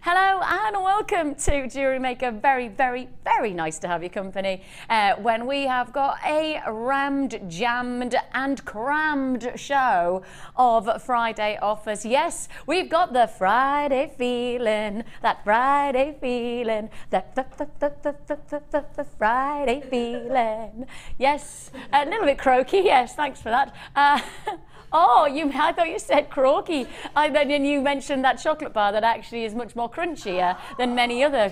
Hello and welcome to Jewellery Maker. Very, very, very nice to have your company when we have got a rammed, jammed and crammed show of Friday offers. Yes, we've got the Friday feeling, that Friday feeling, that the Friday feeling. Yes, a little bit croaky, yes, thanks for that. Oh, I thought you said croaky. Then you mentioned that chocolate bar that actually is much more crunchier than many other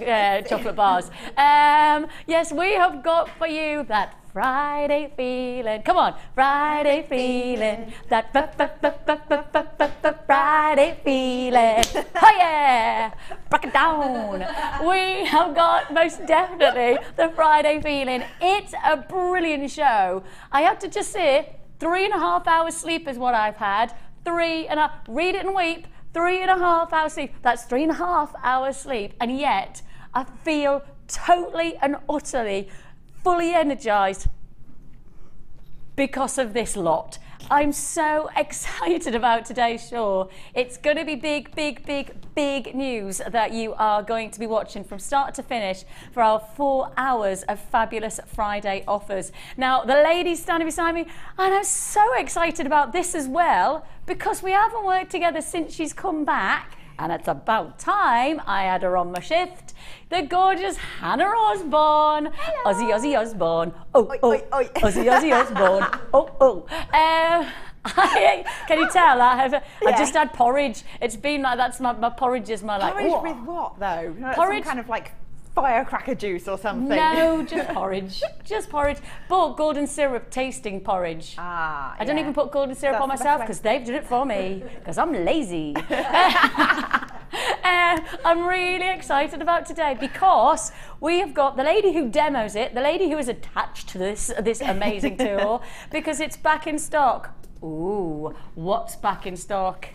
chocolate bars. Yes, we have got for you that Friday feeling. Come on, Friday feeling. That Friday feeling. Oh yeah, break it down. We have got most definitely the Friday feeling. It's a brilliant show. I have to just say, 3.5 hours sleep is what I've had. Read it and weep. 3.5 hours sleep. That's 3.5 hours sleep. And yet I feel totally and utterly fully energized because of this lot. I'm so excited about today's show. It's going to be big, big, big, big news that you are going to be watching from start to finish for our 4 hours of fabulous Friday offers. Now, the lady's standing beside me, and I'm so excited about this as well because we haven't worked together since she's come back. And it's about time I had her on my shift. The gorgeous Hannah Osbourne. Hello. Ozzy Osbourne. Oh, Oi, oh. oi, oi. Ozzy Osbourne. Oh, oh. Can you tell? I've just had porridge. It's been like, that's my porridge is my like. Porridge what? with what though? Porridge. Some kind of like firecracker juice or something. No, just porridge. Just porridge. But golden syrup tasting porridge. Ah, I don't even put golden syrup That's on the best myself way. because they've done it for me because I'm lazy. I'm really excited about today because we have got the lady who demos it, the lady who is attached to this amazing tool because it's back in stock. Ooh, what's back in stock?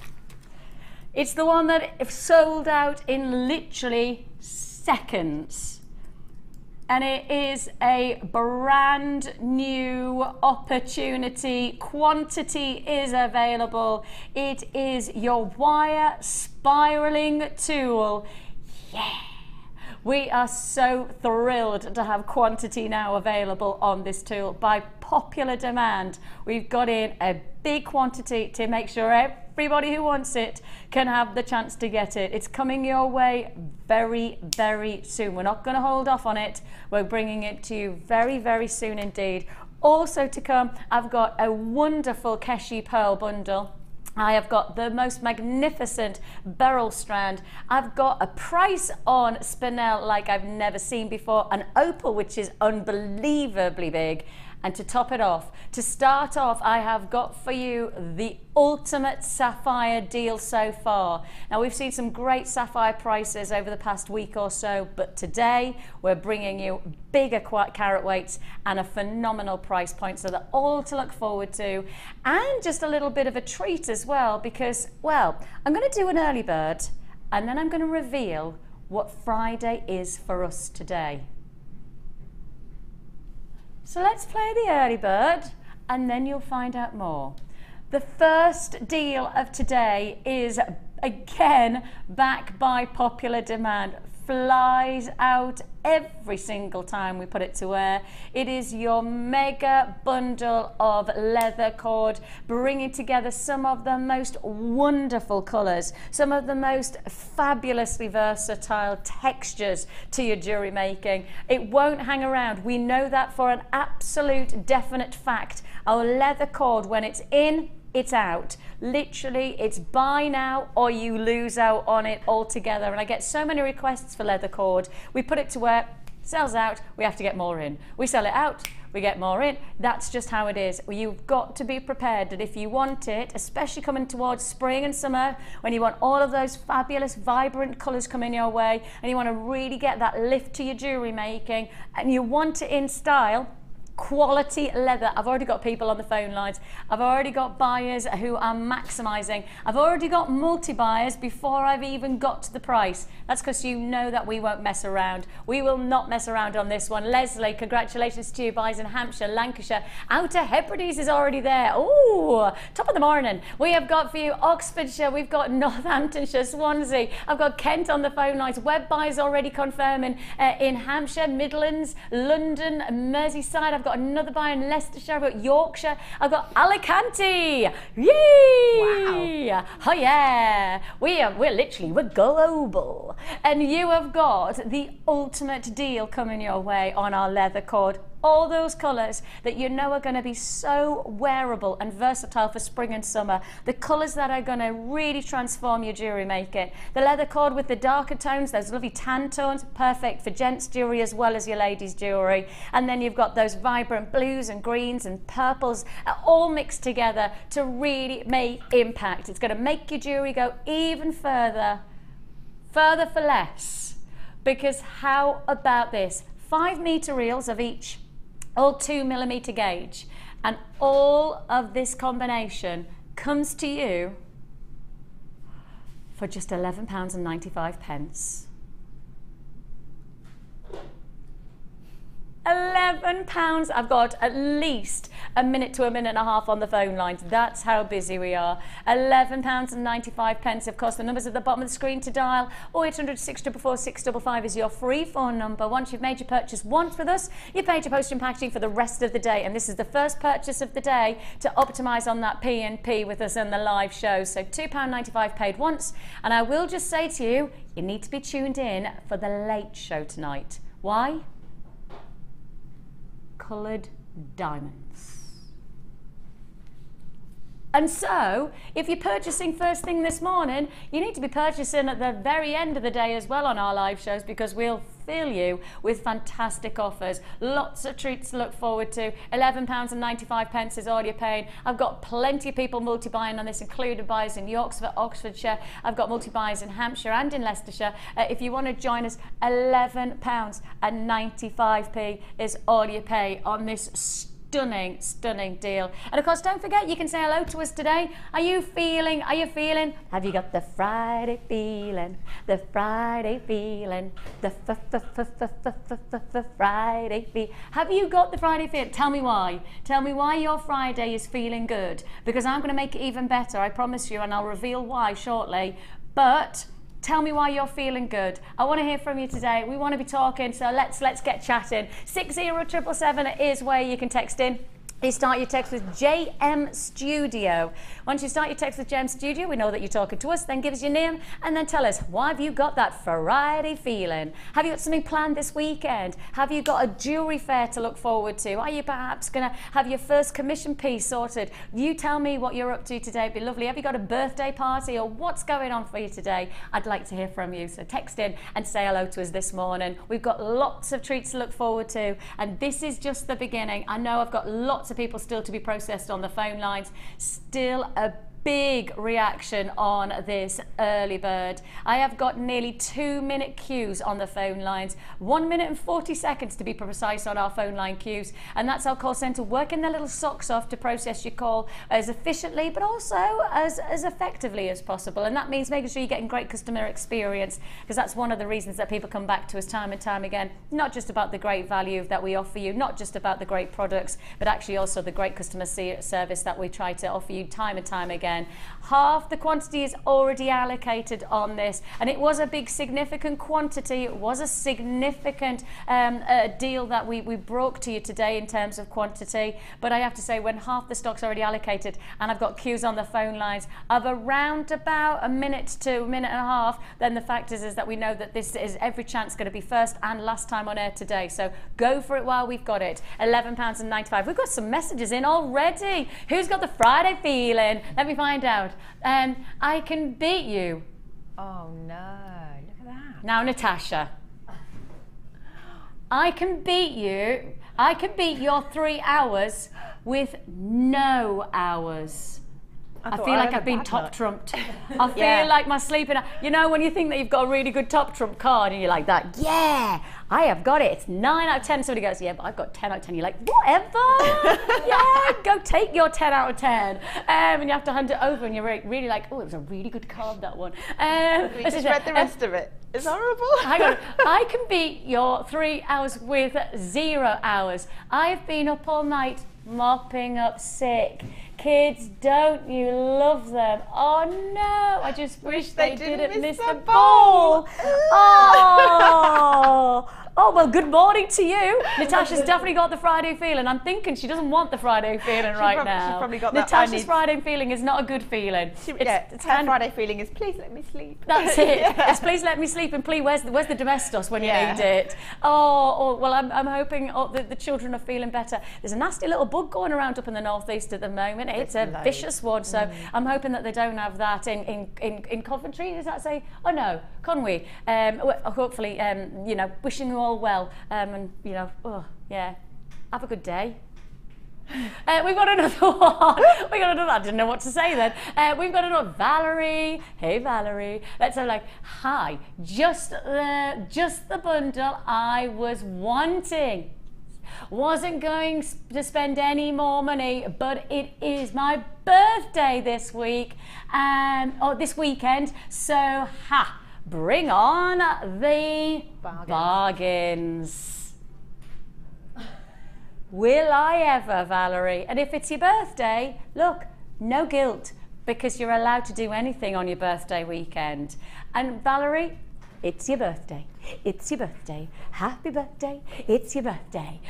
It's the one that sold out in literally seconds. And it is a brand new opportunity. Quantity is available. It is your wire spiraling tool. Yeah. We are so thrilled to have quantity now available on this tool. By popular demand, we've got in a big quantity to make sure everybody who wants it can have the chance to get it. It's coming your way very, very soon. We're not going to hold off on it. We're bringing it to you very, very soon indeed. Also to come, I've got a wonderful Keshi pearl bundle. I have got the most magnificent beryl strand. I've got a price on Spinel like I've never seen before, an opal which is unbelievably big. And to top it off, to start off, I have got for you the ultimate sapphire deal so far. Now, we've seen some great sapphire prices over the past week or so, but today we're bringing you bigger carat weights and a phenomenal price point. So they're all to look forward to. And just a little bit of a treat as well, because, well, I'm going to do an early bird and then I'm going to reveal what Friday is for us today. So let's play the early bird and then you'll find out more. The first deal of today is again back by popular demand. Flies out every single time we put it to wear. It is your mega bundle of leather cord, bringing together some of the most wonderful colours, some of the most fabulously versatile textures to your jewellery making. It won't hang around. We know that for an absolute definite fact. Our leather cord, when it's in, it's out. Literally, it's buy now or you lose out on it altogether. And I get so many requests for leather cord. We put it to wear, sells out, we have to get more in. We sell it out, we get more in. That's just how it is. You've got to be prepared that if you want it, especially coming towards spring and summer, when you want all of those fabulous, vibrant colours coming your way, and you want to really get that lift to your jewellery making, and you want it in style, quality leather. I've already got people on the phone lines. I've already got buyers who are maximising. I've already got multi-buyers before I've even got to the price. That's because you know that we won't mess around. We will not mess around on this one. Leslie, congratulations to you. Buys in Hampshire, Lancashire. Outer Hebrides is already there. Ooh, top of the morning. We have got for you Oxfordshire. We've got Northamptonshire, Swansea. I've got Kent on the phone lines. Web buys already confirming in Hampshire, Midlands, London, Merseyside. I've got another buyer in Leicestershire. I've got Yorkshire. I've got Alicante. Yay! Wow. Oh yeah. We're global. And you have got the ultimate deal coming your way on our leather cord. All those colours that you know are going to be so wearable and versatile for spring and summer. The colours that are going to really transform your jewellery making. The leather cord with the darker tones, those lovely tan tones, perfect for gents jewellery as well as your ladies jewellery. And then you've got those vibrant blues and greens and purples all mixed together to really make impact. It's going to make your jewellery go even further for less. Because how about this? 5 metre reels of each, all 2mm gauge, and all of this combination comes to you for just £11.95. £11. I've got at least a minute to a minute and a half on the phone lines. That's how busy we are. £11.95. Of course, the numbers at the bottom of the screen to dial. 0800 644 655 is your free phone number. Once you've made your purchase once with us, you paid your postage and packaging for the rest of the day. And this is the first purchase of the day to optimise on that P&P with us in the live show. So £2.95 paid once. And I will just say to you, you need to be tuned in for the late show tonight. Why? Coloured diamonds. And so, if you're purchasing first thing this morning, you need to be purchasing at the very end of the day as well on our live shows, because we'll fill you with fantastic offers. Lots of treats to look forward to. £11.95 is all you're paying. I've got plenty of people multi-buying on this, including buyers in Yorkshire, Oxfordshire. I've got multi-buyers in Hampshire and in Leicestershire. If you want to join us, £11.95 is all you pay on this stunning deal. And of course, don't forget, you can say hello to us today. Are you feeling, have you got the Friday feeling, the Friday feeling, the Friday feel? Have you got the Friday feel? Tell me why your Friday is feeling good, because I'm going to make it even better, I promise you, and I'll reveal why shortly. But tell me why you're feeling good. I want to hear from you today. We want to be talking, so let's get chatting. 60777 is where you can text in. You start your text with JM Studio. Once you start your text with JM Studio, we know that you're talking to us. Then give us your name and then tell us, why have you got that Friday feeling? Have you got something planned this weekend? Have you got a jewellery fair to look forward to? Are you perhaps going to have your first commission piece sorted? You tell me what you're up to today. It'd be lovely. Have you got a birthday party, or what's going on for you today? I'd like to hear from you. So text in and say hello to us this morning. We've got lots of treats to look forward to, and this is just the beginning. I know I've got lots of people still to be processed on the phone lines. Still a big reaction on this early bird. I have got nearly 2-minute queues on the phone lines, 1 minute and 40 seconds to be precise on our phone line queues, and that's our call centre working their little socks off to process your call as efficiently but also as effectively as possible. And that means making sure you're getting great customer experience, because that's one of the reasons that people come back to us time and time again. Not just about the great value that we offer you, not just about the great products, but actually also the great customer service that we try to offer you time and time again. Half the quantity is already allocated on this, and it was a big significant quantity. It was a significant deal that we brought to you today in terms of quantity, but I have to say, when half the stock's already allocated and I've got queues on the phone lines of around about a minute to a minute and a half, then the fact is that we know that this is every chance going to be first and last time on air today. So go for it while we've got it. £11.95. We've got some messages in already. Who's got the Friday feeling? Let me find out. I can beat you. Oh no, look at that. Now, Natasha, I can beat you. I can beat your 3 hours with no hours. I feel like I've been top trumped. I feel like my sleeping. You know, when you think that you've got a really good top trump card and you're like that, yeah, I have got it. It's 9 out of 10. Somebody goes, yeah, but I've got 10 out of 10. You're like, whatever. Yeah, go take your 10 out of 10. And you have to hand it over and you're really like, oh, it was a really good card, that one. We just read the rest of it. It's horrible. Hang on. I can beat your 3 hours with 0 hours. I've been up all night mopping up sick. Kids, don't you love them? Oh no, I just wish they didn't miss the ball. Oh. Oh, well, good morning to you. Natasha's definitely got the Friday feeling. I'm thinking she doesn't want the Friday feeling right now. She's probably got that. Natasha's Friday feeling is not a good feeling. It's her Friday feeling is, please let me sleep. That's it. Yeah. It's please let me sleep and please, where's the domestos when you need it? Oh, well, I'm hoping the children are feeling better. There's a nasty little bug going around up in the northeast at the moment. It's a vicious one, so I'm hoping that they don't have that in Coventry. Does that say? Oh no, Conwy. Hopefully, you know, wishing you all well, and you know, have a good day. We've got another one. We got another. I didn't know what to say then. We've got another Valerie. Hey Valerie. Let's have like, hi. Just the bundle I was wanting. Wasn't going to spend any more money, but it is my birthday this week, or this weekend. So bring on the bargains. Will I ever, Valerie? And if it's your birthday, look, no guilt, because you're allowed to do anything on your birthday weekend. And Valerie, it's your birthday. It's your birthday. Happy birthday. It's your birthday.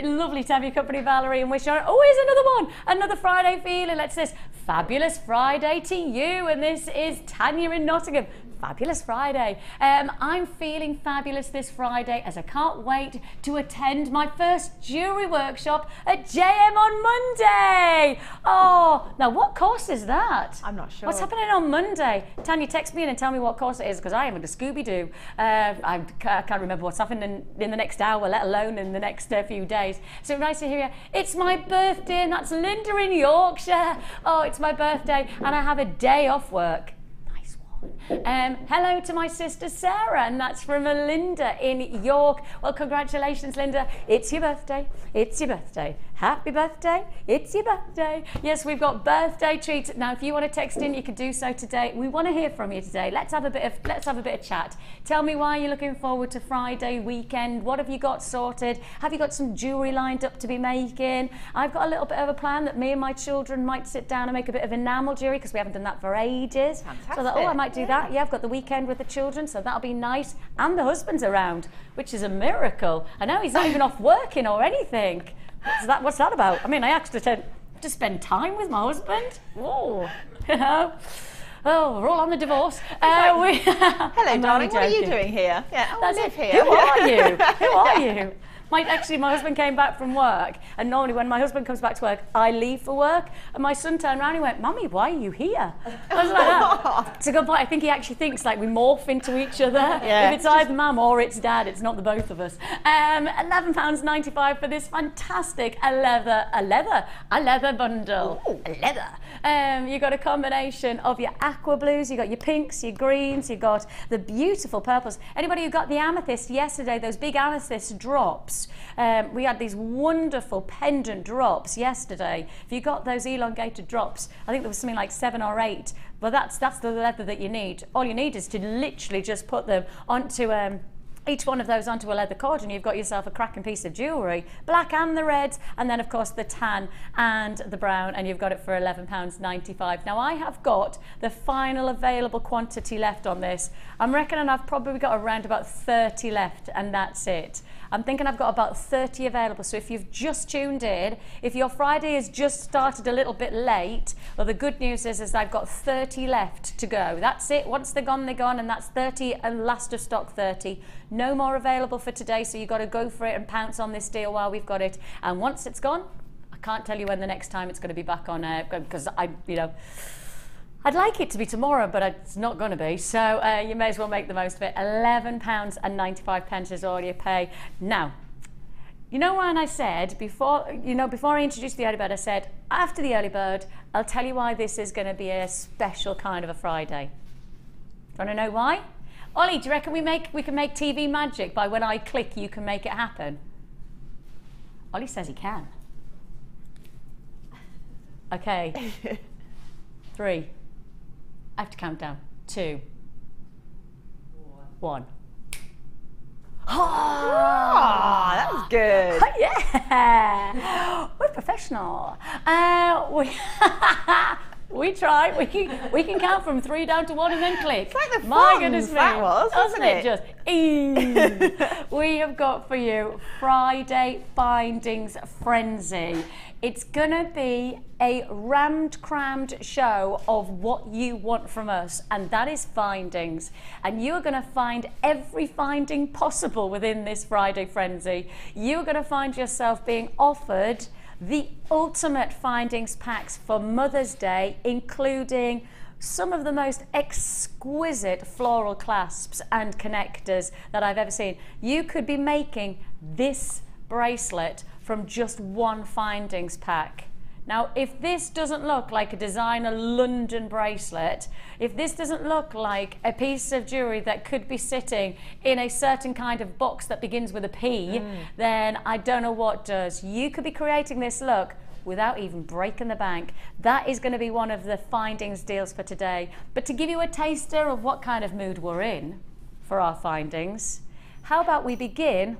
Lovely to have your company, Valerie, and wish you always another one. Another Friday feeling. Let's this fabulous Friday to you. And this is Tanya in Nottingham. Fabulous Friday. I'm feeling fabulous this Friday as I can't wait to attend my first jewellery workshop at JM on Monday. Oh, now what course is that? I'm not sure. What's happening on Monday? Tanya, text me in and tell me what course it is, because I am a Scooby-Doo. I can't remember what's happening in the next hour, let alone in the next few days. So nice to hear you. It's my birthday, and that's Linda in Yorkshire. Oh, it's my birthday, and I have a day off work. Hello to my sister Sarah, and that's from Linda in York. Well, congratulations, Linda. It's your birthday. It's your birthday. Happy birthday. It's your birthday. Yes, we've got birthday treats. Now, if you want to text in, you can do so today. We want to hear from you today. Let's have a bit of chat. Tell me why you're looking forward to Friday weekend. What have you got sorted? Have you got some jewellery lined up to be making? I've got a little bit of a plan that me and my children might sit down and make a bit of enamel jewellery, because we haven't done that for ages. Fantastic. So that, I might do that. Yeah, I've got the weekend with the children, so that'll be nice. And the husband's around, which is a miracle. I know he's not even off working or anything. What's that about? I mean, I actually tend to spend time with my husband. Oh, you know. Oh, we're all on the divorce. Hello, darling. What are you doing here? Yeah, I live here. Who are you? Who are you? My husband came back from work, and normally when my husband comes back to work, I leave for work, and my son turned around and went, "Mummy, why are you here?" I was like that. It's a good point. I think he actually thinks like we morph into each other. Yeah. If it's either mum or it's dad, it's not the both of us. £11.95 for this fantastic a leather bundle. Ooh. A leather. You got a combination of your aqua blues, you got your pinks, your greens, you got the beautiful purples. Anybody who got the amethyst yesterday, those big amethyst drops, we had these wonderful pendant drops yesterday. If you got those elongated drops, I think there was something like 7 or 8, but that's the leather that you need. All you need is to literally just put them onto each one of those onto a leather cord, and you've got yourself a cracking piece of jewellery. Black and the reds, and then of course the tan and the brown, and you've got it for £11.95. Now I have got the final available quantity left on this. I'm reckoning I've probably got around about 30 left, and that's it. I'm thinking I've got about 30 available, so if you've just tuned in, if your Friday has just started a little bit late, well, the good news is I've got 30 left to go. That's it. Once they're gone, and that's 30 and last of stock 30. No more available for today, so you've got to go for it and pounce on this deal while we've got it. And once it's gone, I can't tell you when the next time it's going to be back on air, because I'd like it to be tomorrow, but it's not going to be. So you may as well make the most of it. £11.95 is all you pay. Now, You know when I said before I introduced the early bird, I said after the early bird, I'll tell you why this is going to be a special kind of a Friday. Do you want to know why? Ollie, do you reckon we can make TV magic by when I click you can make it happen? Ollie says he can. Okay. 3. I have to count down. 2. 1. Oh, that was good. Yeah, we're professional. We try. We can count from 3 down to 1 and then click. It's like the My goodness me, that was, wasn't it? Just we have got for you Friday Findings Frenzy. It's gonna be a rammed, crammed show of what you want from us, and that is findings. And you are gonna find every finding possible within this Friday Frenzy. You are gonna find yourself being offered the ultimate findings packs for Mother's Day, including some of the most exquisite floral clasps and connectors that I've ever seen. You could be making this bracelet from just one findings pack. Now, if this doesn't look like a designer London bracelet, if this doesn't look like a piece of jewellery that could be sitting in a certain kind of box that begins with a P, then I don't know what does. You could be creating this look without even breaking the bank. That is going to be one of the findings deals for today. But to give you a taster of what kind of mood we're in for our findings, how about we begin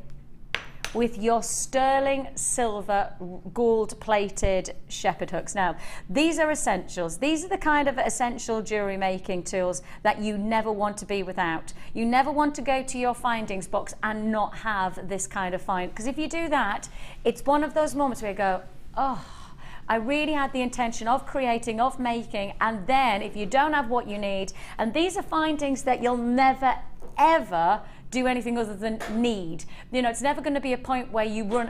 with your sterling silver gold plated shepherd hooks. Now, these are essentials. These are the kind of essential jewellery making tools that you never want to be without. You never want to go to your findings box and not have this kind of find, because if you do that, it's one of those moments where you go, oh, I really had the intention of creating, of making, and then if you don't have what you need, and these are findings that you'll never ever do anything other than need. You know, it's never going to be a point where you'll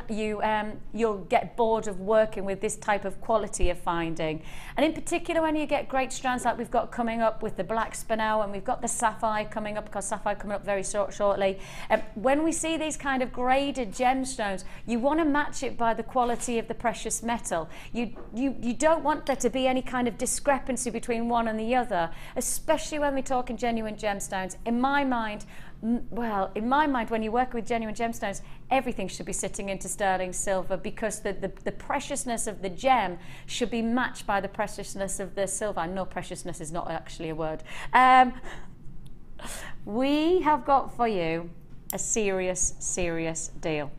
get bored of working with this type of quality of finding. And in particular, when you get great strands like we've got coming up with the black Spinel, and we've got the sapphire coming up, because sapphire coming up very shortly. When we see these kind of graded gemstones, you want to match it by the quality of the precious metal. You don't want there to be any kind of discrepancy between one and the other, especially when we're talking genuine gemstones. In my mind, when you work with genuine gemstones, everything should be sitting into sterling silver, because the preciousness of the gem should be matched by the preciousness of the silver. I know preciousness is not actually a word. We have got for you a serious deal.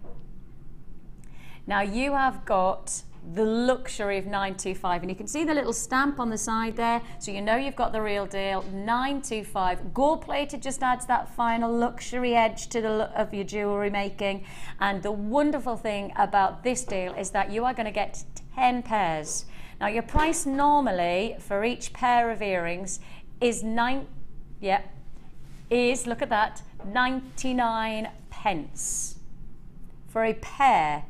Now, you have got the luxury of 925, and you can see the little stamp on the side there, so you know you've got the real deal. 925 gold plated just adds that final luxury edge to the look of your jewellery making. And the wonderful thing about this deal is that you are going to get 10 pairs. Now, your price normally for each pair of earrings is look at that, 99 pence for a pair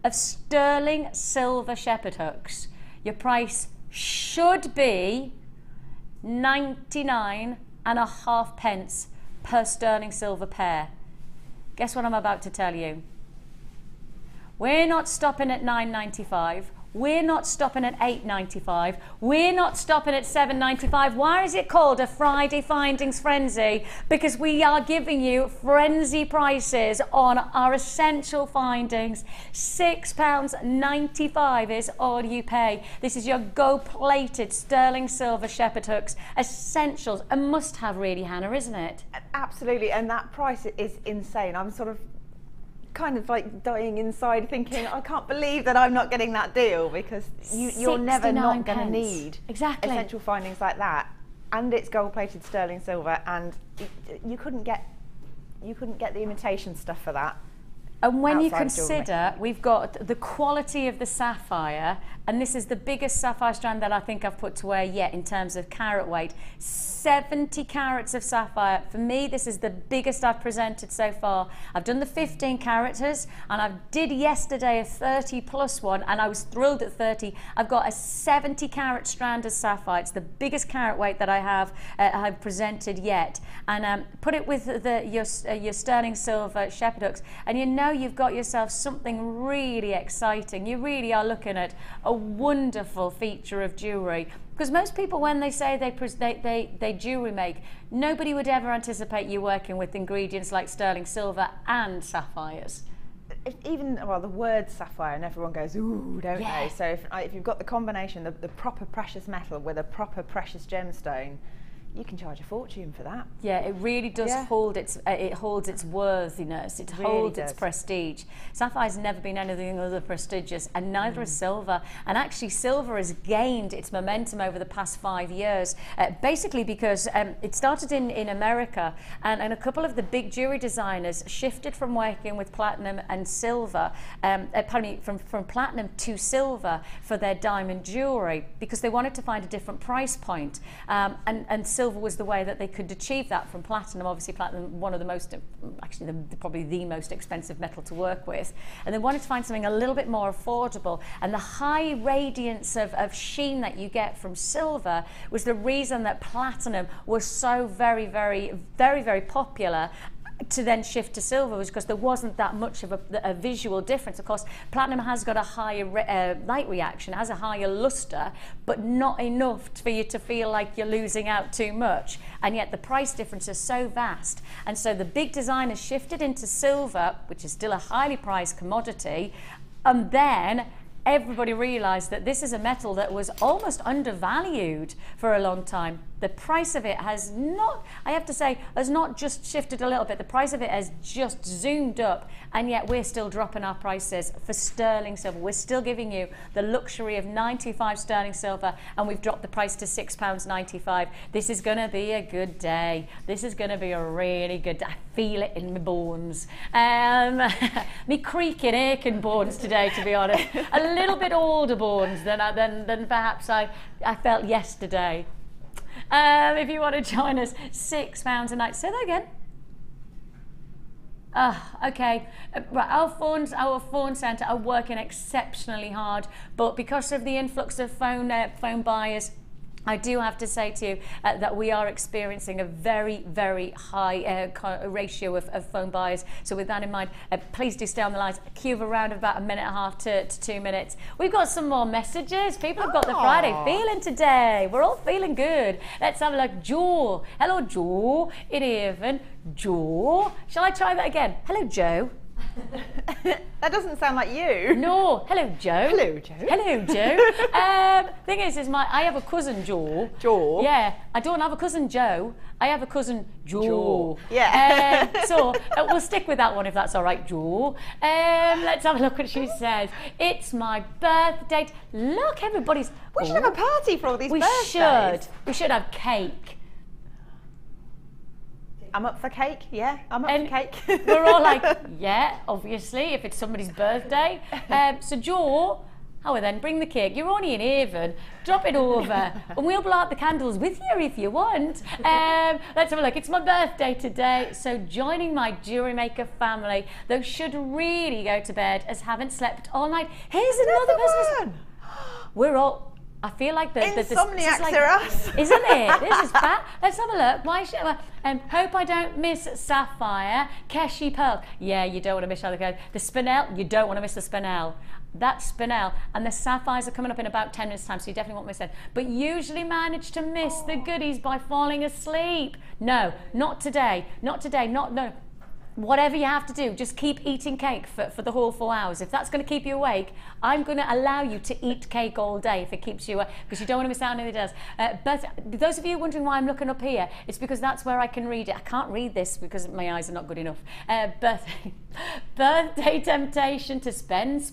of sterling silver shepherd hooks. Your price should be 99.5 pence per sterling silver pair. Guess what I'm about to tell you? We're not stopping at 9.95. We're not stopping at 8.95. We're not stopping at 7.95. Why is it called a Friday Findings Frenzy? Because we are giving you frenzy prices on our essential findings. £6.95 is all you pay. This is your gold-plated sterling silver shepherd hooks. Essentials, a must-have really, Hannah, isn't it? Absolutely, and that price is insane. I'm sort of kind of like dying inside thinking, I can't believe that I'm not getting that deal, because you're never not going to need essential findings like that, and it's gold plated sterling silver, and you couldn't get the imitation stuff for that. And when you consider we've got the quality of the sapphire, and this is the biggest sapphire strand that I think I've put to wear yet in terms of carat weight, 70 carats of sapphire. For me, this is the biggest I've presented so far. I've done the 15 caraters, and I did yesterday a 30 plus one, and I was thrilled at 30. I've got a 70 carat strand of sapphire. It's the biggest carat weight that I have I've presented yet, and put it with your sterling silver shepherd hooks, and you know know you've got yourself something really exciting. You really are looking at a wonderful feature of jewellery. Because most people, when they say they jewellery make, nobody would ever anticipate you working with ingredients like sterling silver and sapphires. Even, well, the word sapphire, and everyone goes, ooh, don't they? So if you've got the combination, the proper precious metal with a proper precious gemstone, you can charge a fortune for that. Yeah, it really does hold its it holds its worthiness. It really holds its prestige. Sapphire's never been anything other prestigious, and neither is silver. And actually, silver has gained its momentum over the past 5 years, basically because it started in America, and a couple of the big jewelry designers shifted from working with platinum and silver, pardon me, from platinum to silver for their diamond jewelry, because they wanted to find a different price point, and silver was the way that they could achieve that from platinum. Obviously platinum, one of the most, actually probably the most expensive metal to work with, and they wanted to find something a little bit more affordable, and the high radiance of sheen that you get from silver was the reason that platinum was so very popular. To then shift to silver was because there wasn't that much of a visual difference. Of course, platinum has got a higher light reaction, has a higher luster, but not enough for you to feel like you're losing out too much. And yet the price difference is so vast. And so the big designers shifted into silver, which is still a highly prized commodity, and then everybody realised that this is a metal that was almost undervalued for a long time. The price of it has not, I have to say, has not just shifted a little bit. The price of it has just zoomed up, and yet we're still dropping our prices for sterling silver. We're still giving you the luxury of 95 sterling silver, and we've dropped the price to £6.95. This is going to be a good day. This is going to be a really good day. I feel it in my bones. Me creaking, aching bones today, to be honest. A little bit older bones than perhaps I felt yesterday. If you want to join us, £6 a night. Say that again. Okay. Right, our phone centre are working exceptionally hard, but because of the influx of phone buyers, I do have to say to you that we are experiencing a very high ratio of phone buyers. So with that in mind, please do stay on the lines. Queue of around about 1.5 to 2 minutes. We've got some more messages. People have got the Friday feeling today. We're all feeling good. Let's have a look. Joe. Hello, Joe. In even. Joe. Shall I try that again? Hello, Joe. That doesn't sound like you. No. Hello, Joe. Hello, Joe. Hello, Joe. Thing is I have a cousin, Joe. Joe? Yeah. I don't have a cousin, Joe. I have a cousin, Joe. Yeah. So we'll stick with that one if that's all right, Joe. Let's have a look what she says. It's my birthday. Look, everybody's... We should have a party for all these birthdays. We should have cake. I'm up for cake, yeah, I'm up for cake. We're all like, yeah, obviously, if it's somebody's birthday. So Joe, then bring the cake. You're only in Avon, drop it over, and we'll blow out the candles with you if you want. Let's have a look. It's my birthday today, so joining my JewelleryMaker family, that should really go to bed as haven't slept all night. Here's another person. We're all... I feel like insomniacs are us, isn't it? This is bad. Let's have a look. Why should hope I don't miss Sapphire. Keshi Pearl. Yeah, you don't want to miss the Spinel. You don't want to miss the Spinel. That's Spinel, and the sapphires are coming up in about 10 minutes time, so you definitely won't miss them. But usually manage to miss the goodies by falling asleep. No, not today. Not today. No. Whatever you have to do, just keep eating cake for the whole 4 hours. If that's going to keep you awake, I'm going to allow you to eat cake all day if it keeps you awake, because you don't want to miss out on any does. But those of you wondering why I'm looking up here, it's because that's where I can read it. I can't read this because my eyes are not good enough. Birthday temptation to spend,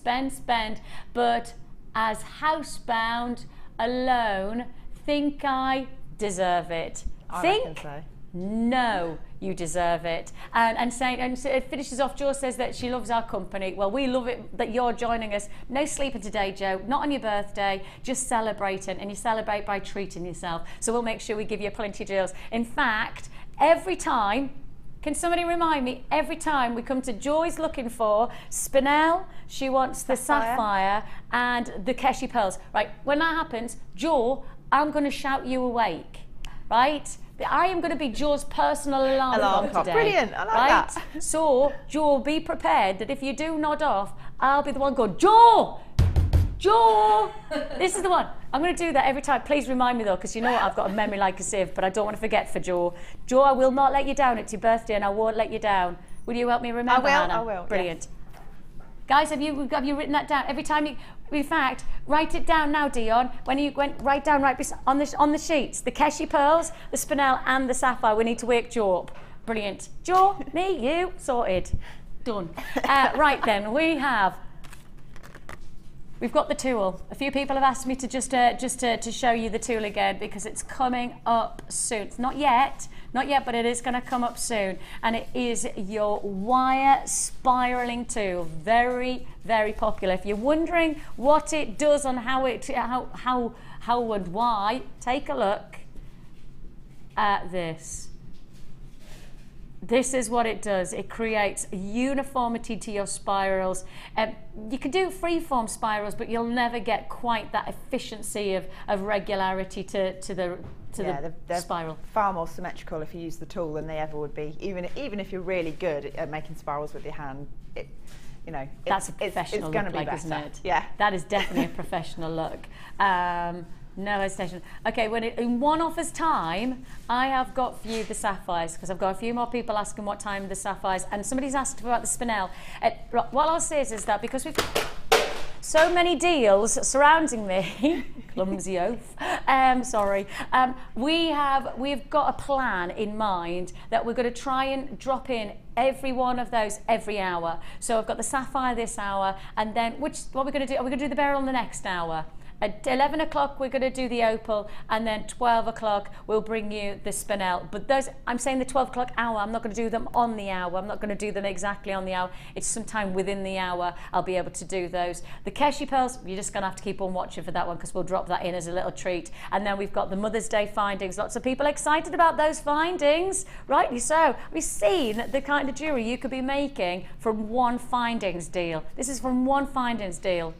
but as housebound, alone, think I deserve it. I reckon so. No, you deserve it. And it finishes off. Jo says that she loves our company. Well, we love it that you're joining us. No sleeping today, Jo. Not on your birthday. Just celebrating, and you celebrate by treating yourself. So we'll make sure we give you plenty of deals. In fact, every time. Can somebody remind me? Every time we come to Joy's looking for Spinel, she wants the sapphire and the Keshi pearls. Right. When that happens, Jo, I'm going to shout you awake. right? I am going to be Joe's personal alarm clock today. Brilliant, I like that. So, Joe, be prepared that if you do nod off, I'll be the one going, Joe! Joe! This is the one. I'm going to do that every time. Please remind me though, because you know what, I've got a memory like a sieve, but I don't want to forget for Joe. Joe, I will not let you down. It's your birthday and I won't let you down. Will you help me remember, Hannah? I will. Brilliant. Yes. Guys, have you written that down? Every time you, in fact, write it down now, Dion. When you went, write down on the sheets, the Keshi pearls, the Spinel and the sapphire. We need to wake Joe up. Brilliant. Joe, me, you, sorted. Done. Right then, we've got the tool. A few people have asked me to just to show you the tool again because it's coming up soon. It's not yet, but it is going to come up soon. And it is your wire spiraling tool. Very, very popular. If you're wondering what it does and how and why, take a look at this. This is what it does. It creates uniformity to your spirals. You can do freeform spirals, but you'll never get quite that efficiency of regularity to the spiral. Far more symmetrical if you use the tool than they ever would be. Even if you're really good at making spirals with your hand, that's a professional look, like, isn't it? Yeah, that is definitely a professional look. No hesitation. Okay, in one offer's time, I have got for you the sapphires because I've got a few more people asking what time the sapphires, and somebody's asked about the Spinel. What I'll say is that because we've so many deals surrounding me, clumsy oaf. Sorry. We've got a plan in mind that we're going to try and drop in every one of those every hour. So I've got the sapphire this hour, and then what are we going to do? Are we going to do the beryl in the next hour? At 11 o'clock we're going to do the opal, and then 12 o'clock we'll bring you the Spinel. But those, I'm saying the 12 o'clock hour, I'm not going to do them on the hour. I'm not going to do them exactly on the hour. It's sometime within the hour I'll be able to do those. The Keshi pearls, you're just going to have to keep on watching for that one because we'll drop that in as a little treat. And then we've got the Mother's Day findings. Lots of people excited about those findings. Rightly so. We've seen the kind of jewellery you could be making from one findings deal. This is from one findings deal.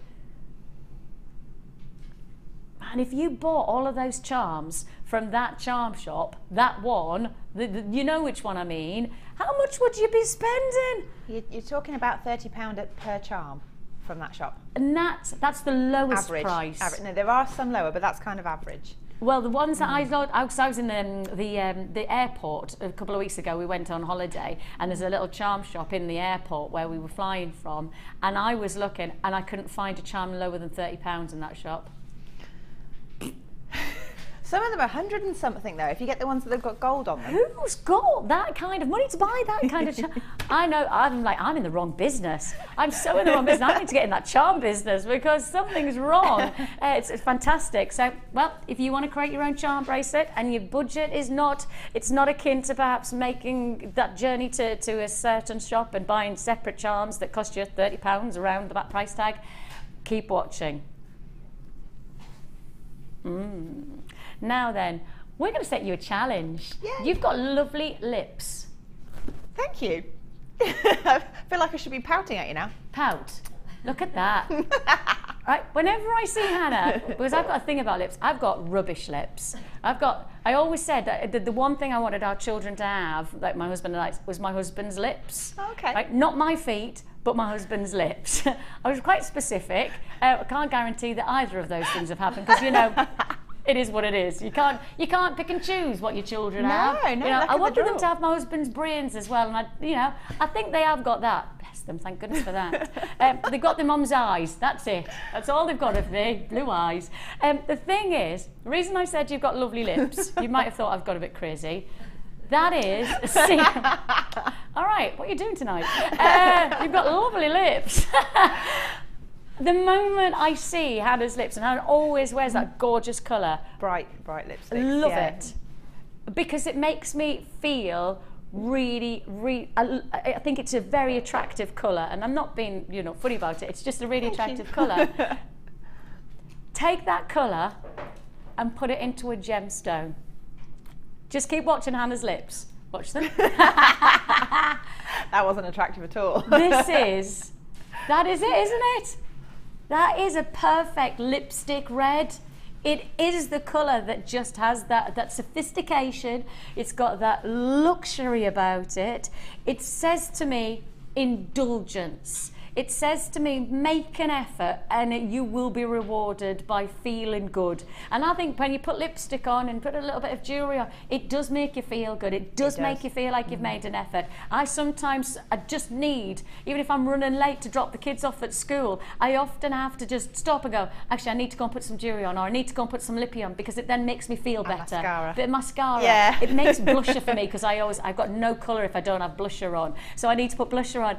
And if you bought all of those charms from that charm shop, that one, you know which one I mean, how much would you be spending? You're talking about £30 per charm from that shop. And that's the lowest price. Average. No, there are some lower, but that's kind of average. Well, the ones that I was in the airport a couple of weeks ago. We went on holiday, and there's a little charm shop in the airport where we were flying from, and I was looking, and I couldn't find a charm lower than £30 in that shop. Some of them are 100 and something though, if you get the ones that have got gold on them. Who's got that kind of money to buy that kind of charm? I know, I'm in the wrong business. I'm so in the wrong business. I need to get in that charm business because something's wrong. It's fantastic. So, well, if you want to create your own charm bracelet and your budget is it's not akin to perhaps making that journey to a certain shop and buying separate charms that cost you £30 around that price tag, keep watching. Now then, we're going to set you a challenge. Yay. You've got lovely lips. Thank you. I feel like I should be pouting at you now. Pout. Look at that. Right, whenever I see Hannah, because I've got a thing about lips, I've got rubbish lips. I always said that the one thing I wanted our children to have, like my husband and I, was my husband's lips. Okay. Right? Not my feet, but my husband's lips. I was quite specific. I can't guarantee that either of those things have happened because, you know, it is what it is. You can't pick and choose what your children have. No, you know, I wanted them draw. to have my husband's brains as well, and I think they have got that. Bless them, thank goodness for that. They've got their mum's eyes. That's it. That's all they've got of me, blue eyes. The thing is, the reason I said you've got lovely lips, you might have thought I've got a bit crazy. That is, see, all right, what are you doing tonight? You've got lovely lips. The moment I see Hannah's lips, and Hannah always wears that gorgeous colour. Bright lipstick. Love it. Because it makes me feel really, I think it's a very attractive colour, and I'm not being, funny about it. It's just a really attractive colour. Take that colour and put it into a gemstone. Just keep watching Hannah's lips. Watch them. That wasn't attractive at all. That is it, isn't it? That is a perfect lipstick red. It is the colour that just has that sophistication. It's got that luxury about it. It says to me, indulgence. It says to me, make an effort and you will be rewarded by feeling good. And I think when you put lipstick on and put a little bit of jewellery on, it does make you feel good. It does make you feel like you've made an effort. I just need, even if I'm running late to drop the kids off at school, I often have to just stop and go, actually I need to go and put some jewellery on, or I need to go and put some lippy on, because it then makes me feel better. Mascara. Bit of mascara. Yeah. It makes blusher for me, because I've got no colour if I don't have blusher on. So I need to put blusher on.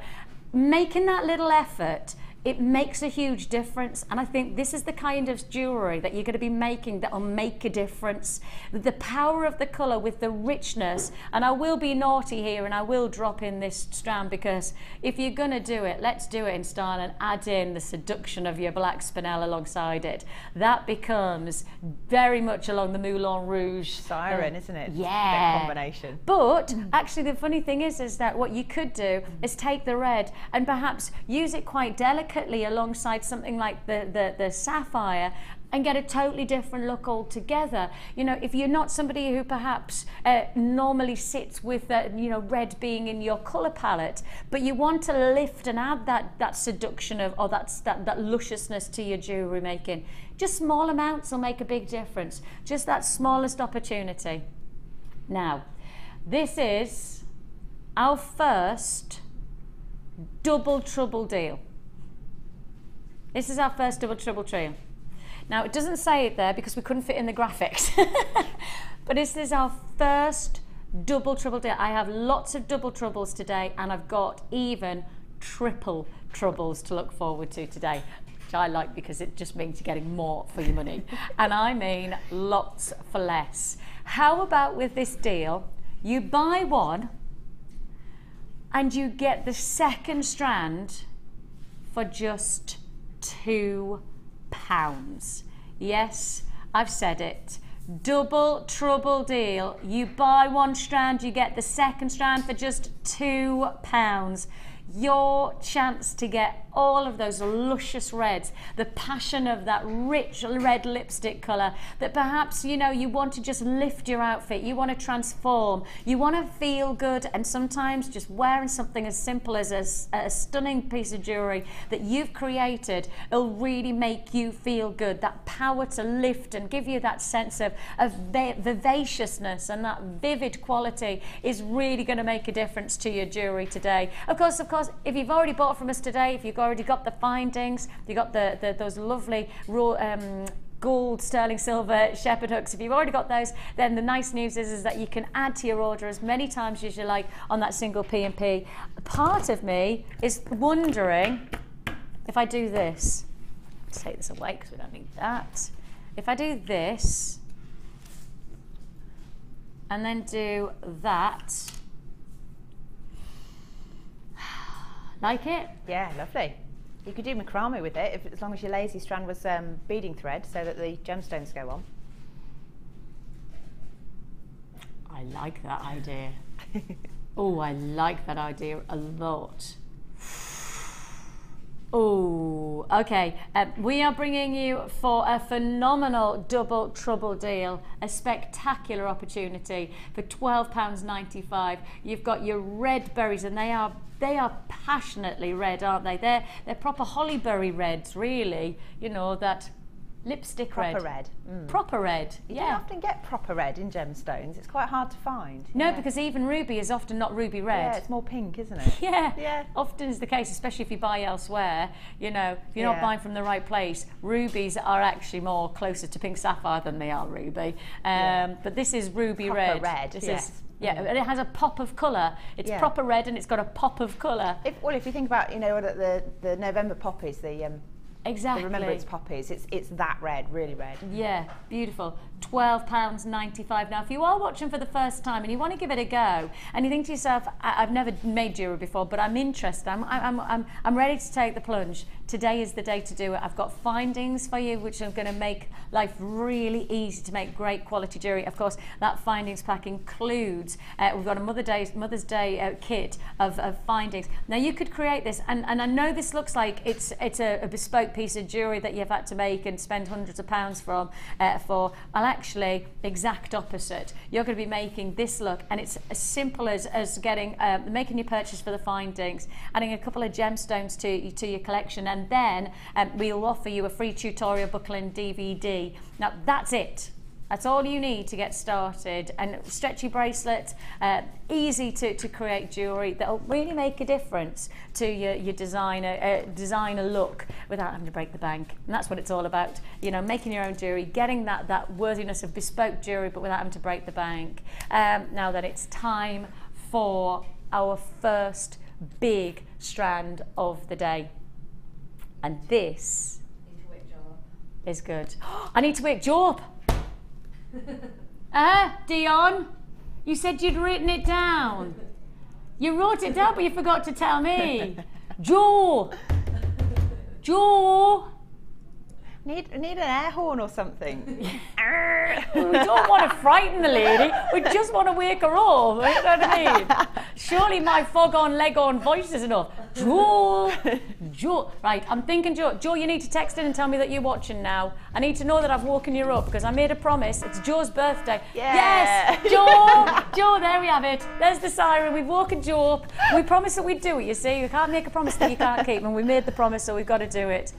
Making that little effort, it makes a huge difference, and I think this is the kind of jewellery that you're going to be making that will make a difference. The power of the colour with the richness, and I will be naughty here and I will drop in this strand, because if you're going to do it, let's do it in style and add in the seduction of your black spinel alongside it. That becomes very much along the Moulin Rouge. Siren, isn't it? Yeah. That combination. But actually the funny thing is that what you could do is take the red and perhaps use it quite delicately alongside something like the sapphire, and get a totally different look altogether. You know, if you're not somebody who perhaps normally sits with red being in your colour palette, but you want to lift and add that seduction of, or that lusciousness to your jewellery making, just small amounts will make a big difference. Just that smallest opportunity. Now, this is our first double trouble deal. This is our first double trouble deal. Now, it doesn't say it there because we couldn't fit in the graphics. But this is our first double trouble deal. I have lots of double troubles today, and I've got even triple troubles to look forward to today, which I like because it just means you're getting more for your money. And I mean lots for less. How about with this deal, you buy one and you get the second strand for just £2. Yes, I've said it. Double trouble deal. You buy one strand, you get the second strand for just £2. Your chance to get all of those luscious reds, the passion of that rich red lipstick colour, that perhaps, you know, you want to just lift your outfit, you want to transform, you want to feel good, and sometimes just wearing something as simple as a stunning piece of jewellery that you've created will really make you feel good. That power to lift and give you that sense of vivaciousness, and that vivid quality is really going to make a difference to your jewellery today. Of course, if you've already bought from us today, if you've already got the findings, you got those lovely raw gold, sterling silver shepherd hooks, if you've already got those, then the nice news is that you can add to your order as many times as you like on that single P&P. Part of me is wondering if I do this. Let's take this away because we don't need that. If I do this and then do that, like it? Yeah, lovely. You could do macrame with it, as long as your lazy strand was beading thread, so that the gemstones go on. I like that idea. Oh, I like that idea a lot. Oh, okay. We are bringing you for a phenomenal double trouble deal, a spectacular opportunity for £12.95. You've got your red berries, and they are passionately red, aren't they? They're proper hollyberry reds, really. You know, that lipstick proper red. red. Proper red. You Yeah. don't often get proper red in gemstones. It's quite hard to find. No, Yeah. because even ruby is often not ruby red. Yeah, it's more pink, isn't it? Yeah, Yeah. often is the case, especially if you buy elsewhere. You know, if you're not Yeah. buying from the right place, rubies are actually more closer to pink sapphire than they are ruby. But this is ruby Proper red. red, This yes. is, yeah, and it has a pop of colour. It's Yeah. proper red and it's got a pop of colour. If you think about, you know, the November poppies, the Exactly. Remembrance poppies, it's that red, really red. Yeah, beautiful. £12.95. Now, if you are watching for the first time and you want to give it a go, and you think to yourself, I've never made jewellery before, but I'm interested, I'm ready to take the plunge, today is the day to do it. I've got findings for you which are going to make life really easy to make great quality jewellery. Of course, that findings pack includes, we've got a Mother's Day kit of findings. Now you could create this, and I know this looks like it's a bespoke piece of jewellery that you've had to make and spend hundreds of pounds for. Well, actually, exact opposite. You're going to be making this look, and it's as simple as getting making your purchase for the findings, adding a couple of gemstones to your collection, and then we'll offer you a free tutorial booklet and DVD. Now that's it. That's all you need to get started. And stretchy bracelets, easy to create jewellery that'll really make a difference to your designer look without having to break the bank. And that's what it's all about. You know, making your own jewellery, getting that worthiness of bespoke jewellery, but without having to break the bank. Now then, it's time for our first big strand of the day. And this is good. I need to wake Job. Dion, you said you'd written it down. You wrote it down, but you forgot to tell me. Joe. Need an air horn or something. We don't want to frighten the lady. We just want to wake her up. You know what I mean? Surely my fog-on, leg-on voice is enough. Joe. Right, I'm thinking, Joe, you need to text in and tell me that you're watching now. I need to know that I've woken you up because I made a promise. It's Joe's birthday. Yeah. Yes, Joe, there we have it. There's the siren. We've woken Joe up. We promised that we'd do it, you see. You can't make a promise that you can't keep, and we made the promise, so we've got to do it.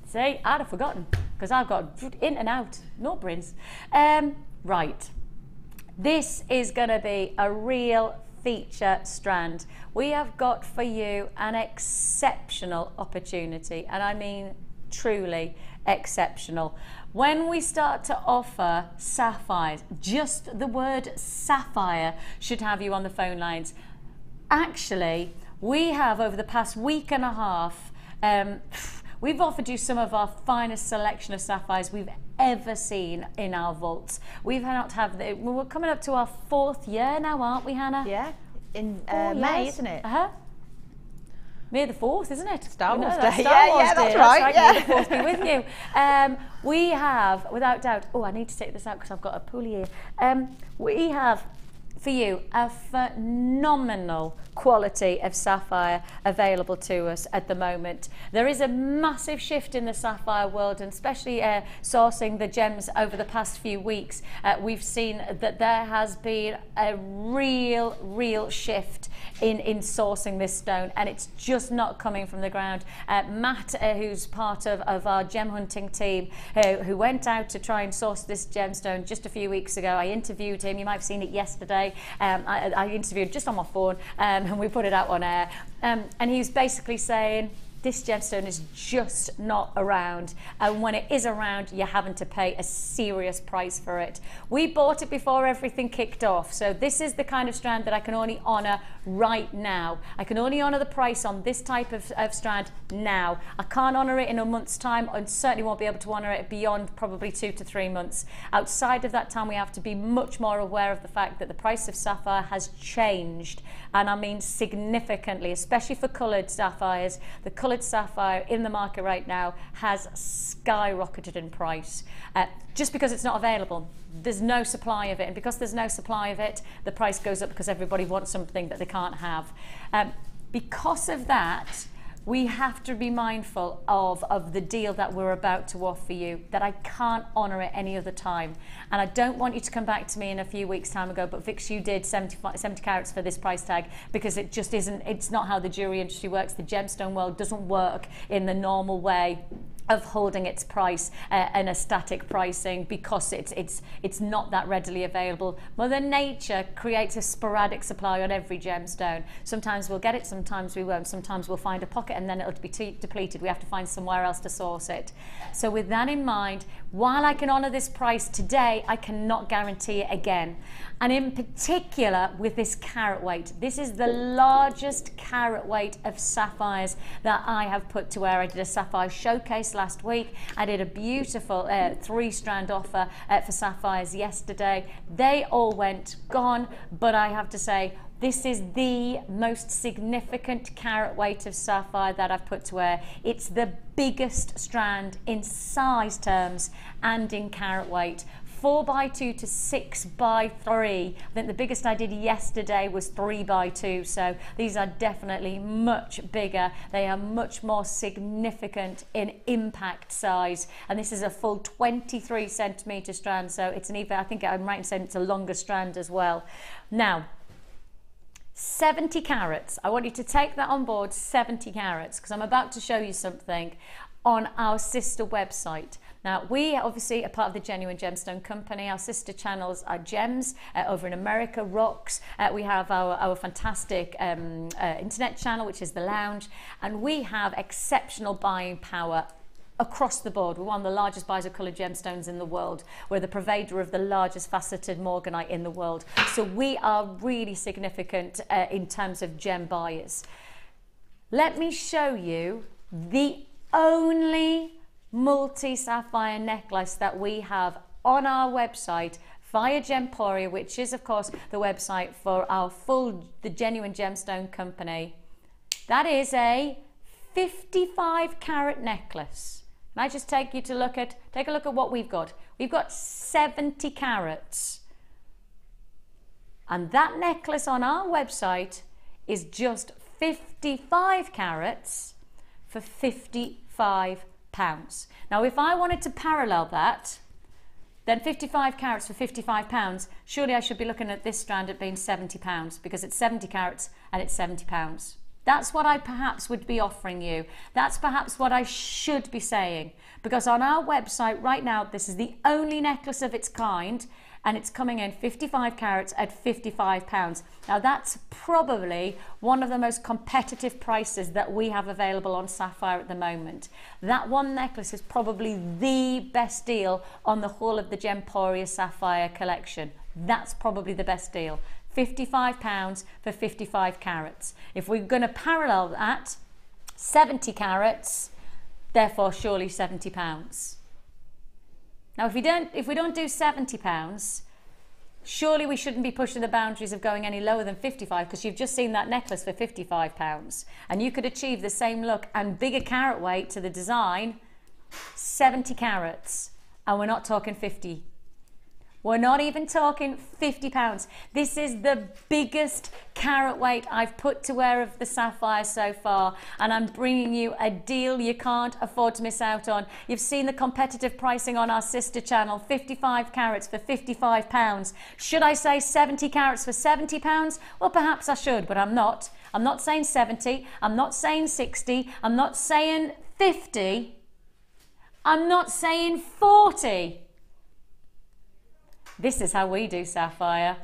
See, I'd have forgotten because I've got in and out, no brains. Right, this is going to be a real feature strand. We have got for you an exceptional opportunity, and I mean truly exceptional. When we start to offer sapphires, just the word sapphire should have you on the phone lines. Actually, we have over the past week and a half, we've offered you some of our finest selection of sapphires we've ever seen in our vaults. We're coming up to our 4th year now, aren't we, Hannah? Yeah, in May, isn't it? May the 4th, isn't it? Star Wars Day. That's right. May the 4th be with you. We have, without doubt, I need to take this out because I've got a pulley here. We have for you a phenomenal quality of sapphire available to us at the moment. There is a massive shift in the sapphire world, and especially sourcing the gems over the past few weeks. We've seen that there has been a real shift in sourcing this stone, and it's just not coming from the ground. Matt, who's part of our gem hunting team, who went out to try and source this gemstone just a few weeks ago. I interviewed him. You might have seen it yesterday. I interviewed just on my phone, and we put it out on air, and he's basically saying this gemstone is just not around, and when it is around, you're having to pay a serious price for it. We bought it before everything kicked off, so this is the kind of strand that I can only honour right now. I can only honour the price on this type of strand now. I can't honour it in a month's time, and certainly won't be able to honour it beyond probably 2 to 3 months. Outside of that time, we have to be much more aware of the fact that the price of sapphire has changed, and I mean significantly, especially for coloured sapphires. The coloured sapphire in the market right now has skyrocketed in price just because it's not available. There's no supply of it, and because there's no supply of it, the price goes up because everybody wants something that they can't have. Because of that, we have to be mindful of the deal that we're about to offer you, that I can't honour it any other time. And I don't want you to come back to me in a few weeks' time and go, but Vix, you did 70 carats for this price tag, because it just isn't, it's not how the jewellery industry works. The gemstone world doesn't work in the normal way of holding its price and a static pricing, because it's not that readily available. Mother Nature creates a sporadic supply on every gemstone. Sometimes we'll get it, sometimes we won't. Sometimes we'll find a pocket and then it'll be depleted. We have to find somewhere else to source it. So with that in mind, while I can honour this price today, I cannot guarantee it again. And in particular with this carat weight, this is the largest carat weight of sapphires that I have put to wear. I did a sapphire showcase this last week. I did a beautiful 3-strand offer for sapphires yesterday. They all went gone, but I have to say, this is the most significant carat weight of sapphire that I've put to wear. It's the biggest strand in size terms and in carat weight. 4x2 to 6x3. I think the biggest I did yesterday was 3x2, so these are definitely much bigger. They are much more significant in impact size, and this is a full 23 centimetre strand, so it's an even, I think I'm right in saying it's a longer strand as well. Now, 70 carats. I want you to take that on board, 70 carats, because I'm about to show you something on our sister website. Now, we obviously are part of the Genuine Gemstone Company. Our sister channels are Gems over in America, Rocks. We have our fantastic internet channel, which is The Lounge, and we have exceptional buying power across the board. We're one of the largest buyers of coloured gemstones in the world. We're the provider of the largest faceted morganite in the world. So we are really significant in terms of gem buyers. Let me show you the only multi-sapphire necklace that we have on our website via Gemporia, which is of course the website for the Genuine Gemstone Company. That is a 55 carat necklace. And I just take you to take a look at what we've got. We've got 70 carats. And that necklace on our website is just 55 carats for £55. Now, if I wanted to parallel that, then 55 carats for £55, surely I should be looking at this strand at being £70, because it's 70 carats and it's £70. That's what I perhaps would be offering you. That's perhaps what I should be saying, because on our website right now, this is the only necklace of its kind, and it's coming in 55 carats at £55. Now, that's probably one of the most competitive prices that we have available on sapphire at the moment. That one necklace is probably the best deal on the whole of the Gemporia sapphire collection. That's probably the best deal. £55 for 55 carats. If we're going to parallel that, 70 carats, therefore surely £70. Now, if we don't do £70, surely we shouldn't be pushing the boundaries of going any lower than 55, because you've just seen that necklace for £55, and you could achieve the same look and bigger carat weight to the design, 70 carats, and we're not talking 50. We're not even talking £50. This is the biggest carat weight I've put to wear of the sapphire so far, and I'm bringing you a deal you can't afford to miss out on. You've seen the competitive pricing on our sister channel, 55 carats for £55. Should I say 70 carats for £70? Well, perhaps I should, but I'm not. I'm not saying 70, I'm not saying 60, I'm not saying 50, I'm not saying 40. This is how we do sapphire.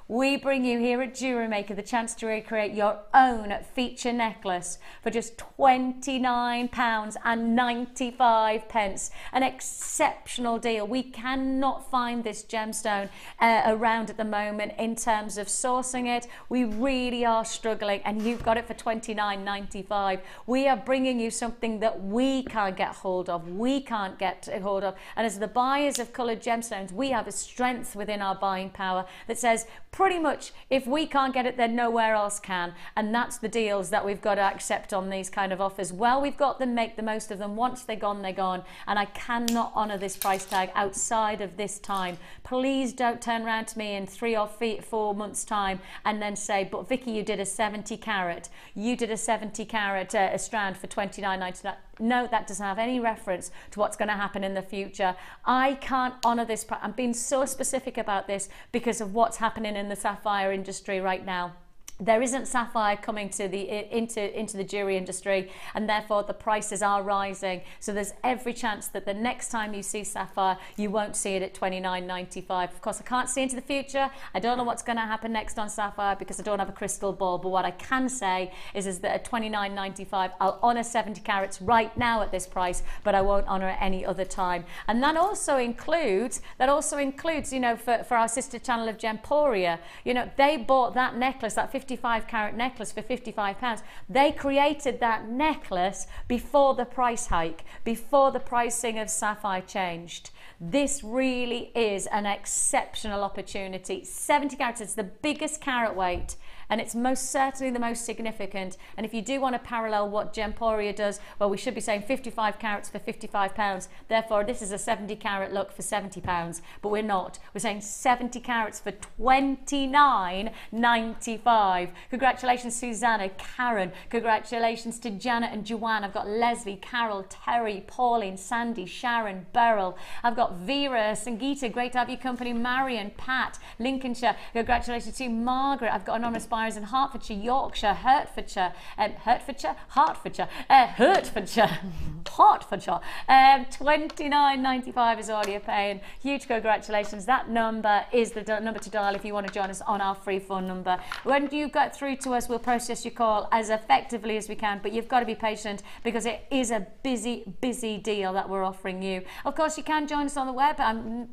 We bring you here at JewelleryMaker the chance to recreate your own feature necklace for just £29.95. An exceptional deal. We cannot find this gemstone around at the moment in terms of sourcing it. We really are struggling, and you've got it for £29.95. We are bringing you something that we can't get hold of. We can't get hold of. And as the buyers of coloured gemstones, we have a strength within our buying power that says, pretty much, if we can't get it, then nowhere else can. And that's the deals that we've got to accept on these kind of offers. Well, we've got them, make the most of them. Once they're gone, they're gone. And I cannot honour this price tag outside of this time. Please don't turn around to me in 3 or 4 months' time and then say, but Vicki, you did a 70 carat. You did a 70 carat a strand for £29.99. No, that doesn't have any reference to what's going to happen in the future. I can't honour this. I'm being so specific about this because of what's happening in the sapphire industry right now. There isn't sapphire coming to the into the jewellery industry, and therefore the prices are rising. So there's every chance that the next time you see sapphire, you won't see it at £29.95. Of course, I can't see into the future. I don't know what's going to happen next on sapphire because I don't have a crystal ball. But what I can say is that at £29.95, I'll honour 70 carats right now at this price, but I won't honour it any other time. And that also includes, you know, for our sister channel of Gemporia, you know, they bought that necklace, that 50 55 carat necklace for £55. They created that necklace before the price hike, before the pricing of sapphire changed. This really is an exceptional opportunity. 70 carats, it's the biggest carat weight, and it's most certainly the most significant. And if you do want to parallel what Gemporia does, well, we should be saying 55 carats for £55. Therefore, this is a 70 carat look for £70, but we're not. We're saying 70 carats for £29.95. Congratulations, Susanna, Karen. Congratulations to Janet and Joanne. I've got Leslie, Carol, Terry, Pauline, Sandy, Sharon, Beryl. I've got Vera, Sangeeta, great to have your company. Marion, Pat, Lincolnshire. Congratulations to Margaret. I've got anonymous buyers in Hertfordshire, Yorkshire, Hertfordshire, Hertfordshire, £29.95 is all you're paying. Huge congratulations. That number is the number to dial if you want to join us on our free phone number. When you get through to us, we'll process your call as effectively as we can, but you've got to be patient because it is a busy deal that we're offering you. Of course, you can join us on the web.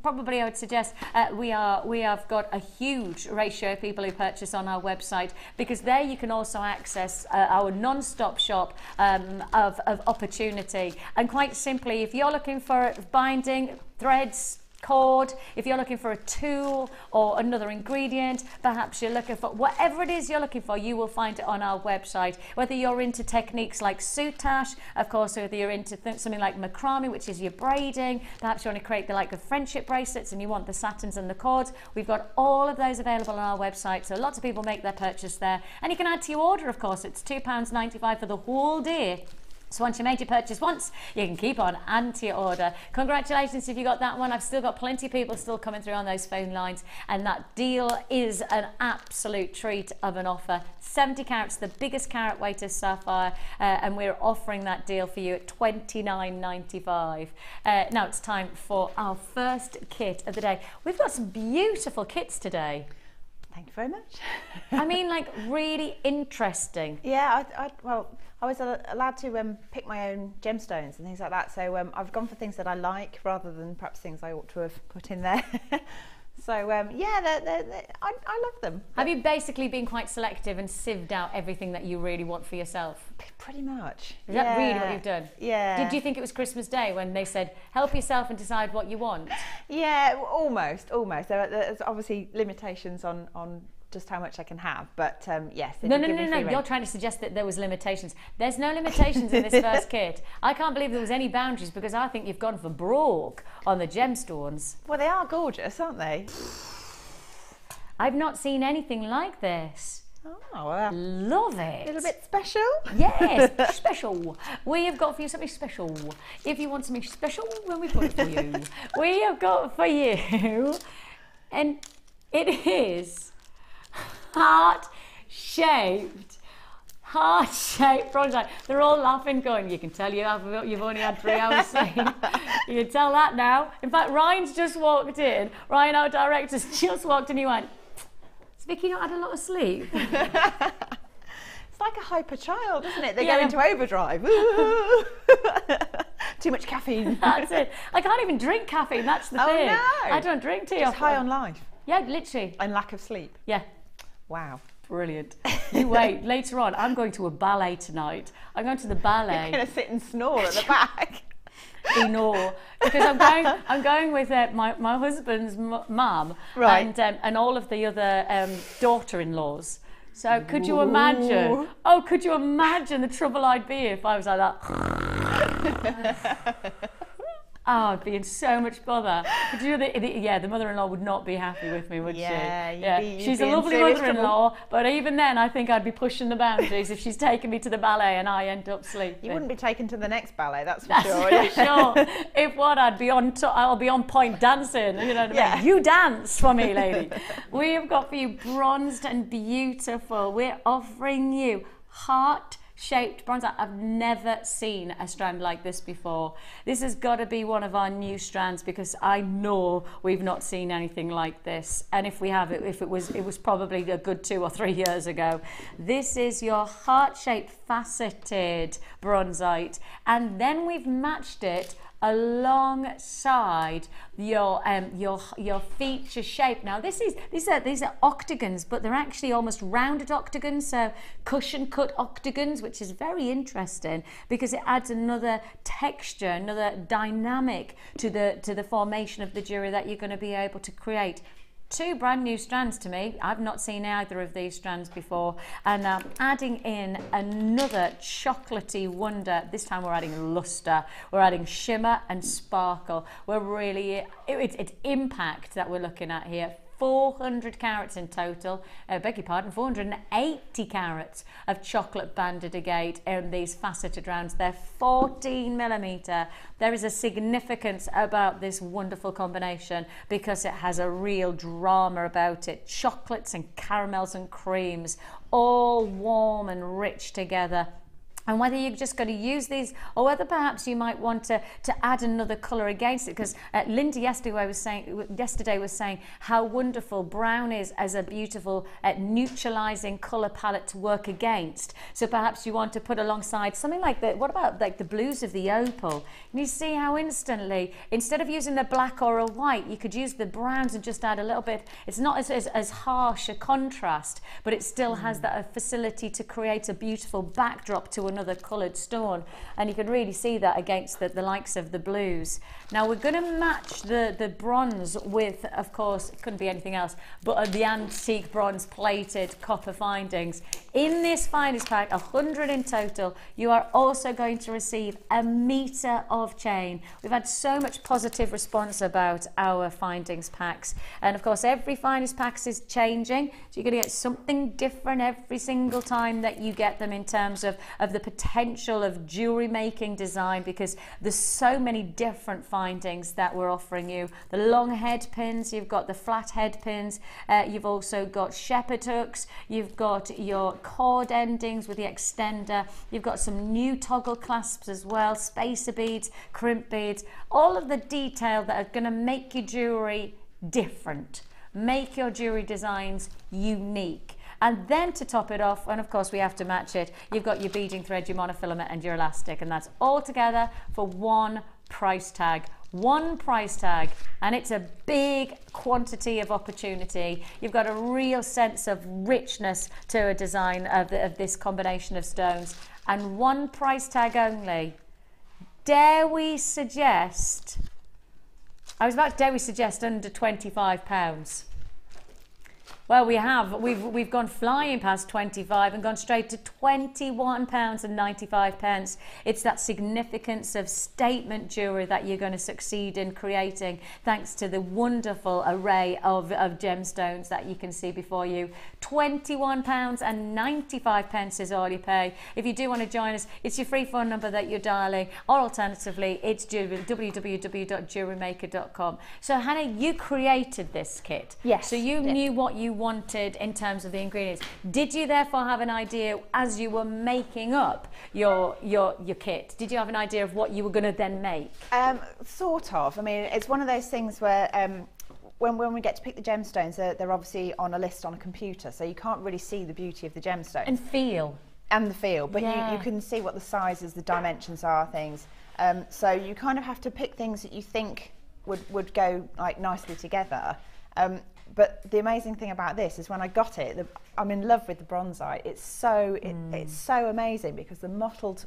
Probably I would suggest we have got a huge ratio of people who purchase on our website, because there you can also access our non-stop shop of opportunity. And quite simply, if you're looking for binding, threads, cord, if you're looking for a tool or another ingredient, perhaps you're looking for whatever it is you're looking for, you will find it on our website. Whether you're into techniques like soutache, of course, whether you're into something like macrame, which is your braiding, perhaps you want to create the friendship bracelets and you want the satins and the cords, we've got all of those available on our website. So lots of people make their purchase there, and you can add to your order. Of course, it's £2.95 for the whole day. So once you made your purchase once, you can keep on adding to your order. Congratulations if you got that one. I've still got plenty of people still coming through on those phone lines, and that deal is an absolute treat of an offer. 70 carats, the biggest carat weight of sapphire, and we're offering that deal for you at £29.95. Now it's time for our first kit of the day. We've got some beautiful kits today. Thank you very much. I mean, like, really interesting. Yeah, well, I was allowed to pick my own gemstones and things like that. So I've gone for things that I like rather than perhaps things I ought to have put in there. So yeah, I love them. Have you basically been quite selective and sieved out everything that you really want for yourself? Pretty much. Is that really what you've done? Yeah. Did you think it was Christmas Day when they said, help yourself and decide what you want? Yeah, almost. There's obviously limitations on just how much I can have, but yes. No, you're trying to suggest that there was limitations. There's no limitations in this first kit. I can't believe there was any boundaries, because I think you've gone for broke on the gemstones. Well, they are gorgeous, aren't they? I've not seen anything like this. Oh, well, love it. A little bit special? Yes, special. We have got for you something special. If you want something special, then we've got it for you. We have got for you, and it is heart-shaped bronzite. They're all laughing, going, you can tell you've only had 3 hours sleep. You can tell that now. In fact, Ryan's just walked in. Ryan, our director's just walked in. He went, has Vicki not had a lot of sleep? It's like a hyper child, isn't it? They go into overdrive. Too much caffeine. That's it. I can't even drink caffeine. That's the thing. No. I don't drink tea. Just high on life. Yeah, literally. And lack of sleep. Yeah. Wow. Brilliant. You wait, later on, I'm going to a ballet tonight. I'm going to the ballet. You're going to sit and snore at the back. Snore. Because I'm going with my husband's mum, right, and all of the other daughter-in-laws. So could you imagine? Oh, could you imagine the trouble I'd be if I was like that? Oh, I'd be in so much bother. But you know, the mother-in-law would not be happy with me, would she? Yeah. She's a lovely mother-in-law, but even then, I think I'd be pushing the boundaries if she's taking me to the ballet and I end up sleeping. You wouldn't be taken to the next ballet, that's for sure. Sure. If what, I'll be on point dancing. You know what I mean? You dance for me, lady. We have got for you bronzed and beautiful. We're offering you heart-shaped bronzer. I've never seen a strand like this before. This has got to be one of our new strands, because I know we've not seen anything like this. And if we have it was probably a good 2 or 3 years ago. This is your heart-shaped faceted bronzite, and then we've matched it alongside your feature shape. Now these are octagons, but they're actually almost rounded octagons, so cushion cut octagons, which is very interesting because it adds another texture, another dynamic to the formation of the jewellery that you're going to be able to create. Two brand new strands to me. I've not seen either of these strands before, and adding in another chocolatey wonder. This time we're adding luster, we're adding shimmer and sparkle. We're really, it's impact that we're looking at here. 400 carats in total, beg your pardon, 480 carats of chocolate banded agate in these faceted rounds. They're 14mm. There is a significance about this wonderful combination because it has a real drama about it. Chocolates and caramels and creams, all warm and rich together. And whether you're just going to use these or whether perhaps you might want to add another colour against it, because Linda yesterday was saying how wonderful brown is as a beautiful neutralising colour palette to work against. So perhaps you want to put alongside something like what about like the blues of the opal? And you see how instantly, instead of using the black or a white, you could use the browns and just add a little bit. It's not as harsh a contrast, but it still has that facility to create a beautiful backdrop to another coloured stone, and you can really see that against the likes of the blues. Now we're going to match the bronze with, of course, it couldn't be anything else but the antique bronze plated copper findings. In this finest pack, 100 in total, you are also going to receive a metre of chain. We've had so much positive response about our findings packs, and of course every finest pack is changing, so you're going to get something different every single time that you get them in terms of the potential of jewellery making design, because there's so many different findings that we're offering you. The long head pins, you've got the flat head pins, you've also got shepherd hooks, you've got your cord endings with the extender, you've got some new toggle clasps as well, spacer beads, crimp beads, all of the detail that are going to make your jewellery different, make your jewellery designs unique. And then to top it off, and of course we have to match it, you've got your beading thread, your monofilament and your elastic, and that's all together for one price tag. One price tag, and it's a big quantity of opportunity. You've got a real sense of richness to a design of this combination of stones, and one price tag only. Dare we suggest, dare we suggest under £25? Well, we've gone flying past 25 and gone straight to £21.95. It's that significance of statement jewellery that you're going to succeed in creating thanks to the wonderful array of gemstones that you can see before you. £21.95 is all you pay. If you do want to join us, it's your free phone number that you're dialing, or alternatively, it's www.JewelleryMaker.com. So Hannah, you created this kit. Yes. So you knew what you wanted in terms of the ingredients. Did you therefore have an idea as you were making up your kit? Did you have an idea of what you were going to then make? Sort of. I mean, it's one of those things where when we get to pick the gemstones, they're obviously on a list on a computer, so you can't really see the beauty of the gemstones. And feel. And the feel, but yeah. you can see what the sizes, the dimensions are, things. So you kind of have to pick things that you think would go like nicely together. But the amazing thing about this is when I got it, I'm in love with the bronzite. It's so amazing because the mottled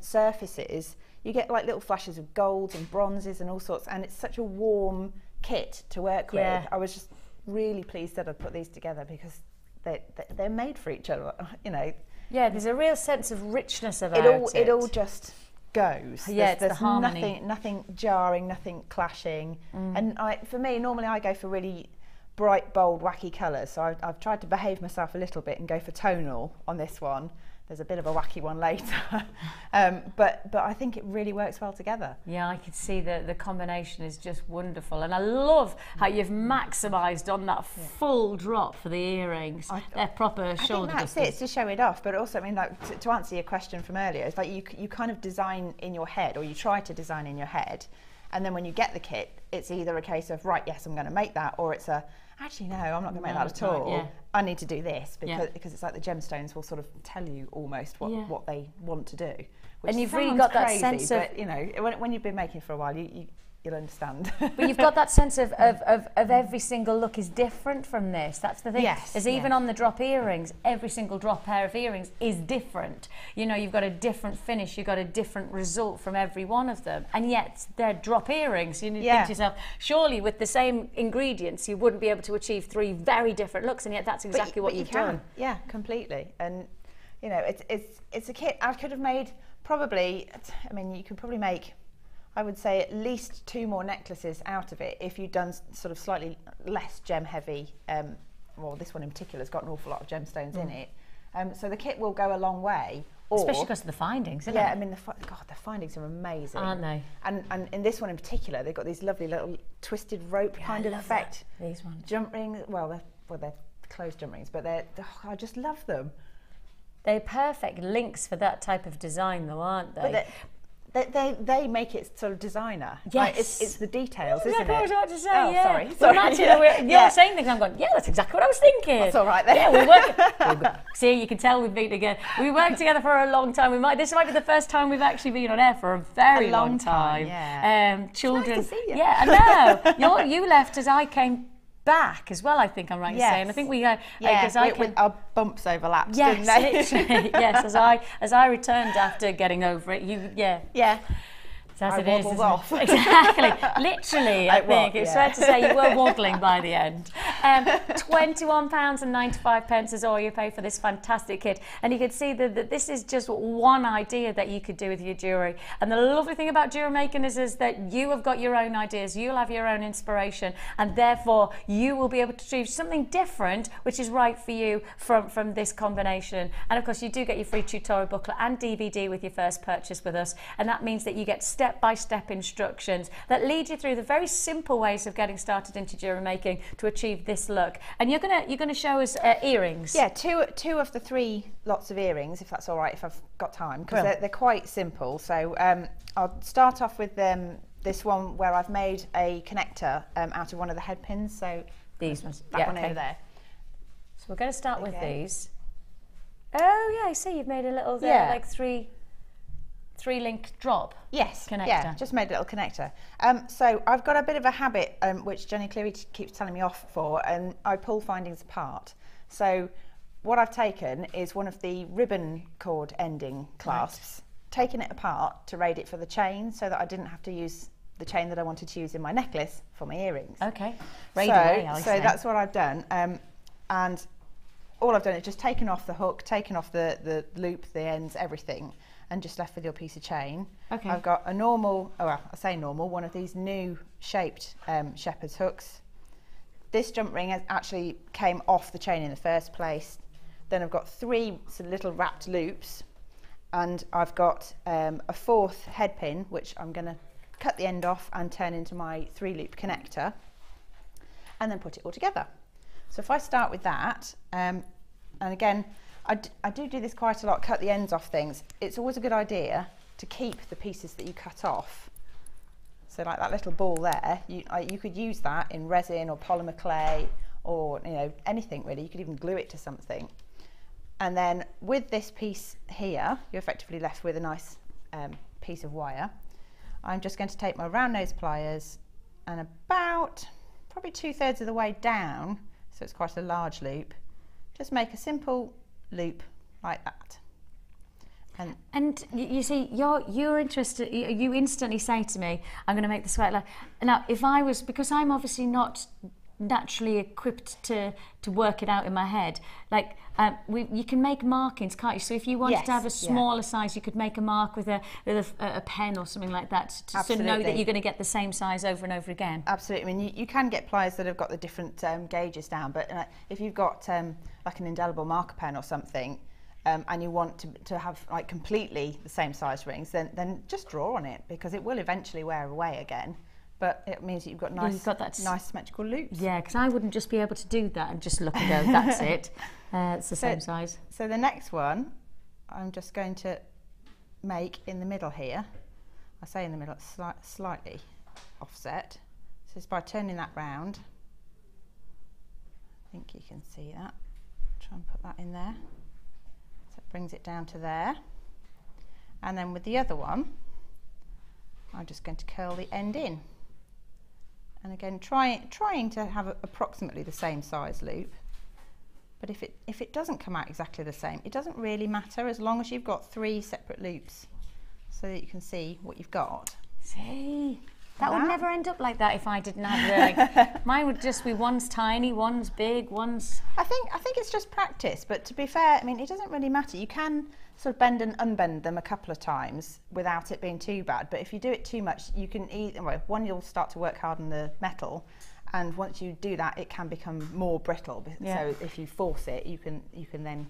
surfaces, you get like little flashes of golds and bronzes and all sorts, and it's such a warm kit to work with. I was just really pleased that I put these together because they're made for each other, you know. Yeah, there's a real sense of richness about it. It all just goes. Yeah, there's the harmony. Nothing jarring, nothing clashing. And for me, normally I go for really bright, bold, wacky colours, so I've tried to behave myself a little bit and go for tonal on this one. There's a bit of a wacky one later, but I think it really works well together. Yeah, I can see the combination is just wonderful, and I love how you've maximised on that full drop for the earrings. They're proper shoulder dusters. I think that's it, to show it off, but also, I mean, like, to answer your question from earlier, it's like you kind of design in your head, or you try to design in your head, And then when you get the kit, it's either a case of, right, yes, I'm going to make that, or it's a, actually, no, I'm not going to make that at all. Yeah. I need to do this, because it's like the gemstones will sort of tell you almost what they want to do. And you've really got that crazy, sense of, but, you know, when you've been making for a while, you'll understand. But you've got that sense of every single look is different from this. That's the thing. Yes. Is even on the drop earrings, every single drop pair of earrings is different. You know, you've got a different finish, you've got a different result from every one of them. And yet they're drop earrings. You think to yourself, surely with the same ingredients, you wouldn't be able to achieve 3 very different looks, and yet that's exactly what you've done. Yeah, completely. And, you know, it's a kit I could have made probably, I mean, you could probably make, I would say, at least 2 more necklaces out of it if you'd done sort of slightly less gem heavy. Well, this one in particular has got an awful lot of gemstones in it. So the kit will go a long way. Especially because of the findings, isn't it? Yeah, I mean, the findings are amazing. Aren't they? And in this one in particular, they've got these lovely little twisted rope kind of effect. That. These ones. Jump rings, well, they're closed jump rings, but I just love them. They're perfect links for that type of design, though, aren't they? But they make it sort of designer. Yes. Like it's the details, isn't it? That's what I was about to say, oh, yeah. sorry. Well, imagine you're saying things, I'm going, yeah, that's exactly what I was thinking. That's all right then. Yeah, we work. See, you can tell we've been together. We worked together for a long time. This might be the first time we've actually been on air for a very long time. Yeah. Children. It's nice to see you. Yeah, I know. You left as I came back as well, I think I'm right in saying. I think we with our bumps overlapped, didn't they? Literally, yes, as I returned after getting over it, as it is, off. Exactly, literally. I think it's fair to say you were waddling by the end. £21.95 is all you pay for this fantastic kit, and you can see that this is just one idea that you could do with your jewellery. And the lovely thing about jewellery making is that you have got your own ideas, you'll have your own inspiration, and therefore you will be able to achieve something different, which is right for you from this combination. And of course, you do get your free tutorial booklet and DVD with your first purchase with us, and that means that you get step-by-step instructions that lead you through the very simple ways of getting started into jewellery making to achieve this look. And you're gonna show us earrings. Yeah, two of the 3 lots of earrings, if that's all right, if I've got time, because they're quite simple. So I'll start off with this one where I've made a connector out of one of the head pins. So these ones, that one over there. So we're going to start with these. Oh yeah, I see you've made a little like 3-link drop. Yes, connector. Yeah, just made a little connector. So I've got a bit of a habit, which Jenny Cleary keeps telling me off for, and I pull findings apart. So what I've taken is one of the ribbon cord ending clasps, taken it apart to raid it for the chain, so that I didn't have to use the chain that I wanted to use in my necklace for my earrings. Okay, raid away, so that's what I've done. And all I've done is just taken off the hook, taken off the loop, the ends, everything, and just left with your piece of chain. Okay. I've got a normal, I say normal, one of these new shaped shepherd's hooks. This jump ring actually came off the chain in the first place. Then I've got 3 little wrapped loops, and I've got a 4th head pin, which I'm going to cut the end off and turn into my 3-loop connector, and then put it all together. So if I start with that, and again, I do this quite a lot, cut the ends off things. It's always a good idea to keep the pieces that you cut off. So like that little ball there, you could use that in resin or polymer clay, or anything really. You could even glue it to something. And then with this piece here, you're effectively left with a nice piece of wire. I'm just going to take my round nose pliers and about probably 2/3 of the way down, so it's quite a large loop, just make a simple loop like that. And you see, you're interested. You instantly say to me, "I'm going to make the sweat line." Now, if I was, because I'm obviously not naturally equipped to work it out in my head, like you can make markings, can't you? So if you wanted to have a smaller size, you could make a mark with a pen or something like that to know that you're going to get the same size over and over again. Absolutely. I mean, you can get pliers that have got the different gauges down, but if you've got like an indelible marker pen or something, and you want to have like completely the same size rings, then just draw on it, because it will eventually wear away again. But it means that you've got nice symmetrical loops. Yeah, because I wouldn't just be able to do that and just look and go, that's it. It's the same size. So the next one, I'm just going to make in the middle here. I say in the middle, slightly offset. So it's by turning that round. I think you can see that. Try and put that in there. So it brings it down to there. And then with the other one, I'm just going to curl the end in. And again, trying to have approximately the same size loop. But if it doesn't come out exactly the same, it doesn't really matter as long as you've got 3 separate loops so that you can see what you've got. See, that would never end up like that if I didn't have mine would just be one's tiny, one's big, one's... I think it's just practice, but to be fair, I mean, it doesn't really matter. You can sort of bend and unbend them a couple of times without it being too bad, but if you do it too much, you can one, you'll start to work hard on the metal, and once you do that, it can become more brittle. Yeah. So if you force it, you can then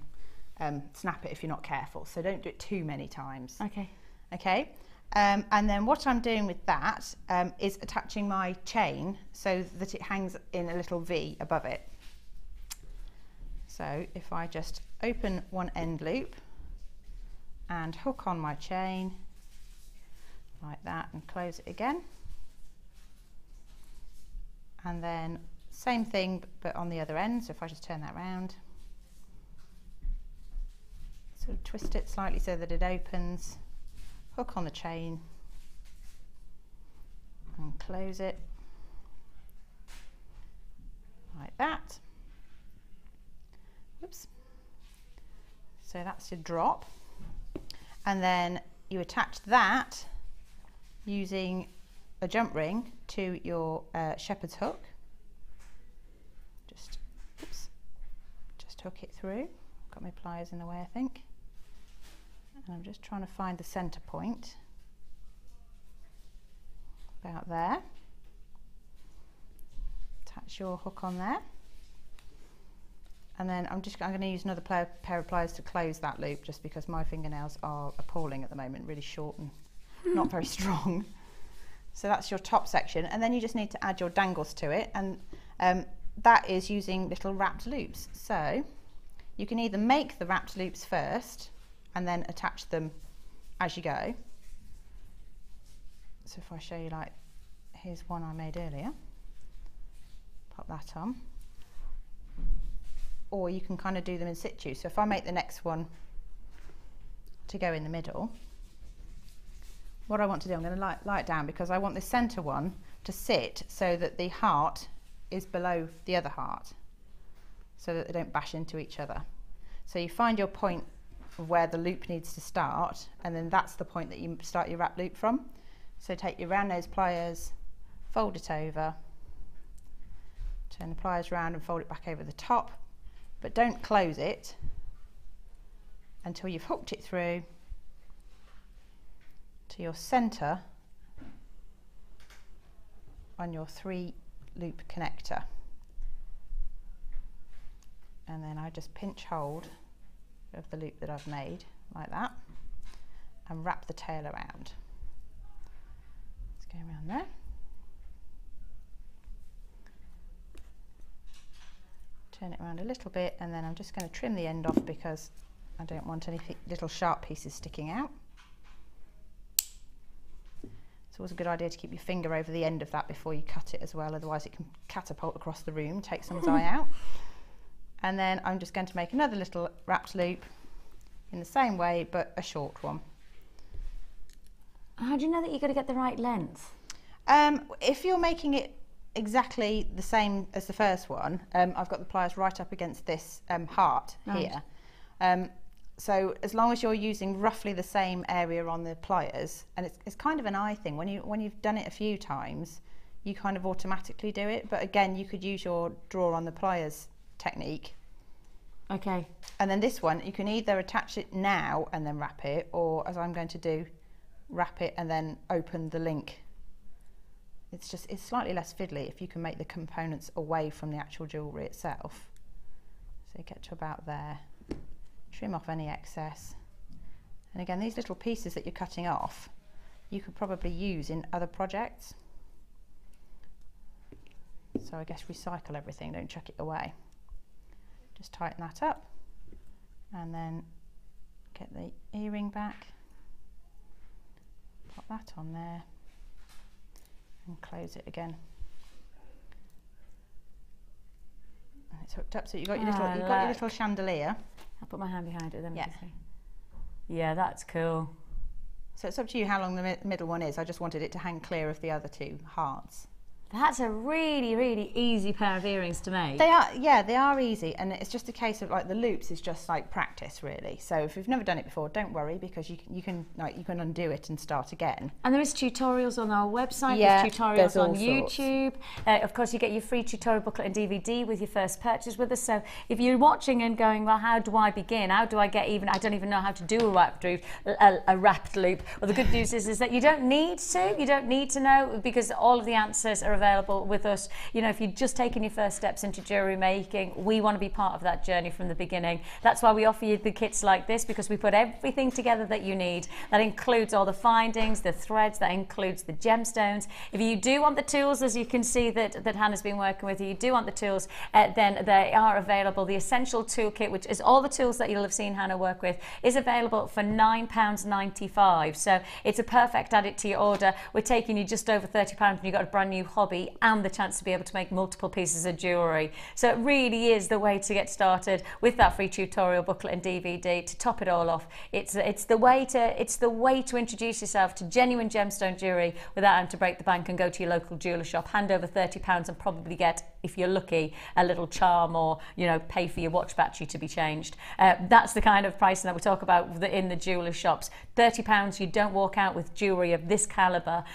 snap it if you're not careful. So don't do it too many times. Okay. Okay. And then what I'm doing with that is attaching my chain so that it hangs in a little V above it. So if I just open one end loop and hook on my chain like that and close it again, and then same thing but on the other end. So if I just turn that round, sort of twist it slightly so that it opens, hook on the chain and close it like that. Whoops. So that's your drop, and then you attach that using a jump ring to your shepherd's hook. Just hook it through. Got my pliers in the way, I think. And I'm just trying to find the center point, about there. Attach your hook on there, and then I'm going to use another pair of pliers to close that loop, just because my fingernails are appalling at the moment, really short and not very strong. So that's your top section, and then you just need to add your dangles to it, and that is using little wrapped loops. So you can either make the wrapped loops first and then attach them as you go. So if I show you, like, here's one I made earlier, pop that on, or you can kind of do them in situ. So if I make the next one to go in the middle, what I want to do, I'm going to lie it down because I want the center one to sit so that the heart is below the other heart, so that they don't bash into each other. So you find your point of where the loop needs to start, and then that's the point that you start your wrap loop from. So take your round nose pliers, fold it over, turn the pliers round and fold it back over the top, but don't close it until you've hooked it through to your center on your 3 loop connector. And then I just pinch hold of the loop that I've made like that and wrap the tail around. Let's go around there. Turn it around a little bit, and then I'm just going to trim the end off because I don't want any little sharp pieces sticking out. It's always a good idea to keep your finger over the end of that before you cut it as well, otherwise it can catapult across the room, take someone's eye out. And then I'm just going to make another little wrapped loop in the same way, but a short one. How do you know that you're going to get the right length? If you're making it exactly the same as the first one, I've got the pliers right up against this heart here. So as long as you're using roughly the same area on the pliers, and it's kind of an eye thing, when you've done it a few times, you kind of automatically do it. But again, you could use your draw on the pliers technique. Okay. And then this one, you can either attach it now and then wrap it, or as I'm going to do, wrap it and then open the link. It's slightly less fiddly if you can make the components away from the actual jewellery itself. So you get to about there. Trim off any excess, and again, these little pieces that you're cutting off you could probably use in other projects, so I guess recycle everything, don't chuck it away. Just tighten that up and then get the earring back, pop that on there, And close it again. And it's hooked up, so you've got your little chandelier. I'll put my hand behind it then. Yeah. Yeah, that's cool. So it's up to you how long the middle one is. I just wanted it to hang clear of the other two hearts. That's a really, really easy pair of earrings to make. They are, yeah, they are easy, and it's just a case of like the loops is just like practice, really. So if you've never done it before, don't worry, because you can undo it and start again. And there is tutorials on our website. Yeah, there's tutorials on sorts. YouTube. Of course, you get your free tutorial booklet and DVD with your first purchase with us. So if you're watching and going, well, how do I begin? How do I get even? I don't even know how to do a wrapped loop. Well, the good news is that you don't need to. You don't need to know, because all of the answers are available with us. You know, if you're just taking your first steps into jewellery making, we want to be part of that journey from the beginning. That's why we offer you the kits like this, because we put everything together that you need. That includes all the findings, the threads, that includes the gemstones. If you do want the tools, as you can see that Hannah's been working with, you do want the tools, then they are available. The Essential Toolkit, which is all the tools that you'll have seen Hannah work with, is available for £9.95. So it's a perfect add it to your order. We're taking you just over £30 and you've got a brand new hobby and the chance to be able to make multiple pieces of jewellery. So it really is the way to get started with that free tutorial booklet and DVD. To top it all off, it's the way to introduce yourself to genuine gemstone jewellery without having to break the bank and go to your local jeweller shop, hand over £30 and probably get, if you're lucky, a little charm, or pay for your watch battery to be changed. That's the kind of pricing that we talk about in the jeweller shops. £30, you don't walk out with jewellery of this calibre.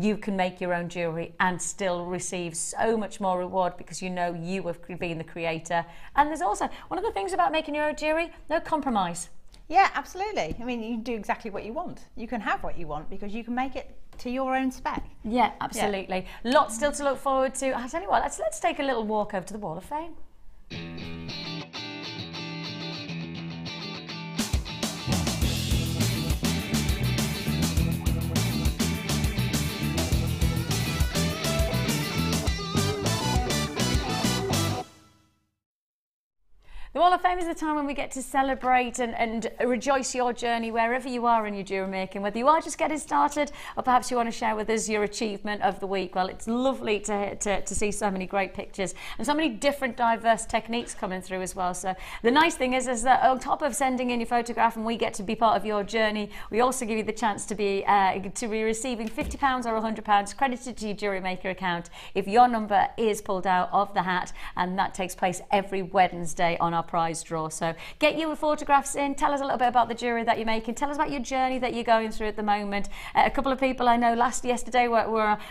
You can make your own jewellery and still receive so much more reward, because you have been the creator. And there's also one of the things about making your own jewellery: no compromise. Yeah, absolutely. I mean, you do exactly what you want. You can have what you want because you can make it to your own spec. Yeah, absolutely. Yeah. Lots still to look forward to. I tell you what, let's take a little walk over to the Wall of Fame. The Wall of Fame is the time when we get to celebrate and rejoice your journey wherever you are in your jewellery making, whether you are just getting started or perhaps you want to share with us your achievement of the week. Well, it's lovely to see so many great pictures and so many different diverse techniques coming through as well. So the nice thing is that on top of sending in your photograph and we get to be part of your journey, we also give you the chance to be receiving £50 or £100 credited to your JewelleryMaker account if your number is pulled out of the hat, and that takes place every Wednesday on our prize draw. So get your photographs in, tell us a little bit about the jewellery that you're making, tell us about your journey that you're going through at the moment. A couple of people I know yesterday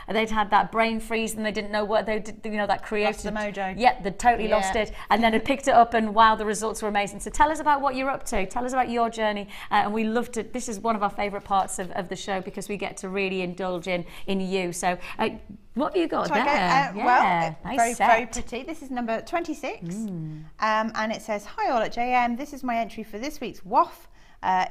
they'd had that brain freeze and they didn't know what they did, that created. Lost the mojo. Yeah, they totally lost it, and then had picked it up, and wow, the results were amazing. So tell us about what you're up to, tell us about your journey, and we love to, this is one of our favourite parts of the show, because we get to really indulge in you. So what have you got there? Well, nice very pretty. This is number 26, and it says, "Hi all at JM. This is my entry for this week's WAF.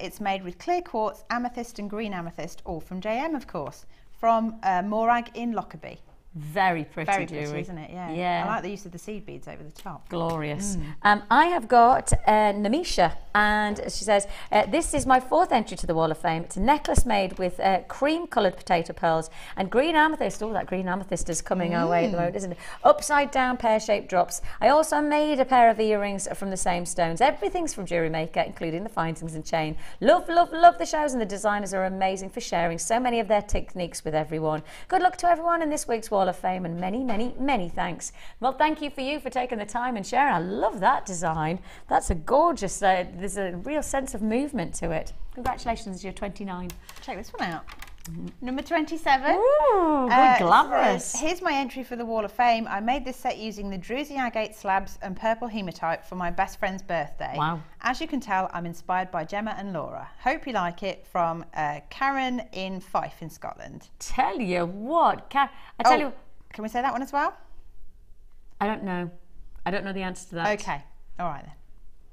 It's made with clear quartz, amethyst, and green amethyst, all from JM, of course, from Morag in Lockerbie." Very pretty, very pretty, isn't it? Yeah. I like the use of the seed beads over the top. Glorious. I have got Namisha, and she says, this is my 4th entry to the Wall of Fame. It's a necklace made with cream coloured potato pearls and green amethyst. Oh, that green amethyst is coming our way at the moment, isn't it? Upside down pear-shaped drops. I also made a pair of earrings from the same stones. Everything's from JewelleryMaker, including the findings and chain. Love, love, love the shows, and the designers are amazing for sharing so many of their techniques with everyone. Good luck to everyone in this week's Wall of Fame, and many, many, many thanks. Well, thank you for taking the time and sharing. I love that design. That's a gorgeous, there's a real sense of movement to it. Congratulations, you're 29. Check this one out. Number 27. Ooh, good glamorous. Here's my entry for the Wall of Fame. I made this set using the Druzy agate slabs and purple hematite for my best friend's birthday. Wow. As you can tell, I'm inspired by Gemma and Laura. Hope you like it. From Karen in Fife in Scotland. Tell you what, can we say that one as well? I don't know. I don't know the answer to that. Okay. All right then.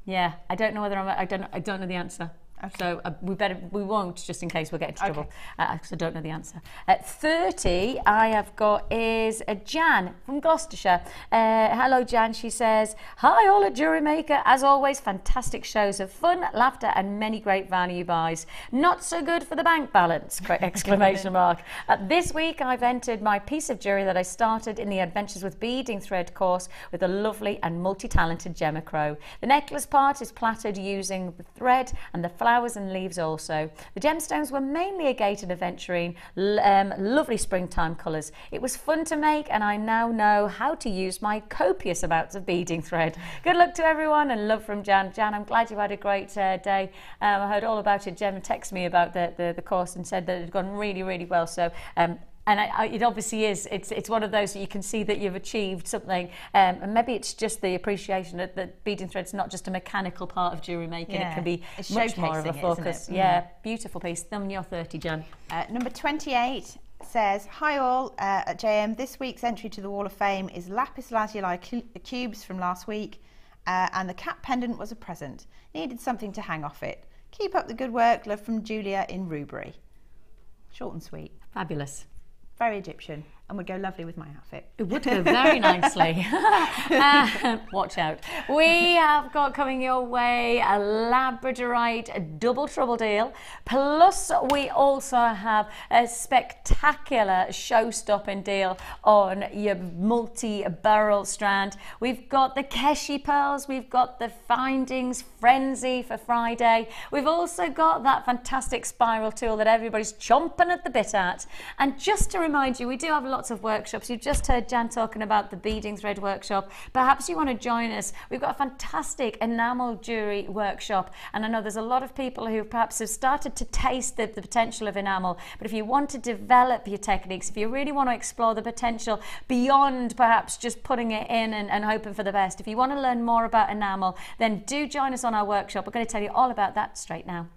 Yeah, I don't know whether I don't know the answer. Okay. So we won't, just in case we'll get into trouble, because I don't know the answer. At 30, I have got is Jan from Gloucestershire. Hello, Jan. She says, hi, all at JewelleryMaker. As always, fantastic shows of fun, laughter, and many great value buys. Not so good for the bank balance! Exclamation mark. This week, I've entered my piece of jewellery that I started in the Adventures with Beading Thread course with a lovely and multi-talented gemma crow. The necklace part is plaited using the thread and the flowers and leaves also. The gemstones were mainly agate and aventurine, lovely springtime colours. It was fun to make, and I now know how to use my copious amounts of beading thread. Good luck to everyone, and love from Jan. Jan, I'm glad you had a great day. I heard all about it. Jem texted me about the course and said that it had gone really, really well. So and it obviously is. It's one of those that you can see that you've achieved something, and maybe it's just the appreciation that beading thread's not just a mechanical part of jewellery making. Yeah. It can be much more of a focus. Yeah, beautiful piece. Then you're 30, Jan. Number 28 says, hi all at JM. This week's entry to the Wall of Fame is Lapis Lazuli cubes from last week, and the cap pendant was a present. Needed something to hang off it. Keep up the good work. Love from Julia in Rubery. Short and sweet. Fabulous. Very Egyptian, and would go lovely with my outfit. It would go very nicely. Watch out. We have got coming your way a Labradorite double trouble deal. Plus, we also have a spectacular show-stopping deal on your multi-beryl strand. We've got the Keshi pearls. We've got the Findings Frenzy for Friday. We've also got that fantastic spiral tool that everybody's chomping at the bit at. And just to remind you, we do have lots of workshops. You've just heard Jan talking about the beading thread workshop. Perhaps you want to join us. We've got a fantastic enamel jewellery workshop, and I know there's a lot of people who perhaps have started to taste the potential of enamel, but if you want to develop your techniques, if you really want to explore the potential beyond perhaps just putting it in and hoping for the best, if you want to learn more about enamel, then do join us on our workshop. We're going to tell you all about that straight now.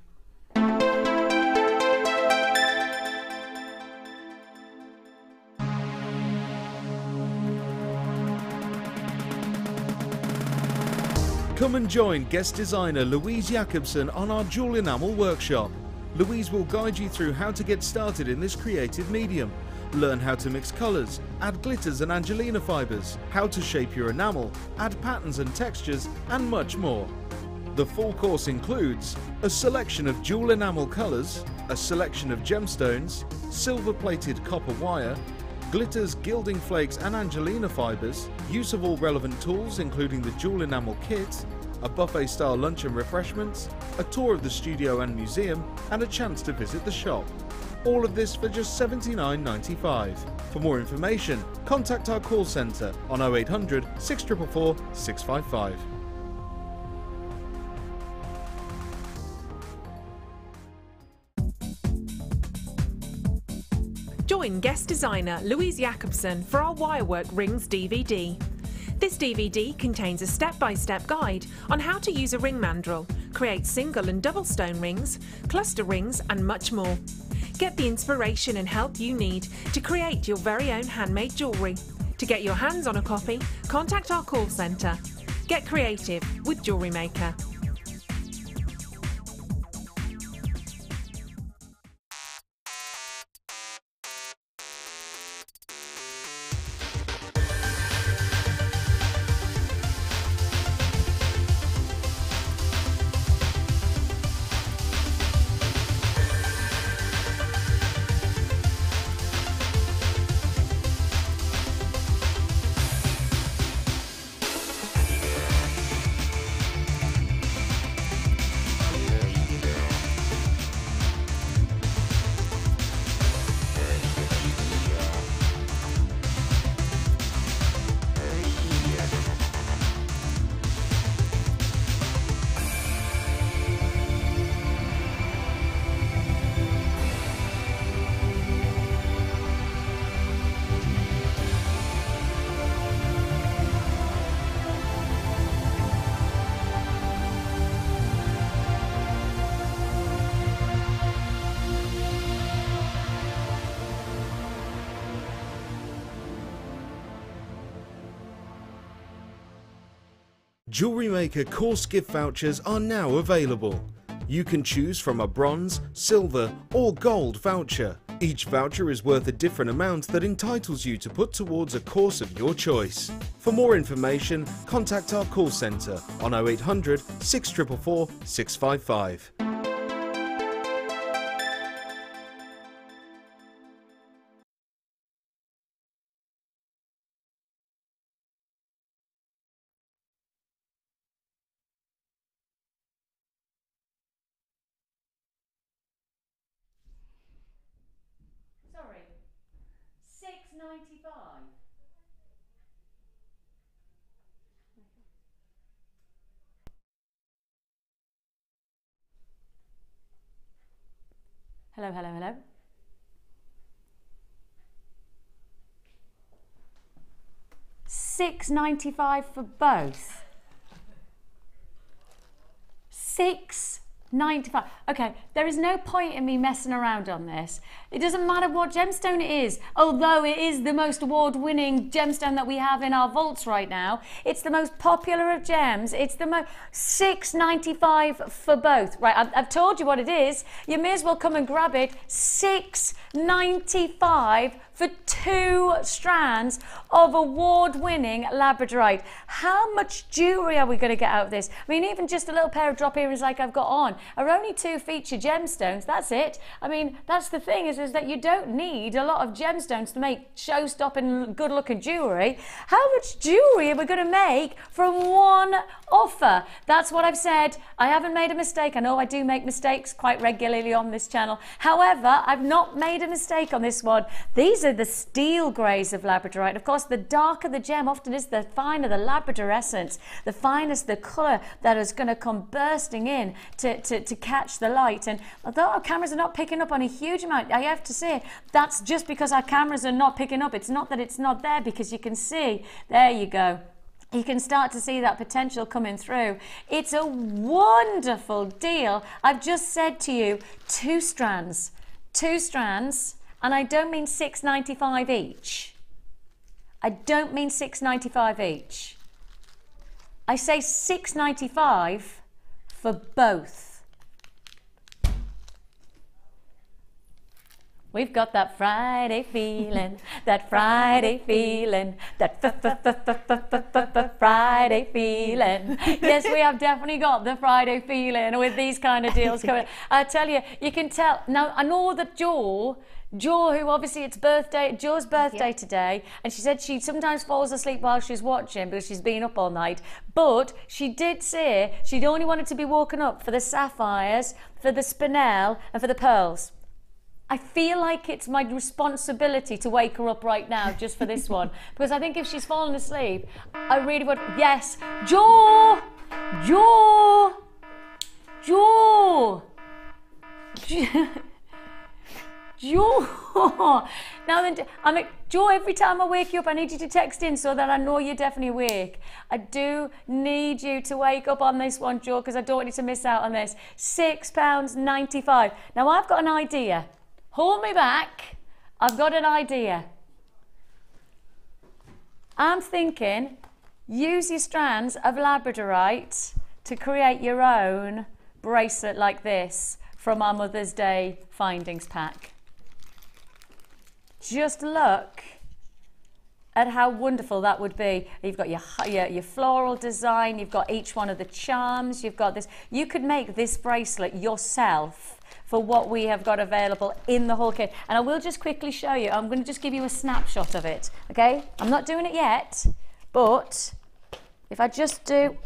Come and join guest designer Louise Jacobson on our Jewel Enamel workshop. Louise will guide you through how to get started in this creative medium, learn how to mix colours, add glitters and Angelina fibres, how to shape your enamel, add patterns and textures, and much more. The full course includes a selection of jewel enamel colours, a selection of gemstones, silver-plated copper wire, glitters, gilding flakes and Angelina fibres, use of all relevant tools including the jewel enamel kit, a buffet-style lunch and refreshments, a tour of the studio and museum, and a chance to visit the shop. All of this for just $79.95. For more information, contact our call centre on 0800 644 655. Join guest designer Louise Jacobson for our Wirework Rings DVD. This DVD contains a step-by-step guide on how to use a ring mandrel, create single and double stone rings, cluster rings and much more. Get the inspiration and help you need to create your very own handmade jewellery. To get your hands on a copy, contact our call centre. Get creative with JewelleryMaker. JewelleryMaker course gift vouchers are now available. You can choose from a bronze, silver or gold voucher. Each voucher is worth a different amount that entitles you to put towards a course of your choice. For more information, contact our call centre on 0800 644 655. Sorry, £6.95. Hello, hello, hello. £6.95 for both. £6.95. Okay, there is no point in me messing around on this. It doesn't matter what gemstone it is, although it is the most award-winning gemstone that we have in our vaults right now. It's the most popular of gems. It's the most £6.95 for both. Right, I've told you what it is. You may as well come and grab it. £6.95 for 2 strands of award-winning Labradorite. How much jewellery are we going to get out of this? I mean, even just a little pair of drop earrings like I've got on are only 2 feature gemstones. That's it. I mean, that's the thing is that you don't need a lot of gemstones to make show-stopping, good-looking jewellery. How much jewellery are we going to make from one offer? That's what I've said. I haven't made a mistake. I know I do make mistakes quite regularly on this channel. However, I've not made a mistake on this one. These are the steel greys of Labradorite. Of course, the darker the gem often is, the finer the Labrador essence, the finest the colour that is going to come bursting in to catch the light. And although our cameras are not picking up on a huge amount, I have to say that's just because our cameras are not picking up. It's not that it's not there, because you can see, there you go. You can start to see that potential coming through. It's a wonderful deal. I've just said to you, 2 strands, and I don't mean £6.95 each. I don't mean £6.95 each. I say £6.95 for both. We've got that Friday feeling, that Friday feeling, that Friday feeling. Yes, we have definitely got the Friday feeling with these kind of deals coming. I tell you, you can tell. Now, I know that Jo, who obviously it's Jo's birthday today, and she said she sometimes falls asleep while she's watching because she's been up all night, but she did say she'd only wanted to be woken up for the sapphires, for the spinel, and for the pearls. I feel like it's my responsibility to wake her up right now just for this one, because I think if she's fallen asleep, I really would. Yes, Jo. Now then, I'm like, Jo, every time I wake you up, I need you to text in so that I know you're definitely awake. I do need you to wake up on this one, Jo, because I don't want you to miss out on this. £6.95. Now, I've got an idea. Hold me back. I've got an idea. I'm thinking, use your strands of Labradorite to create your own bracelet like this from our Mother's Day findings pack. Just look at how wonderful that would be. You've got your floral design, you've got each one of the charms, you've got this. You could make this bracelet yourself for what we have got available in the whole kit. And I will just quickly show you. I'm going to just give you a snapshot of it, okay? I'm not doing it yet, but if I just do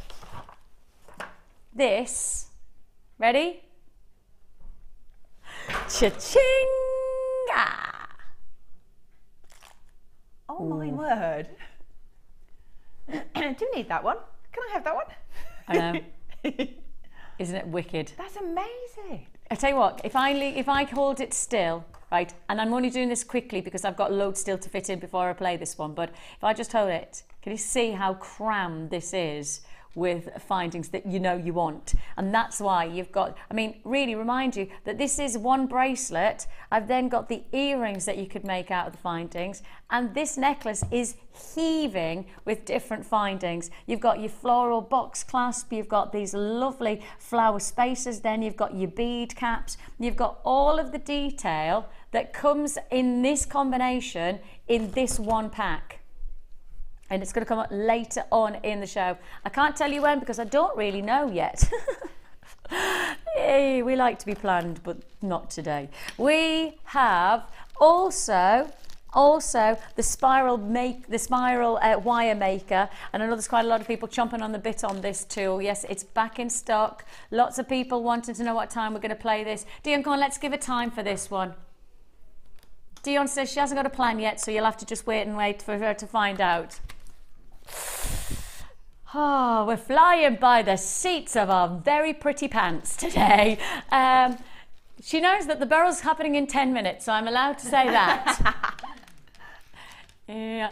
this, ready? Cha-ching! Ah. Oh my word. Do you need that one? Can I have that one? I know. Isn't it wicked? That's amazing. I tell you what, if I hold it still, right, and I'm only doing this quickly because I've got loads still to fit in before I play this one, but if I just hold it, can you see how crammed this is with findings that you know you want. And that's why you've got, I mean, really remind you that this is one bracelet. I've then got the earrings that you could make out of the findings, and this necklace is heaving with different findings. You've got your floral box clasp, you've got these lovely flower spaces, then you've got your bead caps, you've got all of the detail that comes in this combination in this one pack. And it's going to come up later on in the show. I can't tell you when because I don't really know yet. Hey, we like to be planned, but not today. We have also the spiral wire maker, and I know there's quite a lot of people chomping on the bit on this tool. Yes, it's back in stock. Lots of people wanting to know what time we're going to play this. Dion, come on, let's give a time for this one. Dion says she hasn't got a plan yet, so you'll have to just wait and wait for her to find out. Oh, we're flying by the seats of our very pretty pants today. She knows that the Beryl's happening in 10 minutes, so I'm allowed to say that. Yeah.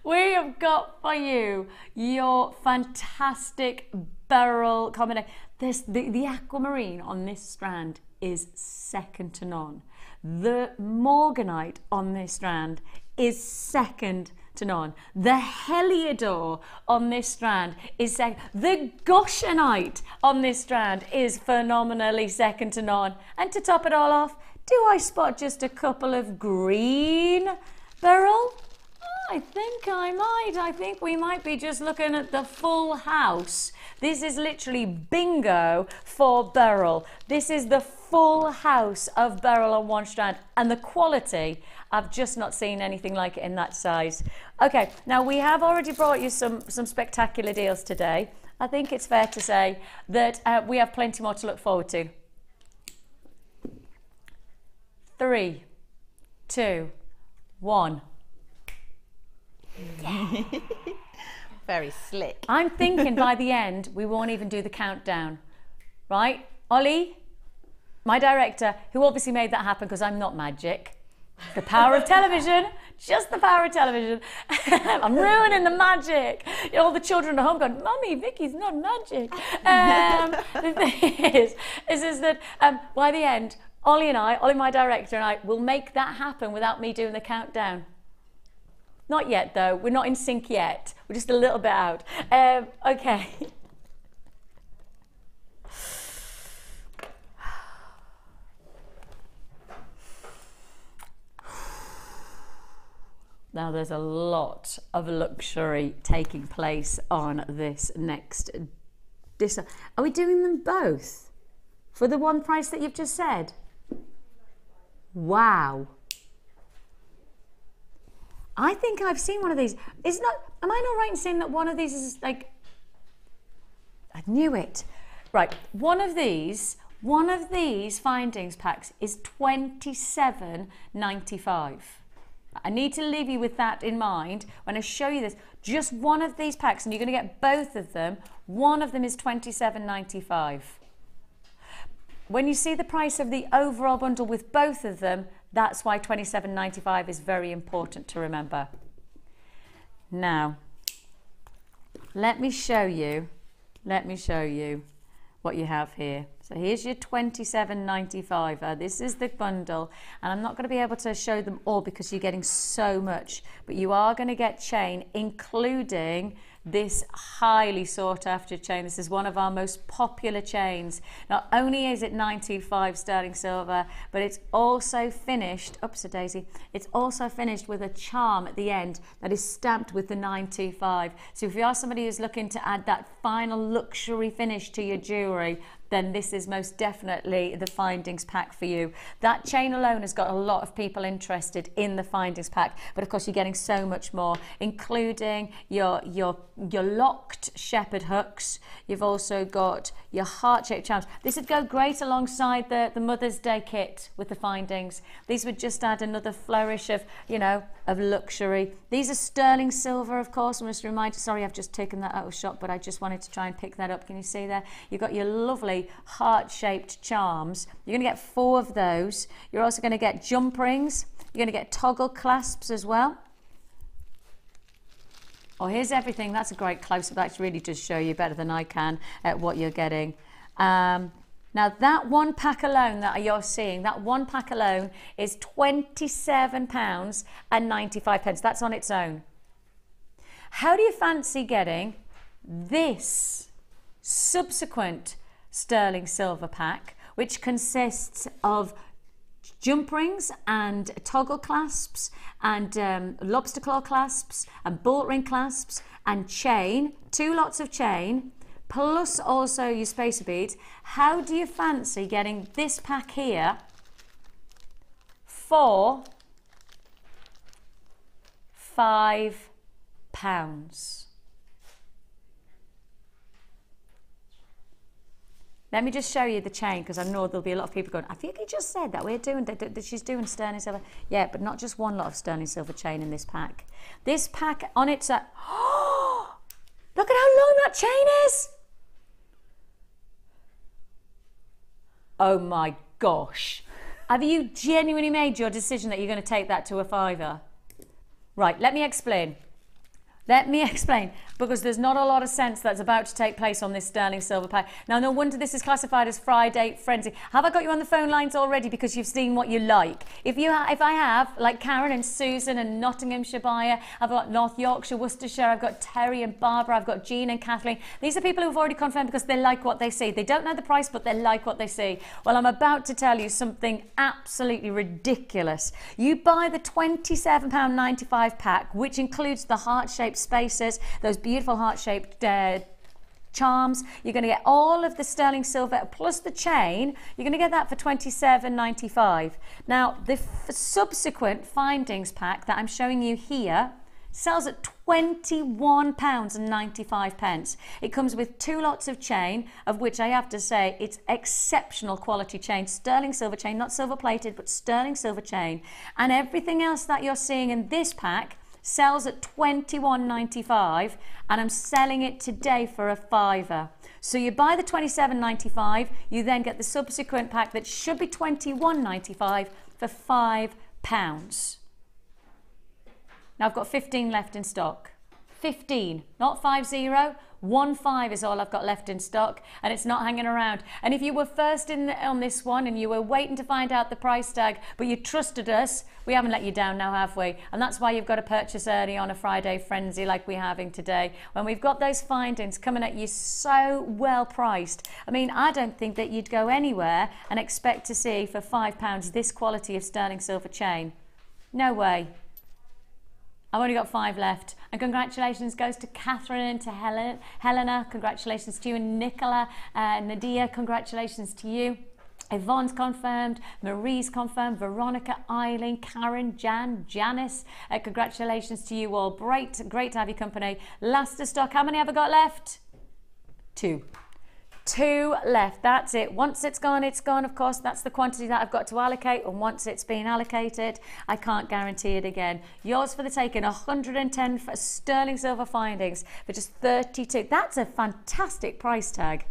We have got for you your fantastic beryl combination. The aquamarine on this strand is second to none. The morganite on this strand is second to none. The heliodor on this strand is second. The goshenite on this strand is phenomenally second to none. And to top it all off, do I spot just a couple of green beryl? I think I might. I think we might be just looking at the full house. This is literally bingo for beryl. This is the full house of beryl on one strand, and the quality, I've just not seen anything like it in that size. Okay, now we have already brought you some spectacular deals today. I think it's fair to say that we have plenty more to look forward to. 3, 2, 1. Yeah. Very slick. I'm thinking by the end we won't even do the countdown, right? Ollie, my director, who obviously made that happen because I'm not magic. The power of television, just the power of television. I'm ruining the magic. You know, all the children at home going, Mummy, Vicky's not magic. The thing is that by the end, Ollie, my director and I, will make that happen without me doing the countdown. Not yet, though. We're not in sync yet. We're just a little bit out. Okay. Now, there's a lot of luxury taking place on this next. Are we doing them both for the one price that you've just said? Wow. I think I've seen one of these. Am I not right in saying that one of these is like, I knew it. Right, one of these findings packs is $27.95. I need to leave you with that in mind when I show you this. Just one of these packs, and you're going to get both of them. One of them is $27.95. When you see the price of the overall bundle with both of them, that's why $27.95 is very important to remember. Now, let me show you what you have here. So here's your $27.95. This is the bundle, and I'm not going to be able to show them all because you're getting so much, but you are going to get chain, including this highly sought after chain. This is one of our most popular chains. Not only is it 925 sterling silver, but it's also finished, oops a daisy, it's also finished with a charm at the end that is stamped with the 925. So if you are somebody who's looking to add that final luxury finish to your jewellery, then this is most definitely the findings pack for you. That chain alone has got a lot of people interested in the findings pack, but of course you're getting so much more, including your locked shepherd hooks. You've also got your heart-shaped charms. This would go great alongside the Mother's Day kit with the findings. These would just add another flourish of, you know, of luxury. These are sterling silver, of course. I must remind you, sorry, I've just taken that out of shot, but I just wanted to try and pick that up. Can you see there? You've got your lovely heart-shaped charms. You're going to get 4 of those. You're also going to get jump rings. You're going to get toggle clasps as well. Oh, here's everything. That's a great close-up. That really does show you better than I can at what you're getting. Now that one pack alone that you're seeing, that one pack alone is £27.95. That's on its own. How do you fancy getting this subsequent sterling silver pack, which consists of jump rings and toggle clasps and lobster claw clasps and bolt ring clasps and chain, 2 lots of chain, plus also your spacer beads? How do you fancy getting this pack here for £5? Let me just show you the chain, because I know there'll be a lot of people going, I think he just said that we're doing that she's doing sterling silver. Yeah, but not just one lot of sterling silver chain in this pack. This pack on its own. Oh, look at how long that chain is. Oh my gosh. Have you genuinely made your decision that you're going to take that to a £5? Right, let me explain. Let me explain, because there's not a lot of sense that's about to take place on this sterling silver pack. Now, no wonder this is classified as Friday Frenzy. Have I got you on the phone lines already because you've seen what you like? If I have, like Karen and Susan and Nottinghamshire buyer, I've got North Yorkshire, Worcestershire, I've got Terry and Barbara, I've got Jean and Kathleen. These are people who've already confirmed because they like what they see. They don't know the price, but they like what they see. Well, I'm about to tell you something absolutely ridiculous. You buy the £27.95 pack, which includes the heart-shaped spacers, those beautiful heart-shaped charms. You're going to get all of the sterling silver plus the chain. You're going to get that for £27.95. Now, the subsequent findings pack that I'm showing you here sells at £21.95. It comes with 2 lots of chain, of which I have to say it's exceptional quality chain, sterling silver chain, not silver plated, but sterling silver chain. And everything else that you're seeing in this pack sells at £21.95, and I'm selling it today for a £5. So you buy the £27.95, you then get the subsequent pack that should be £21.95 for £5. Now I've got 15 left in stock. 15, not 50. 15 is all I've got left in stock, and it's not hanging around. And if you were first on this one and you were waiting to find out the price tag, but you trusted us, we haven't let you down now, have we? And that's why you've got to purchase early on a Friday frenzy like we're having today, when we've got those findings coming at you so well priced. I mean, I don't think that you'd go anywhere and expect to see for £5 this quality of sterling silver chain. No way. I've only got 5 left. And congratulations goes to Catherine and to Helena. Congratulations to you. And Nicola, Nadia, congratulations to you. Yvonne's confirmed, Marie's confirmed, Veronica, Eileen, Karen, Jan, Janice. Congratulations to you all. Great to have your company. Last of stock. How many have I got left? 2. 2 left. That's it. Once it's gone, it's gone. Of course, that's the quantity that I've got to allocate, and once it's been allocated, I can't guarantee it again. Yours for the taking. 110 for sterling silver findings for just 32. That's a fantastic price tag.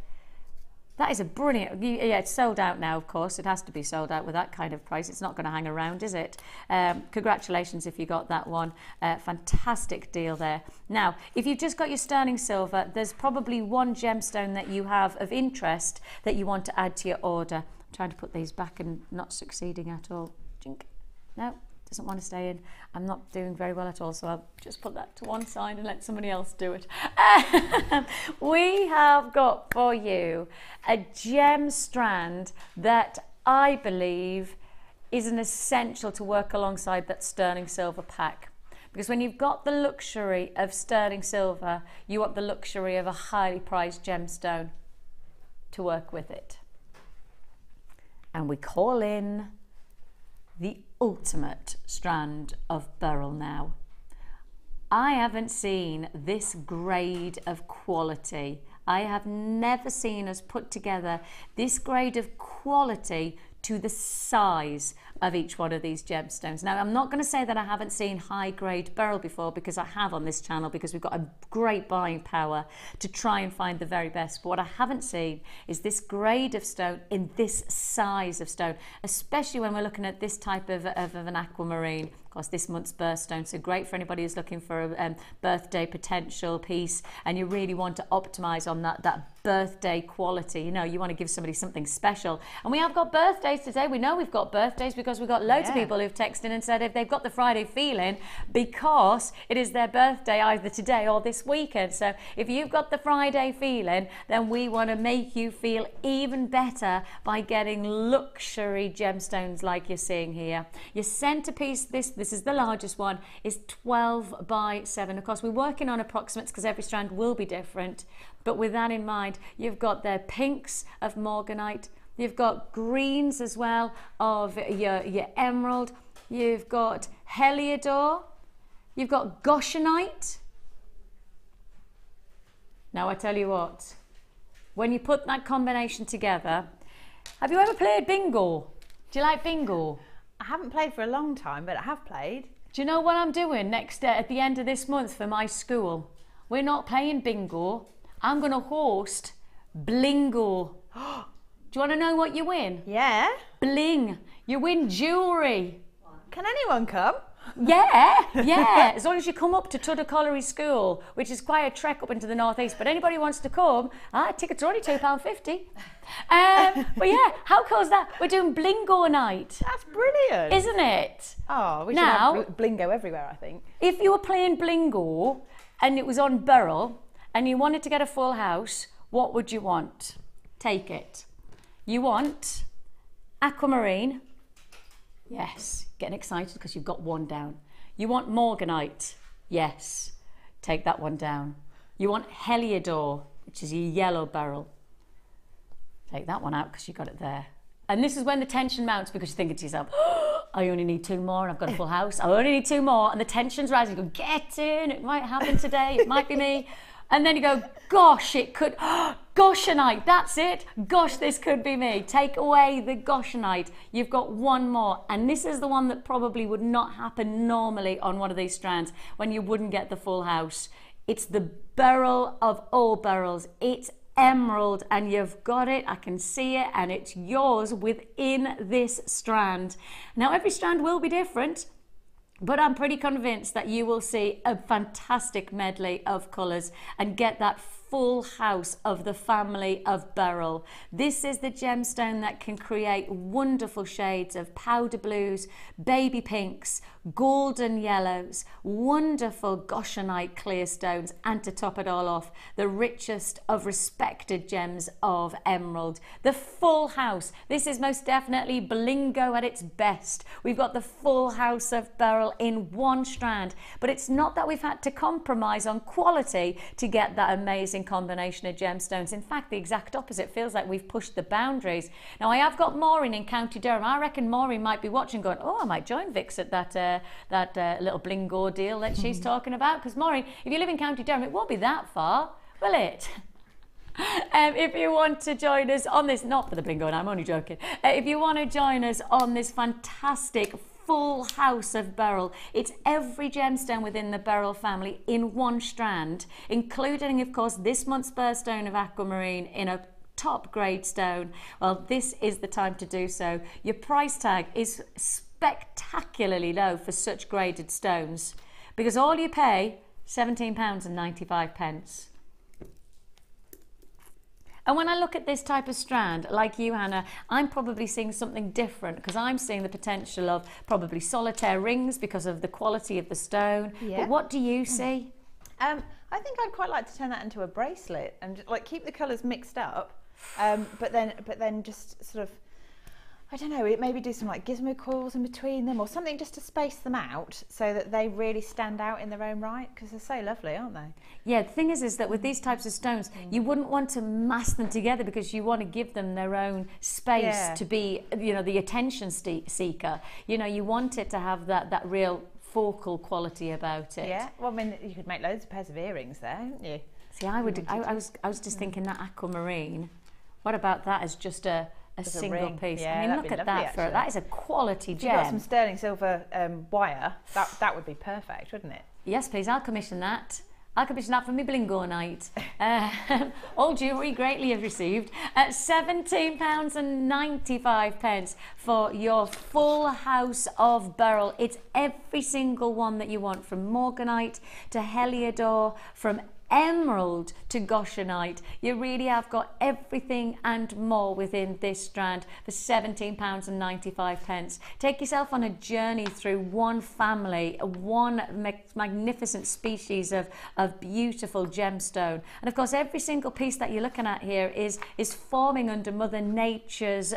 That is a brilliant, yeah, it's sold out now, of course. It has to be sold out with that kind of price. It's not going to hang around, is it? Congratulations if you got that one. Fantastic deal there. Now, if you've just got your sterling silver, there's probably one gemstone that you have of interest that you want to add to your order. I'm trying to put these back and not succeeding at all. Jink. No. Doesn't want to stay in. I'm not doing very well at all, so I'll just put that to one side and let somebody else do it. We have got for you a gem strand that I believe is an essential to work alongside that sterling silver pack. Because when you've got the luxury of sterling silver, you want the luxury of a highly priced gemstone to work with it. And we call in the ultimate strand of beryl now. I haven't seen this grade of quality. I have never seen us put together this grade of quality to the size. of each one of these gemstones. Now, I'm not going to say that I haven't seen high-grade beryl before, because I have on this channel, because we've got a great buying power to try and find the very best. But what I haven't seen is this grade of stone in this size of stone, especially when we're looking at this type of an aquamarine. Of course, this month's birthstone, so great for anybody who's looking for a birthday potential piece, and you really want to optimize on that birthday quality. You know, you want to give somebody something special. And we have got birthdays today. We know we've got birthdays because we've got loads of people who've texted in and said if they've got the Friday feeling because it is their birthday either today or this weekend. So if you've got the Friday feeling, then we want to make you feel even better by getting luxury gemstones like you're seeing here. Your centerpiece, this is the largest one, is 12 by 7. Of course, we're working on approximates because every strand will be different. But with that in mind, you've got the pinks of morganite, you've got greens as well of your emerald, you've got heliodor, you've got goshenite. Now I tell you what, when you put that combination together, have you ever played bingo? Do you like bingo? I haven't played for a long time, but I have played. Do you know what I'm doing next at the end of this month for my school? We're not playing bingo. I'm going to host blingo. Do you want to know what you win? Yeah. Bling. You win jewellery. Can anyone come? Yeah. As long as you come up to Tudor Colliery School, which is quite a trek up into the northeast. But anybody who wants to come, tickets are only £2.50. But yeah, how cool is that? We're doing blingo night. That's brilliant. Isn't it? Oh, we should have blingo everywhere, I think. If you were playing blingo and it was on beryl and you wanted to get a full house, what would you want? Take it. You want aquamarine. Yes, getting excited because you've got one down. You want morganite. Yes, take that one down. You want heliodor, which is your yellow beryl. Take that one out because you got it there. And this is when the tension mounts because you're thinking to yourself, oh, I only need 2 more and I've got a full house. I only need 2 more, and the tension's rising. You go, get in, it might happen today, it might be me. And then you go, gosh, it could, goshenite, that's it. Gosh, this could be me. Take away the goshenite. You've got 1 more. And this is the one that probably would not happen normally on one of these strands when you wouldn't get the full house. It's the beryl of all beryls. It's emerald, and you've got it. I can see it, and it's yours within this strand. Now, every strand will be different, but I'm pretty convinced that you will see a fantastic medley of colours and get that full house of the family of beryl. This is the gemstone that can create wonderful shades of powder blues, baby pinks, golden yellows, wonderful goshenite clear stones, and to top it all off, the richest of respected gems of emerald. The full house. This is most definitely blingo at its best. We've got the full house of beryl in 1 strand, but it's not that we've had to compromise on quality to get that amazing combination of gemstones. In fact, the exact opposite. Feels like we've pushed the boundaries. Now, I have got Maureen in County Durham. I reckon Maureen might be watching going, oh, I might join Vix at that little blingo deal that she's talking about. Because Maureen, if you live in County Durham, it won't be that far, will it? If you want to join us on this, not for the bingo, and I'm only joking. If you want to join us on this fantastic full house of beryl, it's every gemstone within the beryl family in 1 strand, including, of course, this month's birthstone of aquamarine in a top grade stone. Well, this is the time to do so. Your price tag is spectacularly low for such graded stones because all you pay £17.95. And when I look at this type of strand, like you, Hannah, I'm probably seeing something different because I'm seeing the potential of probably solitaire rings because of the quality of the stone. Yeah. But what do you see? I think I'd quite like to turn that into a bracelet and like keep the colours mixed up, but then just sort of, I don't know, maybe do some like gizmo coils in between them or something just to space them out so that they really stand out in their own right, because they're so lovely, aren't they? Yeah, the thing is that with these types of stones, you wouldn't want to mass them together because you want to give them their own space to be, you know, the attention seeker. You know, you want it to have that real focal quality about it. Yeah, well, I mean, you could make loads of pairs of earrings there, couldn't you? See, I was just thinking that aquamarine. What about that as just a a Just a single ring. piece. Yeah, I mean, that'd look be at lovely, that. actually. That is a quality If you got some gem. sterling silver wire, that would be perfect, wouldn't it? Yes, please. I'll commission that. I'll commission that for me blingo night. All jewellery greatly received at £17.95 for your full house of beryl. It's every single one that you want, from morganite to heliodor, from emerald to goshenite. You really have got everything and more within this strand for £17.95. Take yourself on a journey through one family, one magnificent species of beautiful gemstone. And of course, every single piece that you're looking at here is forming under Mother Nature's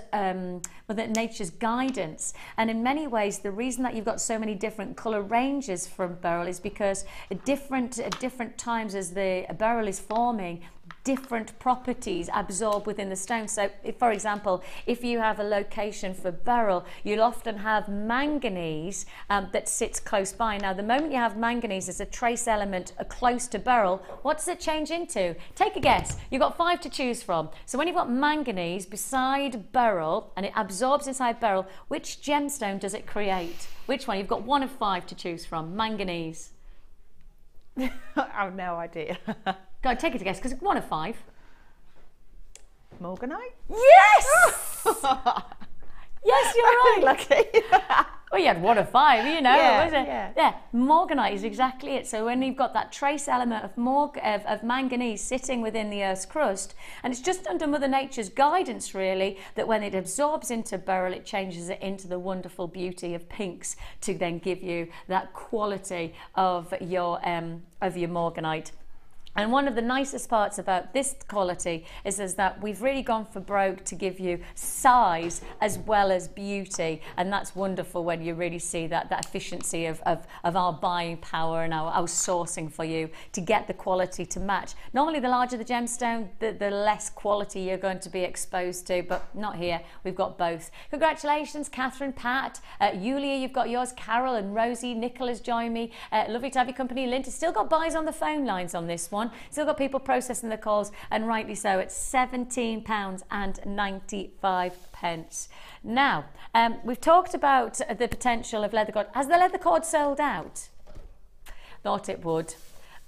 guidance. And in many ways, the reason that you've got so many different colour ranges from beryl is because at different times as the beryl is forming, different properties absorb within the stone. So if, for example, if you have a location for beryl, you'll often have manganese that sits close by. Now, the moment you have manganese as a trace element close to beryl, what does it change into? Take a guess. You've got 5 to choose from. So when you've got manganese beside beryl and it absorbs inside beryl, which gemstone does it create? Which one? You've got 1 of 5 to choose from. Manganese. I have no idea. Go on, take it a guess, because 1 of 5. Morganite? Yes! Yes, you're right. Lucky. Well, you had 1 of 5, you know. Yeah, Was it? Yeah, morganite is exactly it. So when you've got that trace element of manganese sitting within the Earth's crust, and it's just under Mother Nature's guidance, really, that when it absorbs into beryl, it changes it into the wonderful beauty of pinks to then give you that quality of your morganite. And one of the nicest parts about this quality is that we've really gone for broke to give you size as well as beauty. And that's wonderful when you really see that efficiency of our buying power and our sourcing for you to get the quality to match. Normally, the larger the gemstone, the less quality you're going to be exposed to, but not here. We've got both. Congratulations, Catherine, Pat, Yulia, you've got yours, Carol and Rosie, Nicola's joined me. Lovely to have your company. Linda, still got buys on the phone lines on this one. Still got people processing the calls, and rightly so. It's £17.95. Now, we've talked about the potential of leather cord. Has the leather cord sold out? Thought it would.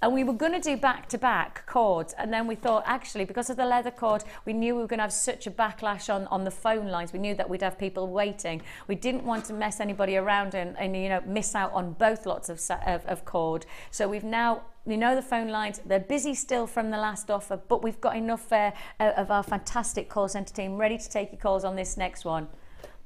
And we were going to do back-to-back cords, and then we thought, actually, because of the leather cord, we knew we were going to have such a backlash on the phone lines. We knew that we'd have people waiting. We didn't want to mess anybody around and you know, miss out on both lots of cord. So we've now, you know, the phone lines, they're busy still from the last offer, but we've got enough of our fantastic call centre team ready to take your calls on this next one.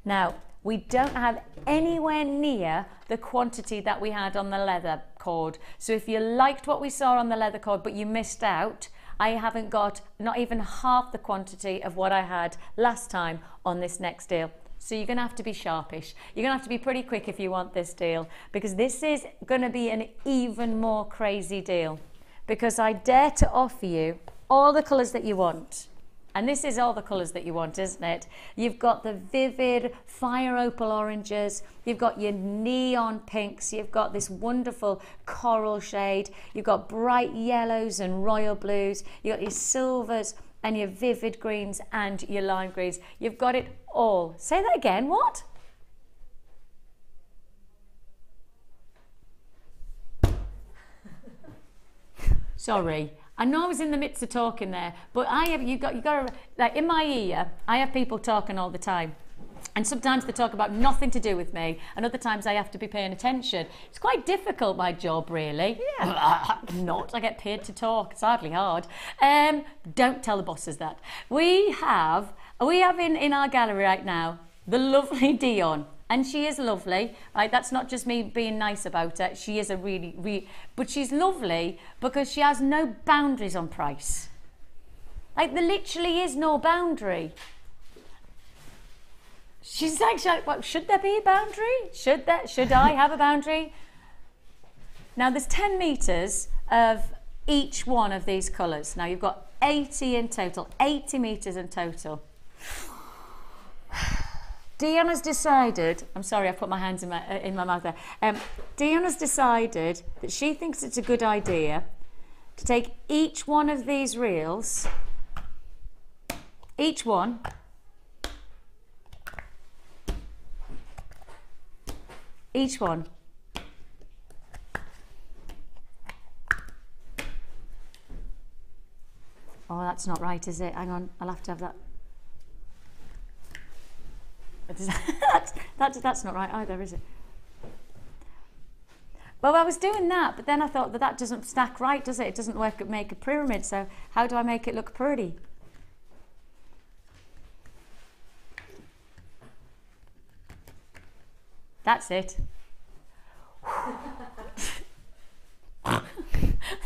Now, we don't have anywhere near the quantity that we had on the leather cord. So if you liked what we saw on the leather cord but you missed out, I haven't got not even half the quantity of what I had last time on this next deal. So you're going to have to be sharpish. You're going to have to be pretty quick if you want this deal, because this is going to be an even more crazy deal, because I dare to offer you all the colours that you want. And this is all the colours that you want, isn't it? You've got the vivid fire opal oranges, you've got your neon pinks, you've got this wonderful coral shade, you've got bright yellows and royal blues, you've got your silvers and your vivid greens and your lime greens. You've got it all. Say that again, what? Sorry. I know I was in the midst of talking there, but you've got to, like, in my ear, I have people talking all the time. And sometimes they talk about nothing to do with me, and other times I have to be paying attention. It's quite difficult, my job, really. Yeah. Not. I get paid to talk. It's hardly hard. Don't tell the bosses that. We have in our gallery right now the lovely Dion. And she is lovely, right? That's not just me being nice about her. She is a but she's lovely because she has no boundaries on price. Like, there literally is no boundary. She's like, well, should there be a boundary? Should I have a boundary? Now, there's 10 metres of each one of these colours. Now, you've got 80 in total, 80 metres in total. Dion has decided, I'm sorry, I've put my hands in my mouth there. Dion has decided that she thinks it's a good idea to take each one of these reels, each one, Each one. Oh, that's not right, is it? Hang on, I'll have to have that. That's not right either, is it? Well, I was doing that, but then I thought that doesn't stack right, does it? It doesn't make a pyramid, so how do I make it look pretty? That's it.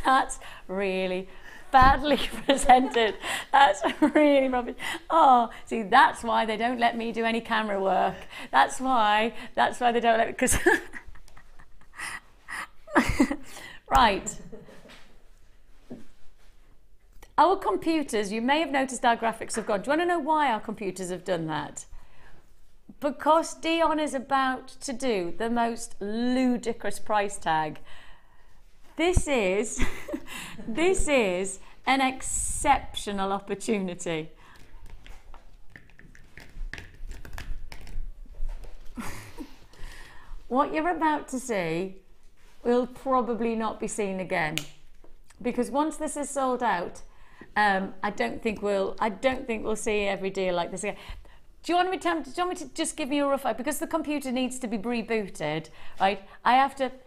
That's really badly presented. That's really rubbish. Oh, see, that's why they don't let me do any camera work. That's why they don't let me, because right. Our computers, you may have noticed our graphics have gone. Do you want to know why our computers have done that? Because Dion is about to do the most ludicrous price tag. This is an exceptional opportunity. What you're about to see will probably not be seen again, because once this is sold out, I don't think we'll see every deal like this again. Do you want me to just give you a rough idea? Because the computer needs to be rebooted, right?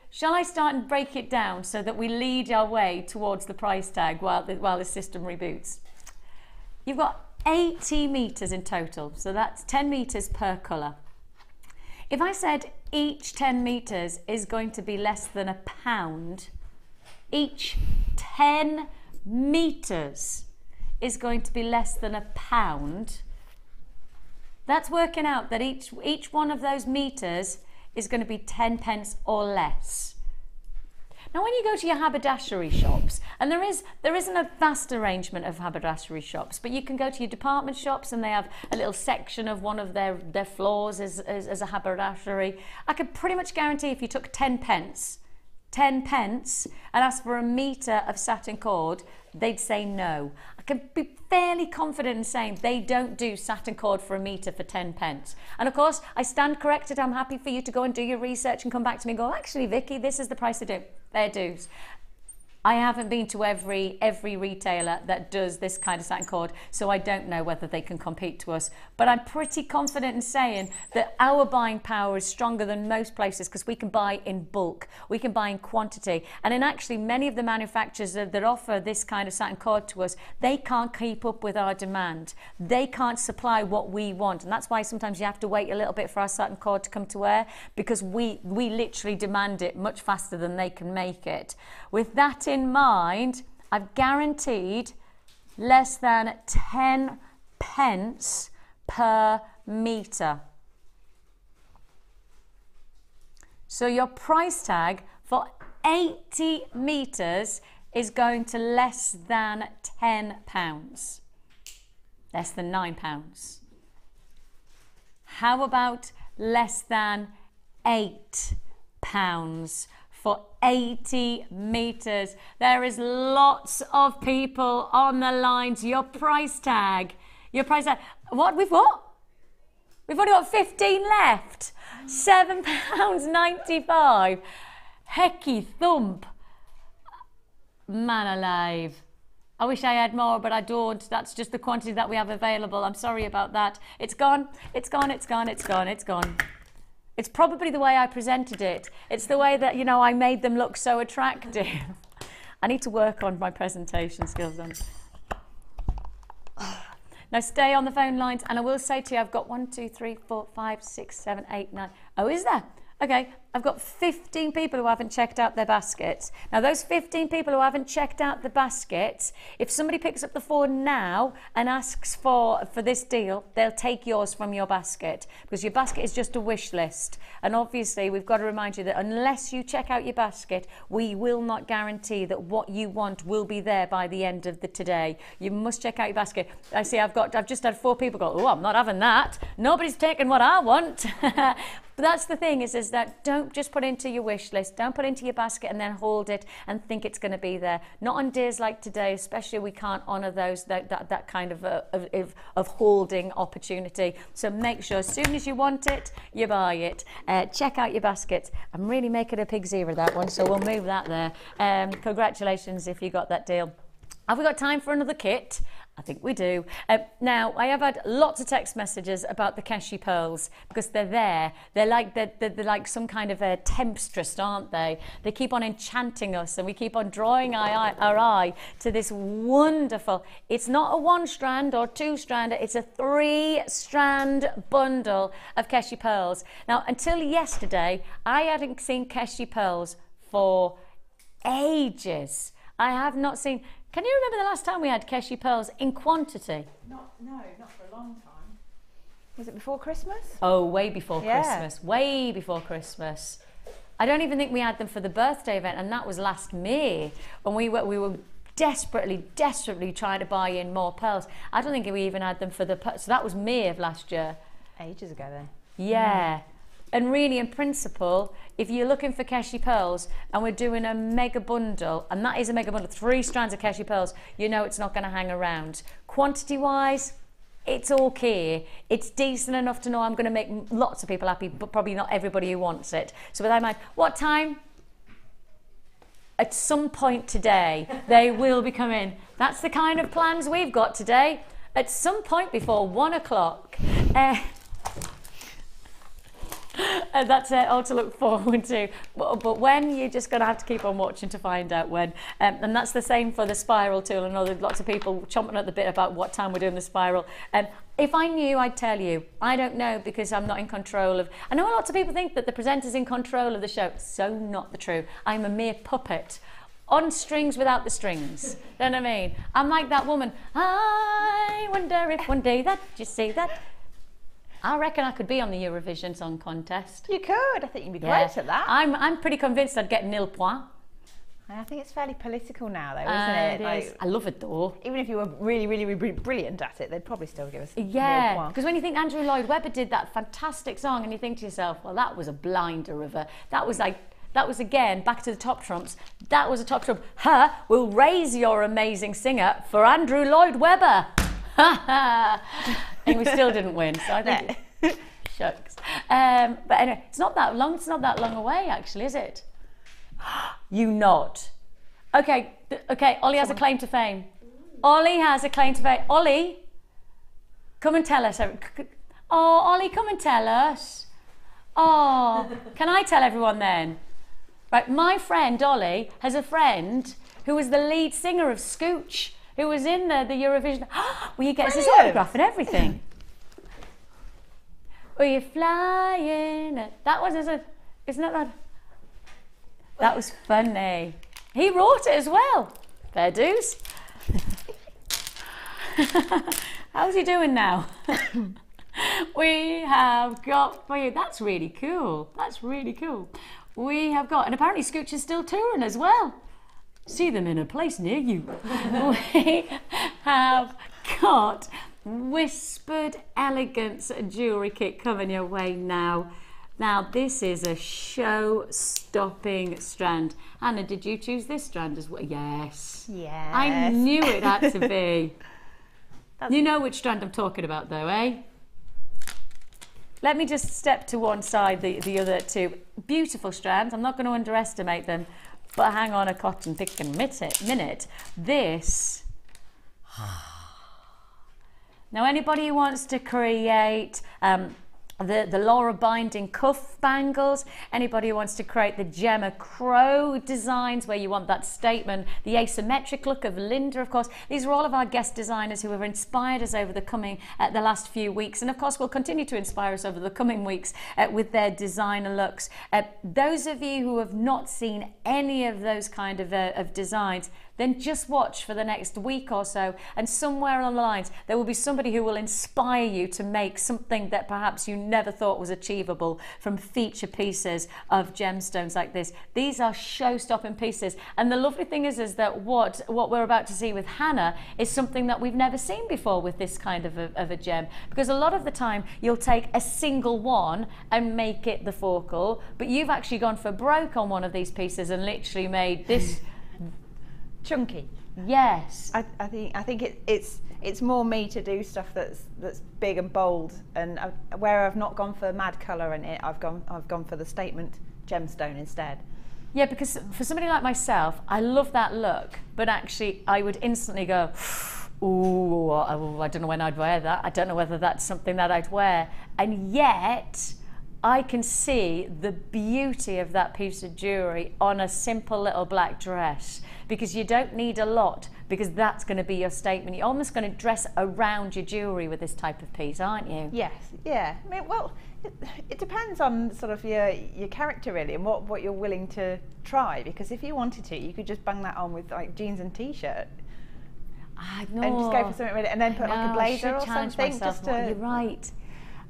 Shall I start and break it down so that we lead our way towards the price tag while the system reboots? You've got 80 meters in total, so that's 10 meters per colour. If I said each 10 meters is going to be less than £1, each 10 meters is going to be less than £1, that's working out that each one of those meters is going to be 10 pence or less. Now, when you go to your haberdashery shops, and there isn't a vast arrangement of haberdashery shops, but you can go to your department shops and they have a little section of one of their floors as a haberdashery. I could pretty much guarantee if you took 10 pence and asked for a metre of satin cord, they'd say no. I can be fairly confident in saying they don't do satin cord for a metre for 10 pence. And of course, I stand corrected. I'm happy for you to go and do your research and come back to me and go, actually, Vicky, this is the price they do. Fair dues. I haven't been to every retailer that does this kind of satin cord, so I don't know whether they can compete to us. But I'm pretty confident in saying that our buying power is stronger than most places because we can buy in bulk, we can buy in quantity. And in actually many of the manufacturers that offer this kind of satin cord to us, they can't keep up with our demand. They can't supply what we want. And that's why sometimes you have to wait a little bit for our satin cord to come to air, because we literally demand it much faster than they can make it. With that in mind, I've guaranteed less than 10 pence per metre. So your price tag for 80 metres is going to less than £10, less than £9. How about less than £8 for 80 metres? There is lots of people on the lines. Your price tag. What? We've only got 15 left. £7.95. Hecky thump. Man alive. I wish I had more, but I don't. That's just the quantity that we have available. I'm sorry about that. It's gone. It's gone. It's gone. It's gone. It's gone. It's probably the way I presented it. It's the way that, I made them look so attractive. I need to work on my presentation skills. Now stay on the phone lines, and I will say to you, I've got 1, 2, 3, 4, 5, 6, 7, 8, 9. Oh, is there? Okay, I've got 15 people who haven't checked out their baskets. Now, those 15 people who haven't checked out the baskets, if somebody picks up the phone now and asks for this deal, they'll take yours from your basket, because your basket is just a wish list. And obviously, we've got to remind you that unless you check out your basket, we will not guarantee that what you want will be there by the end of today. You must check out your basket. I see I've just had 4 people go, oh, I'm not having that. Nobody's taking what I want. But that's the thing is that don't just put into your wish list, don't put into your basket and then hold it and think it's going to be there. Not on days like today, especially we can't honour those that kind of holding opportunity. So make sure as soon as you want it, you buy it. Check out your basket. I'm really making a pig's ear of that one, so we'll move that there. Congratulations if you got that deal. Have we got time for another kit? I think we do. Now, I have had lots of text messages about the Keshi pearls because they're there. They're like some kind of a temptress, aren't they? They keep on enchanting us and we keep on drawing our eye to this wonderful, it's not a 1-strand or 2-strand, it's a 3-strand bundle of Keshi pearls. Now, until yesterday, I hadn't seen Keshi pearls for ages. I have not seen. Can you remember the last time we had Keshi pearls in quantity? No, not for a long time. Was it before Christmas? Oh, way before Christmas. Way before Christmas. I don't even think we had them for the birthday event, and that was last May when we were desperately trying to buy in more pearls. I don't think we even had them for the so that was May of last year. Ages ago then. Yeah. And really, in principle, if you're looking for Keshi pearls and we're doing a mega bundle, and that is a mega bundle, 3 strands of Keshi pearls, you know it's not going to hang around. Quantity-wise, it's okay. It's decent enough to know I'm going to make lots of people happy, but probably not everybody who wants it. So with that in mind, what time? At some point today, they will be coming. That's the kind of plans we've got today. At some point before 1 o'clock. And that's all to look forward to. But when, you're just going to have to keep on watching to find out when. And that's the same for the spiral tool. I know there's lots of people chomping at the bit about what time we're doing the spiral. If I knew, I'd tell you. I don't know because I'm not in control of... I know lots of people think that the presenter's in control of the show. So not the truth. I'm a mere puppet. On strings without the strings. You know what I mean? I'm like that woman. I wonder if one day that you say that... I reckon I could be on the Eurovision Song Contest. You could. I think you'd be great at that. I'm pretty convinced I'd get nil point. I think it's fairly political now, though, isn't it? Like, I love it, though. Even if you were really brilliant at it, they'd probably still give us nil point. Because when you think Andrew Lloyd Webber did that fantastic song, and you think to yourself, well, that was a blinder of a... That was again, back to the top trumps. That was a top trump. We'll raise your amazing singer for Andrew Lloyd Webber. And we still didn't win, so I think shucks. But anyway, it's not that long away actually, is it? You nod. Okay, Ollie has a claim to fame. Ollie has a claim to fame. Ollie, come and tell us. Oh, Ollie, come and tell us. Oh, can I tell everyone then? Right, my friend Ollie has a friend who was the lead singer of Scooch, who was in the Eurovision. Will you get his autograph and everything? Were you flying? That wasn't, isn't that? That was funny. He wrote it as well. Fair dues. How's he doing now? We have got for you. That's really cool. That's really cool. We have got, and apparently Scooch is still touring as well. See them in a place near you. We have got Whispered Elegance jewellery kit coming your way now. Now this is a show-stopping strand. Anna, did you choose this strand as well? Yes. Yes. I knew it had to be. You know which strand I'm talking about though, eh? Let me just step to one side, the other two. Beautiful strands, I'm not going to underestimate them. But hang on a cotton picking minute. This. Now, anybody who wants to create the Laura binding cuff bangles, anybody who wants to create the Gemma Crow designs where you want that statement, the asymmetric look of Linda, of course, these are all of our guest designers who have inspired us over the last few weeks, and of course will continue to inspire us over the coming weeks with their designer looks. Those of you who have not seen any of those kind of designs, then just watch for the next week or so, and somewhere along the lines there will be somebody who will inspire you to make something that perhaps you never thought was achievable from feature pieces of gemstones like this. These are show-stopping pieces, and the lovely thing is that what we're about to see with Hannah is something that we've never seen before with this kind of a gem, because a lot of the time you'll take a single one and make it the focal, but you've actually gone for broke on one of these pieces and literally made this chunky. Yes. I think it's more me to do stuff that's big and bold, and where I've not gone for mad colour in it, I've gone for the statement gemstone instead. Yeah, because for somebody like myself, I love that look, but actually I would instantly go, ooh, I don't know when I'd wear that. I don't know whether that's something that I'd wear. And yet I can see the beauty of that piece of jewellery on a simple little black dress, because you don't need a lot, because that's going to be your statement. You're almost going to dress around your jewellery with this type of piece, aren't you? Yes, yeah. I mean, well, it depends on sort of your character really, and what you're willing to try, because if you wanted to, you could just bang that on with like jeans and t-shirt. I know. And just go for something really, and then put like a blazer or something. Just to... You're right.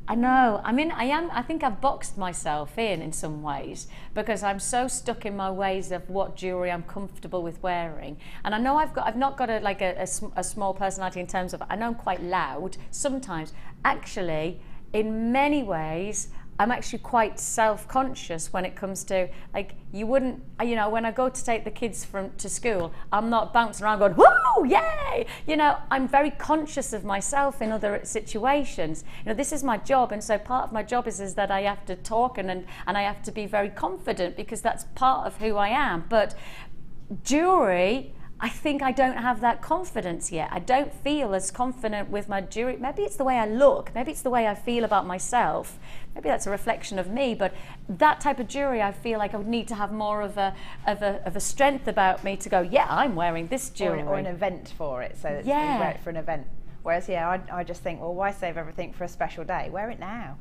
I know. I mean, I think I've boxed myself in some ways, because I'm so stuck in my ways of what jewellery I'm comfortable with wearing. And I know I've not got a small personality in terms of, I know I'm quite loud sometimes. Actually, in many ways, I'm actually quite self-conscious when it comes to, like, you wouldn't, you know, when I go to take the kids to school, I'm not bouncing around going, woo, yay! You know, I'm very conscious of myself in other situations. You know, this is my job, and so part of my job is that I have to talk and I have to be very confident, because that's part of who I am. But jewellery, I think I don't have that confidence yet. I don't feel as confident with my jewellery. Maybe it's the way I look, maybe it's the way I feel about myself. Maybe that's a reflection of me, but that type of jewellery, I feel like I would need to have more of a strength about me to go, yeah, I'm wearing this jewellery. Or an event for it, so that yeah. you wear it for an event. Whereas, yeah, I just think, well, why save everything for a special day? Wear it now.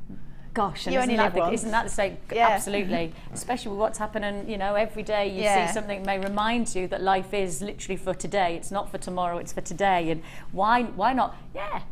Gosh, and you only live once. Isn't that the same? Yeah. Absolutely. Especially with what's happening, you know, every day you see something that may remind you that life is literally for today. It's not for tomorrow, it's for today. And why not? Yeah,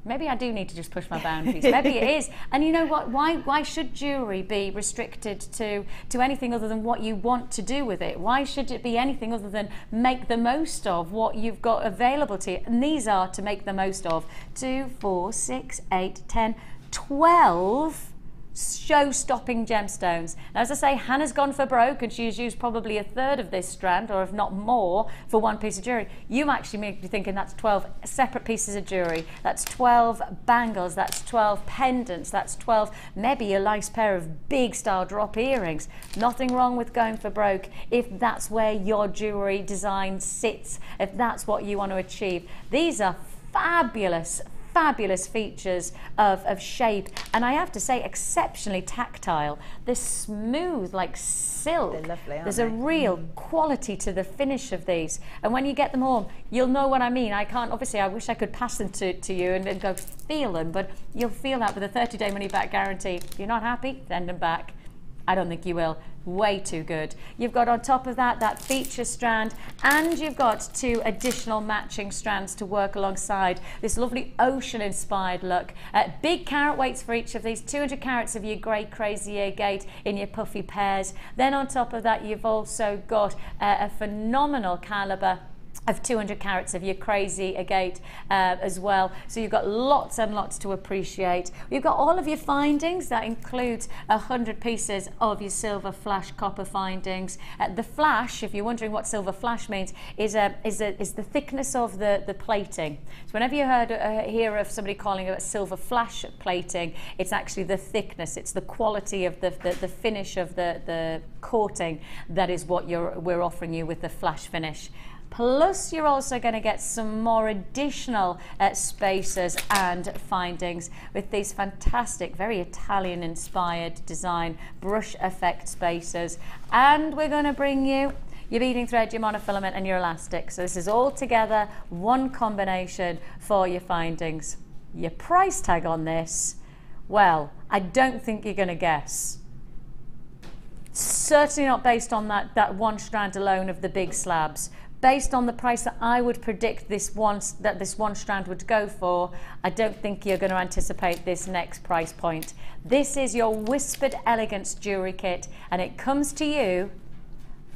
maybe I do need to just push my boundaries. Maybe it is. And you know what? Why should jewellery be restricted to anything other than what you want to do with it? Why should it be anything other than make the most of what you've got available to you? And these are to make the most of 2, 4, 6, 8, 10, 12 show-stopping gemstones. Now, as I say, Hannah's gone for broke, and she's used probably a third of this strand, or if not more, for one piece of jewellery. You actually may be thinking that's 12 separate pieces of jewellery. That's 12 bangles, that's 12 pendants, that's 12, maybe a nice pair of big style drop earrings. Nothing wrong with going for broke if that's where your jewellery design sits, if that's what you want to achieve. These are fabulous features of shape, and I have to say exceptionally tactile. They're smooth like silk. They're lovely, aren't There's they? a real quality to the finish of these, and when you get them home you'll know what I mean. I can't, obviously I wish I could pass them to you and go feel them, but you'll feel that with a 30-day money back guarantee. If you're not happy, send them back. I don't think you will. Way too good. You've got on top of that feature strand, and you've got 2 additional matching strands to work alongside this lovely ocean inspired look. Big carat weights for each of these, 200 carats of your grey crazy agate in your puffy pairs. Then on top of that you've also got a phenomenal calibre of 200 carats of your crazy agate as well. So you've got lots and lots to appreciate. You've got all of your findings. That includes 100 pieces of your silver flash copper findings. The flash, if you're wondering what silver flash means, is the thickness of the plating. So whenever you hear of somebody calling it silver flash plating, it's actually the thickness, it's the quality of the finish of the coating. That is what we're offering you with the flash finish. Plus, you're also going to get some more additional spacers and findings with these fantastic, very Italian-inspired design brush effect spacers. And we're going to bring you your beading thread, your monofilament, and your elastic. So this is all together, one combination for your findings. Your price tag on this, well, I don't think you're going to guess. Certainly not based on that one strand alone of the big slabs. based on the price that I would predict this one strand would go for, I don't think you're going to anticipate this next price point. This is your Whispered Elegance jewellery kit, and it comes to you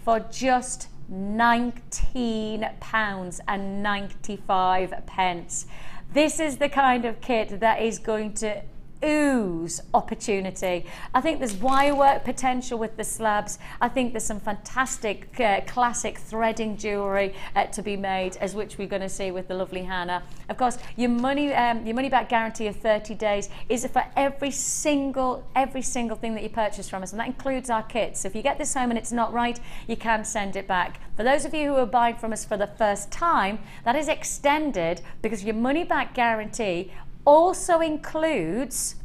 for just £19.95. This is the kind of kit that is going to ooze opportunity. I think there's wire work potential with the slabs. I think there's some fantastic classic threading jewellery to be made, as which we're going to see with the lovely Hannah. Of course, your money back guarantee of 30 days is for every single thing that you purchase from us, and that includes our kits. So if you get this home and it's not right, you can send it back. For those of you who are buying from us for the first time, that is extended because your money back guarantee also includes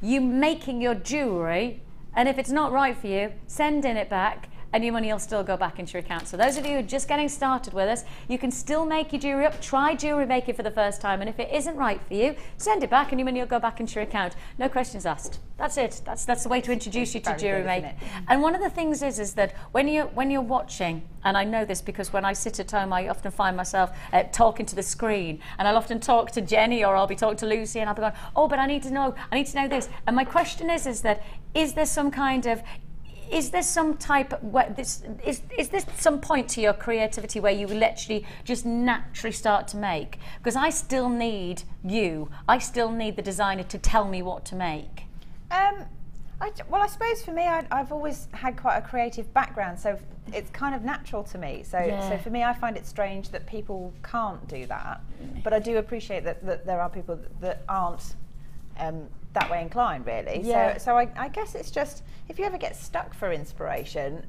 you making your jewellery, and if it's not right for you, sending it back, and your money will still go back into your account. So those of you who are just getting started with us, you can still make your jewellery up, try JewelleryMaker for the first time, and if it isn't right for you, send it back and your money will go back into your account. No questions asked. That's it. That's the way to introduce you to JewelleryMaker. And one of the things is that when you're watching, and I know this because when I sit at home, I often find myself talking to the screen, and I'll often talk to Jenny, or I'll be talking to Lucy, and I'll be going, oh, but I need to know this. And my question is that is there some point to your creativity where you literally just naturally start to make? Because I still need I still need the designer to tell me what to make. Well, I suppose for me, I've always had quite a creative background, so it's kind of natural to me. So for me, I find it strange that people can't do that, but I do appreciate that there are people that aren't that way inclined, really. Yeah. So I guess it's just, if you ever get stuck for inspiration,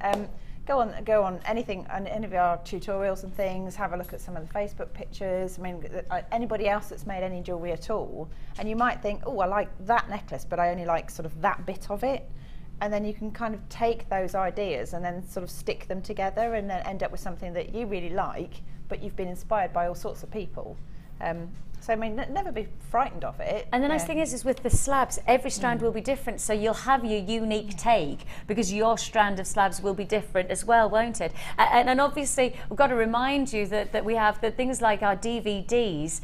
go on anything, on any of our tutorials and things, have a look at some of the Facebook pictures. I mean, anybody else that's made any jewellery at all, and you might think, oh, I like that necklace, but I only like sort of that bit of it. And then you can kind of take those ideas and then sort of stick them together and then end up with something that you really like, but you've been inspired by all sorts of people. So I mean, never be frightened of it. And the nice thing is with the slabs, every strand will be different, so you'll have your unique take, because your strand of slabs will be different as well, won't it? And obviously, we've got to remind you that we have the things like our DVDs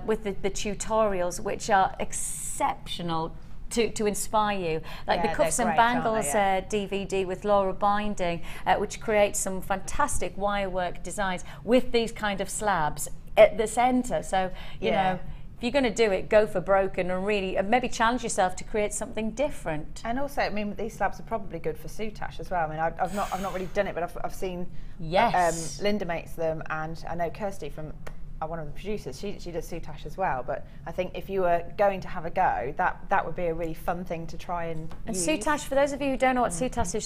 with the tutorials, which are exceptional to inspire you, like the Cuffs and Bangles DVD with Laura binding, which creates some fantastic wirework designs with these kind of slabs at the centre. So you know, if you're going to do it, go for broken and really maybe challenge yourself to create something different. And also, I mean, these slabs are probably good for soutache as well. I mean, I've not really done it, but I've seen Linda makes them, and I know Kirsty from one of the producers, she does soutache as well. But I think if you were going to have a go, that would be a really fun thing to try and use. Soutache, for those of you who don't know what soutache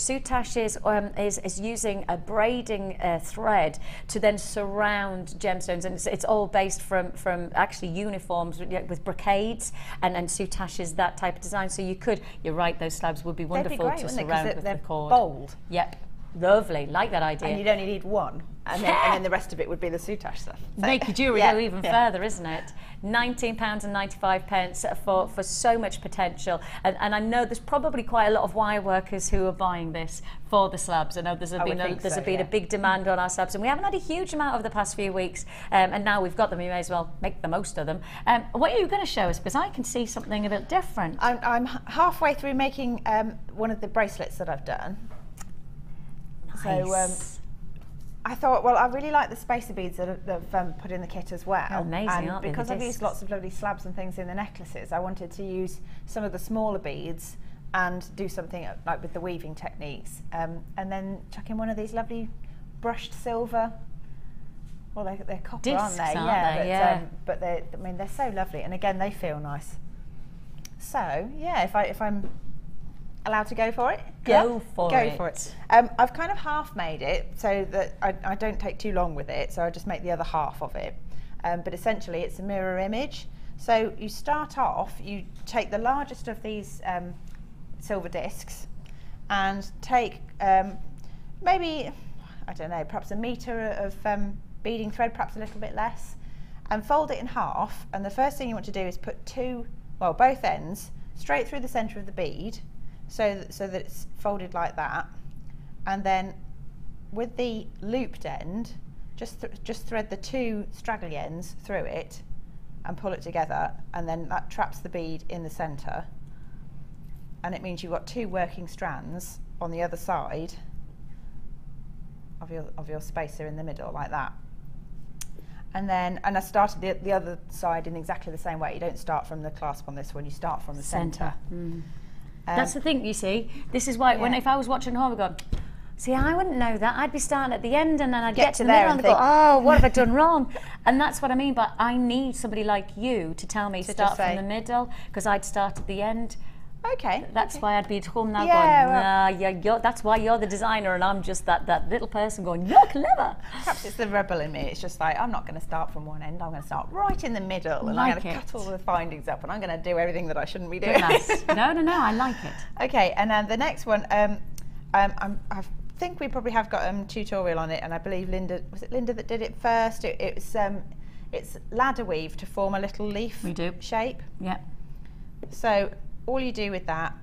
is using a braiding thread to then surround gemstones, and it's all based from actually uniforms with brocades, and soutache is that type of design. So you're right, those slabs would be wonderful to surround with the cord. They're bold. Yep. Lovely, like that idea. And you'd only need one, and then the rest of it would be the soutache stuff. So, make your jewellery go even further, isn't it? £19.95 for so much potential. And I know there's probably quite a lot of wire workers who are buying this for the slabs. I know there's been a big demand on our slabs, and we haven't had a huge amount over the past few weeks. And now we've got them, we may as well make the most of them. What are you going to show us? Because I can see something a bit different. I'm halfway through making one of the bracelets that I've done. Nice. So I thought, well, I really like the spacer beads that I've put in the kit as well. Oh, amazing, and aren't they? Because I've used lots of lovely slabs and things in the necklaces, I wanted to use some of the smaller beads and do something like with the weaving techniques, and then chuck in one of these lovely brushed silver. Well, they're copper, discs, aren't they? But I mean, they're so lovely, and again, they feel nice. So yeah, if I'm allowed to go for it? Go for it. I've kind of half made it so that I don't take too long with it, so I just make the other half of it. But essentially it's a mirror image. So you start off, you take the largest of these silver discs and take maybe, I don't know, perhaps a metre of beading thread, perhaps a little bit less, and fold it in half. And the first thing you want to do is put both ends straight through the centre of the bead, so that it's folded like that, and then with the looped end, just thread the 2 straggly ends through it and pull it together, and then that traps the bead in the centre, and it means you've got 2 working strands on the other side of your spacer in the middle, like that. And I started the other side in exactly the same way. You don't start from the clasp on this one, you start from the centre. That's the thing, you see. This is why if I was watching home, I'd go, see, I wouldn't know that. I'd be starting at the end and then I'd get to the middle and go, oh, what have I done wrong? And that's what I mean, but I need somebody like you to tell me start from the middle, because I'd start at the end. Okay. That's why I'd be at home now going, nah, that's why you're the designer and I'm just that little person going, you're clever. Perhaps it's the rebel in me. It's just like, I'm not going to start from one end. I'm going to start right in the middle, and I'm going to cut all the findings up, and I'm going to do everything that I shouldn't be doing. No, I like it. Okay, and then the next one, I think we probably have got a tutorial on it, and I believe Linda, was it Linda that did it first? It's ladder weave to form a little leaf shape. Yeah. So all you do with that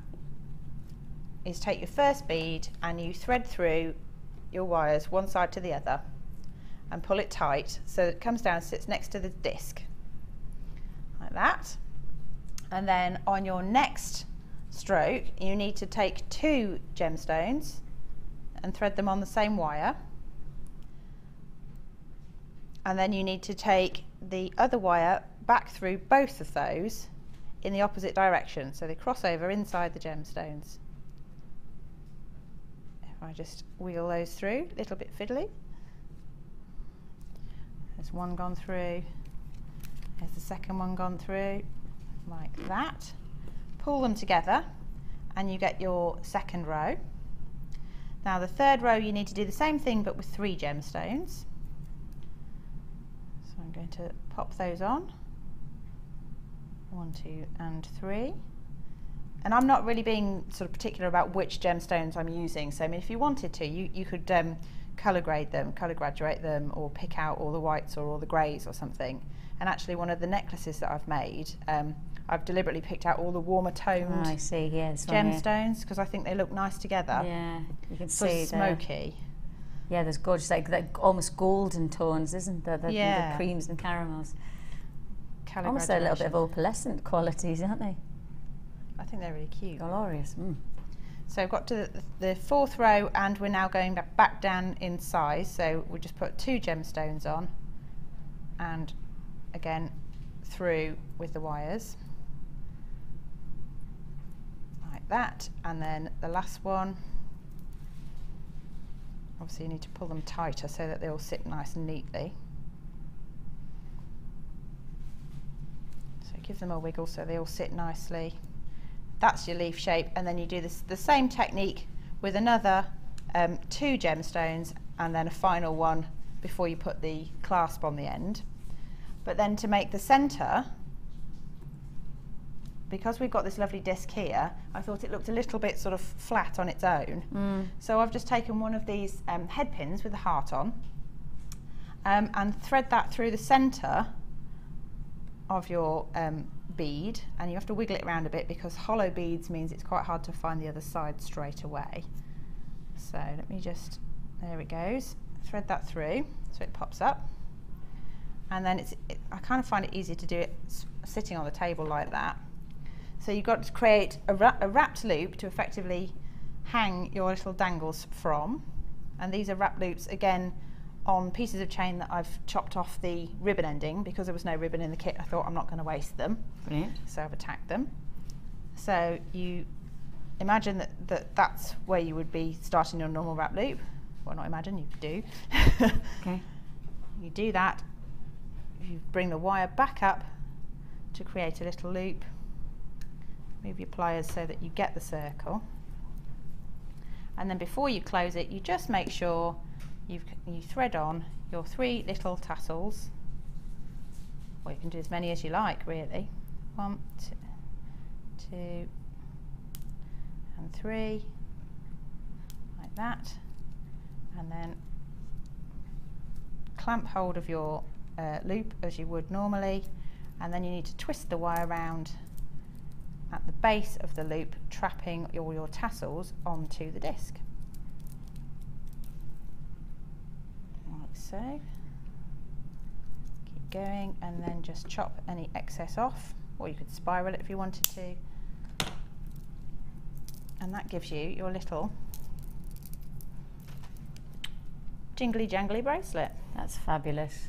is take your first bead and you thread through your wires one side to the other and pull it tight so it comes down and sits next to the disc, like that. And then on your next stroke you need to take 2 gemstones and thread them on the same wire, and then you need to take the other wire back through both of those in the opposite direction, so they cross over inside the gemstones. If I just wheel those through, a little bit fiddly. There's one gone through, there's the second one gone through, like that. Pull them together and you get your second row. Now the third row you need to do the same thing but with 3 gemstones. So I'm going to pop those on. 1, 2 and 3, and I'm not really being sort of particular about which gemstones I'm using, so I mean if you wanted to you could colour grade them, colour graduate them, or pick out all the whites or all the greys or something. And actually one of the necklaces that I've made, I've deliberately picked out all the warmer toned gemstones because I think they look nice together. Yeah, you can sort see of smoky. Yeah, there's gorgeous, like almost golden tones, isn't there? The creams and caramels. Almost a little bit of opalescent qualities, aren't they? I think they're really cute. Glorious. So I've got to the 4th row and we're now going back down in size, so we'll just put 2 gemstones on and again through with the wires like that, and then the last one, obviously you need to pull them tighter so that they all sit nice and neatly. Give them a wiggle so they all sit nicely. That's your leaf shape, and then you do the same technique with another 2 gemstones and then a final one before you put the clasp on the end. But then to make the centre, because we've got this lovely disc here, I thought it looked a little bit sort of flat on its own. So I've just taken one of these head pins with a heart on and thread that through the centre of your bead, and you have to wiggle it around a bit because hollow beads means it's quite hard to find the other side straight away. So let me just, there it goes, thread that through so it pops up, and then I kind of find it easier to do it sitting on the table like that. So you've got to create a wrapped loop to effectively hang your little dangles from, and these are wrap loops again on pieces of chain that I've chopped off the ribbon ending because there was no ribbon in the kit. I thought I'm not going to waste them. Brilliant. So I've attacked them. So you imagine that's where you would be starting your normal wrap loop. Well, not imagine, you do. Okay. You do that, you bring the wire back up to create a little loop. Move your pliers so that you get the circle. And then before you close it, you just make sure you thread on your 3 little tassels, or you can do as many as you like really. 1, 2 and 3, like that, and then clamp hold of your loop as you would normally, and then you need to twist the wire around at the base of the loop, trapping all your tassels onto the disc. so. Keep going, and then just chop any excess off, or you could spiral it if you wanted to. And that gives you your little jingly jangly bracelet. That's fabulous.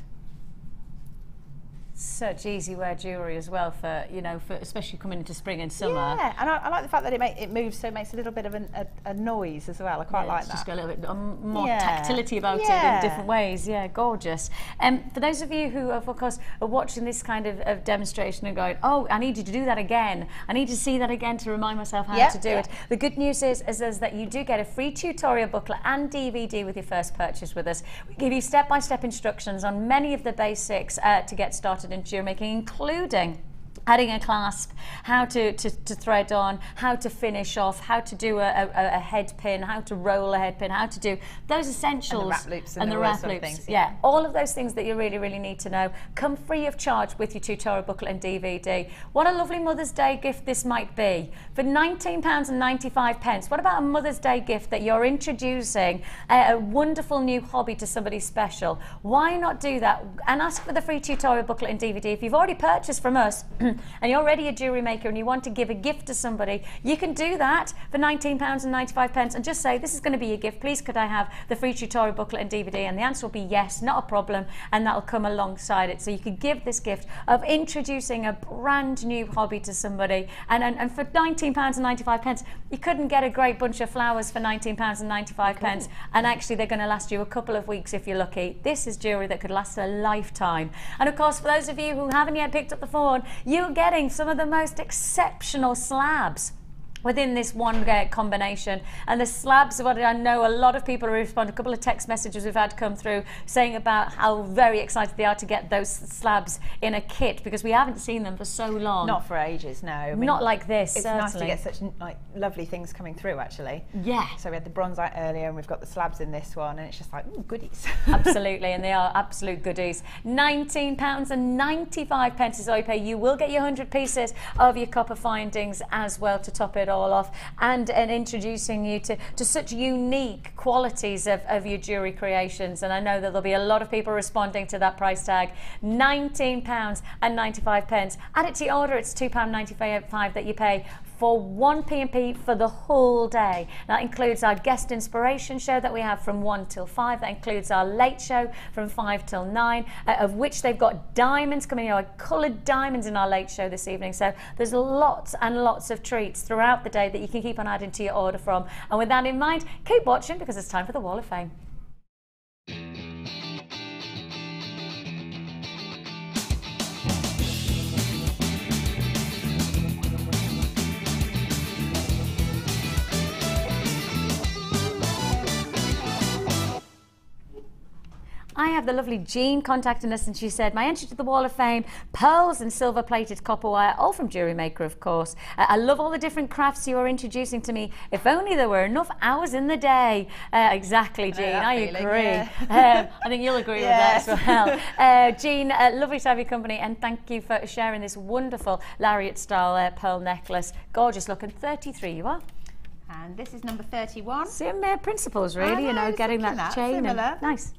Such easy wear jewellery as well for, you know, for especially coming into spring and summer. Yeah, and I like the fact that it moves, so it makes a little bit of a noise as well. I quite like that. Just got a little bit more tactility about it in different ways. Yeah, gorgeous. For those of you who, of course, are watching this kind of demonstration and going, oh, I need you to do that again. I need to see that again to remind myself how to do it. The good news is that you do get a free tutorial booklet and DVD with your first purchase with us. We give you step-by-step instructions on many of the basics to get started in jewellery making, including adding a clasp, how to thread on, how to finish off, how to do a head pin, how to roll a head pin, how to do those essentials. And the wrap loops and the wrap loops. Things, yeah, all of those things that you really, really need to know come free of charge with your tutorial booklet and DVD. What a lovely Mother's Day gift this might be. For £19.95, what about a Mother's Day gift that you're introducing a wonderful new hobby to somebody special? Why not do that and ask for the free tutorial booklet and DVD? If you've already purchased from us, and you're already a jewellery maker and you want to give a gift to somebody, you can do that for £19.95 and just say, this is going to be your gift, please could I have the free tutorial booklet and DVD? And the answer will be yes, not a problem, and that'll come alongside it. So you could give this gift of introducing a brand new hobby to somebody, and for £19.95 you couldn't get a great bunch of flowers for £19.95, and actually they're going to last you a couple of weeks if you're lucky. This is jewellery that could last a lifetime. And of course, for those of you who haven't yet picked up the phone, you're getting some of the most exceptional slabs within this one combination. And the slabs, what I know a lot of people respond, a couple of text messages we've had come through saying about how very excited they are to get those slabs in a kit, because we haven't seen them for so long. Not for ages, no. I mean, not like this, it's certainly. nice to get such like lovely things coming through, actually. Yeah. So we had the bronzite earlier, and we've got the slabs in this one, and it's just like, ooh, goodies. Absolutely, and they are absolute goodies. £19.95 is all you pay. You will get your 100 pieces of your copper findings as well to top it all off, and introducing you to such unique qualities of your jewellery creations. And I know that there'll be a lot of people responding to that price tag. £19.95. Add it to your order, it's £2.95 that you pay for one P&P for the whole day. That includes our guest inspiration show that we have from 1 till 5. That includes our late show from 5 till 9, of which they've got diamonds coming in, coloured diamonds in our late show this evening. So there's lots and lots of treats throughout the day that you can keep on adding to your order from. And with that in mind, keep watching, because it's time for the Wall of Fame. I have the lovely Jean contacting us, and she said, my entry to the Wall of Fame, pearls and silver plated copper wire, all from JewelleryMaker, of course. I love all the different crafts you are introducing to me. If only there were enough hours in the day. Exactly, Jean, I agree. Yeah. I think you'll agree with that as well. Jean, lovely to have your company, and thank you for sharing this wonderful lariat style pearl necklace. Gorgeous looking. 33 you are. And this is number 31. Same principles, really, you know, getting that chain. Similar. And, nice.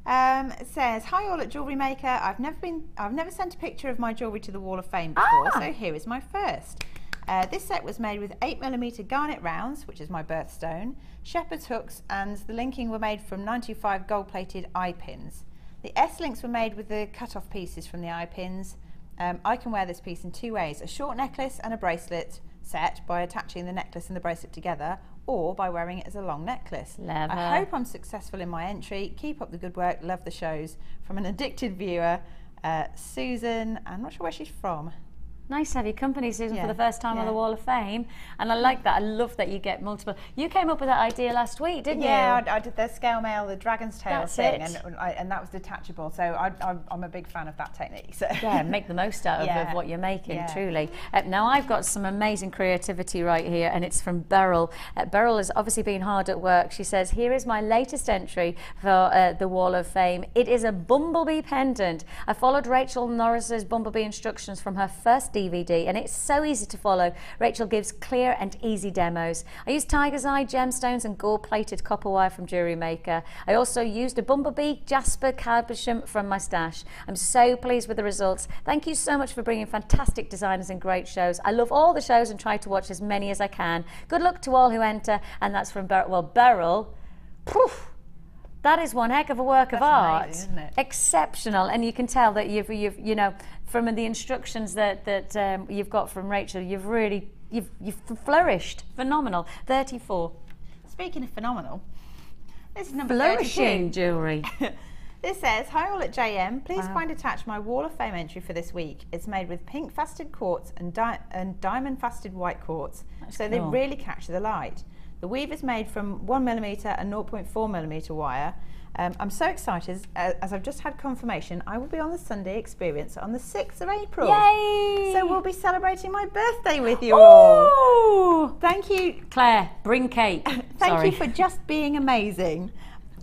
It says, hi all at JewelleryMaker. I've never sent a picture of my jewellery to the Wall of Fame before, so here is my first. This set was made with 8mm garnet rounds, which is my birthstone, shepherd's hooks, and the linking were made from 925 gold-plated eye pins. The S-links were made with the cut-off pieces from the eye pins. I can wear this piece in two ways: a short necklace and a bracelet set by attaching the necklace and the bracelet together, or by wearing it as a long necklace. Love I hope I'm successful in my entry. Keep up the good work. Love the shows. From an addicted viewer, Susan. I'm not sure where she's from. Nice to have your company, Susan, for the first time on the Wall of Fame. And I like that. I love that you get multiple. You came up with that idea last week, didn't you? Yeah, I did the scale mail, the dragon's tail thing, and that was detachable. So I'm a big fan of that technique. So. Yeah, make the most out of what you're making, truly. Now I've got some amazing creativity right here, and it's from Beryl. Beryl has obviously been hard at work. She says, here is my latest entry for the Wall of Fame. It is a bumblebee pendant. I followed Rachel Norris's bumblebee instructions from her first DVD, and it's so easy to follow. Rachel gives clear and easy demos. I used tiger's eye gemstones and gold-plated copper wire from JewelleryMaker. I also used a bumblebee jasper cabochon from my stash. I'm so pleased with the results. Thank you so much for bringing fantastic designers and great shows. I love all the shows and try to watch as many as I can. Good luck to all who enter, and that's from Beryl. Well, Beryl, poof, that is one heck of a work of art. Amazing, isn't it? Exceptional, and you can tell that you've you know, from the instructions that you've got from Rachel, you've flourished. Phenomenal. 34. Speaking of phenomenal, this is number Flourishing 32. jewellery. This says, hi all at JM, please find attached my Wall of Fame entry for this week. It's made with pink faceted quartz and diamond faceted white quartz, so they really capture the light. The weave is made from 1mm and 0.4mm wire. I'm so excited as I've just had confirmation I will be on the Sunday experience on the 6th of April. Yay! So we'll be celebrating my birthday with you all. Thank you. Claire, bring cake. Thank you for just being amazing.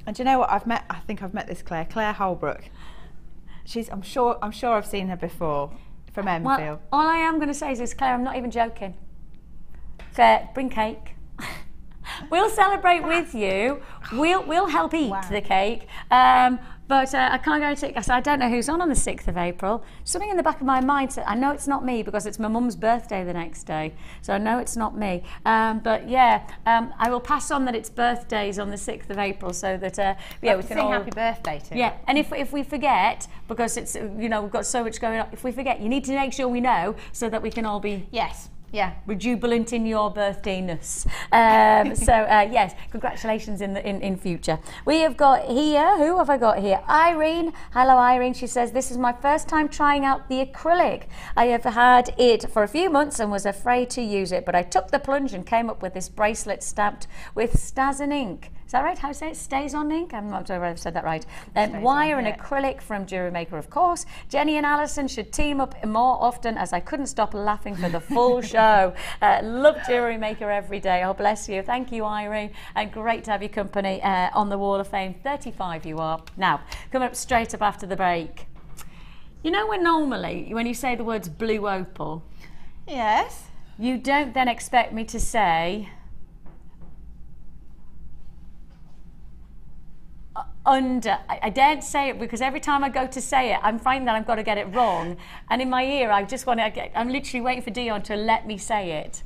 And do you know what I think I've met this Claire Holbrook. I'm sure I've seen her before from Enfield. Well, all I am going to say is this, Claire, I'm not even joking. Claire, bring cake. We'll celebrate with you. We'll help eat the cake. But I can't guarantee. I don't know who's on the 6th of April. Something in the back of my mind said, I know it's not me because it's my mum's birthday the next day. So I know it's not me. But yeah, I will pass on that it's birthdays on the 6th of April so that yeah, we can sing all happy birthday to yeah. And if we forget, because it's we've got so much going on, if we forget, you need to make sure we know so that we can all be jubilant in your birthdayness. Yes, congratulations in future. We have got here, who have I got here? Irene. Hello Irene. She says, this is my first time trying out the acrylic. I have had it for a few months and was afraid to use it, but I took the plunge and came up with this bracelet stamped with Stazon ink. Is that right? How do you say it? Stays on ink? I'm not sure if I've said that right. Wire and acrylic from JewelleryMaker, of course. Jenny and Alison should team up more often as I couldn't stop laughing for the full show. Love JewelleryMaker every day. Oh, bless you. Thank you, Irene. And great to have your company on the Wall of Fame. 35 you are. Now, coming up straight up after the break. You know when normally, when you say the words blue opal, Yes. you don't then expect me to say I daren't say it because every time I go to say it, I'm finding that I've got to get it wrong. And in my ear, I just want to I'm literally waiting for Dion to let me say it.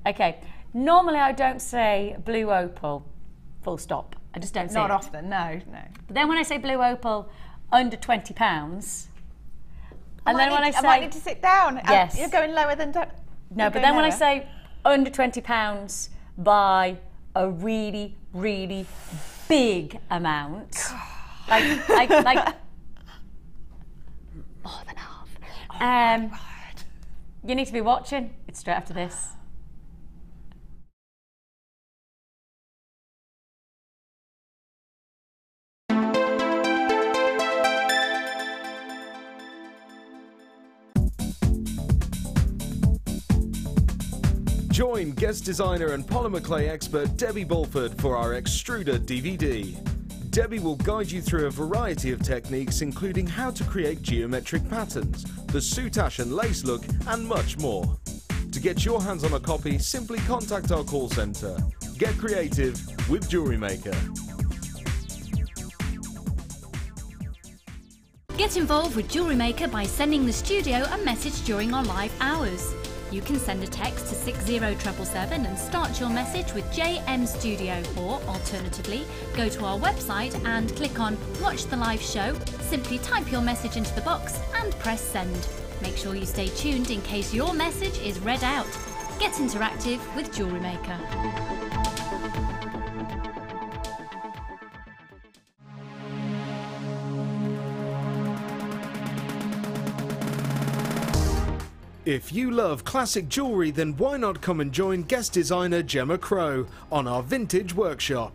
Okay. Normally, I don't say blue opal, full stop. I just don't say it. Not often, no. But then when I say blue opal, under £20, and then when I say... I might need to sit down. Yes. You're going lower than... No, but then when I say under £20 by a really, really big amount, like more than half. You need to be watching. It's straight after this. Join guest designer and polymer clay expert Debbie Bulford for our Extruder DVD. Debbie will guide you through a variety of techniques, including how to create geometric patterns, the soutache and lace look, and much more. To get your hands on a copy, simply contact our call centre. Get creative with JewelleryMaker. Get involved with JewelleryMaker by sending the studio a message during our live hours. You can send a text to 60777 and start your message with JM Studio, or alternatively, go to our website and click on Watch the Live Show, simply type your message into the box and press send. Make sure you stay tuned in case your message is read out. Get interactive with JewelleryMaker. If you love classic jewellery, then why not come and join guest designer Gemma Crow on our vintage workshop.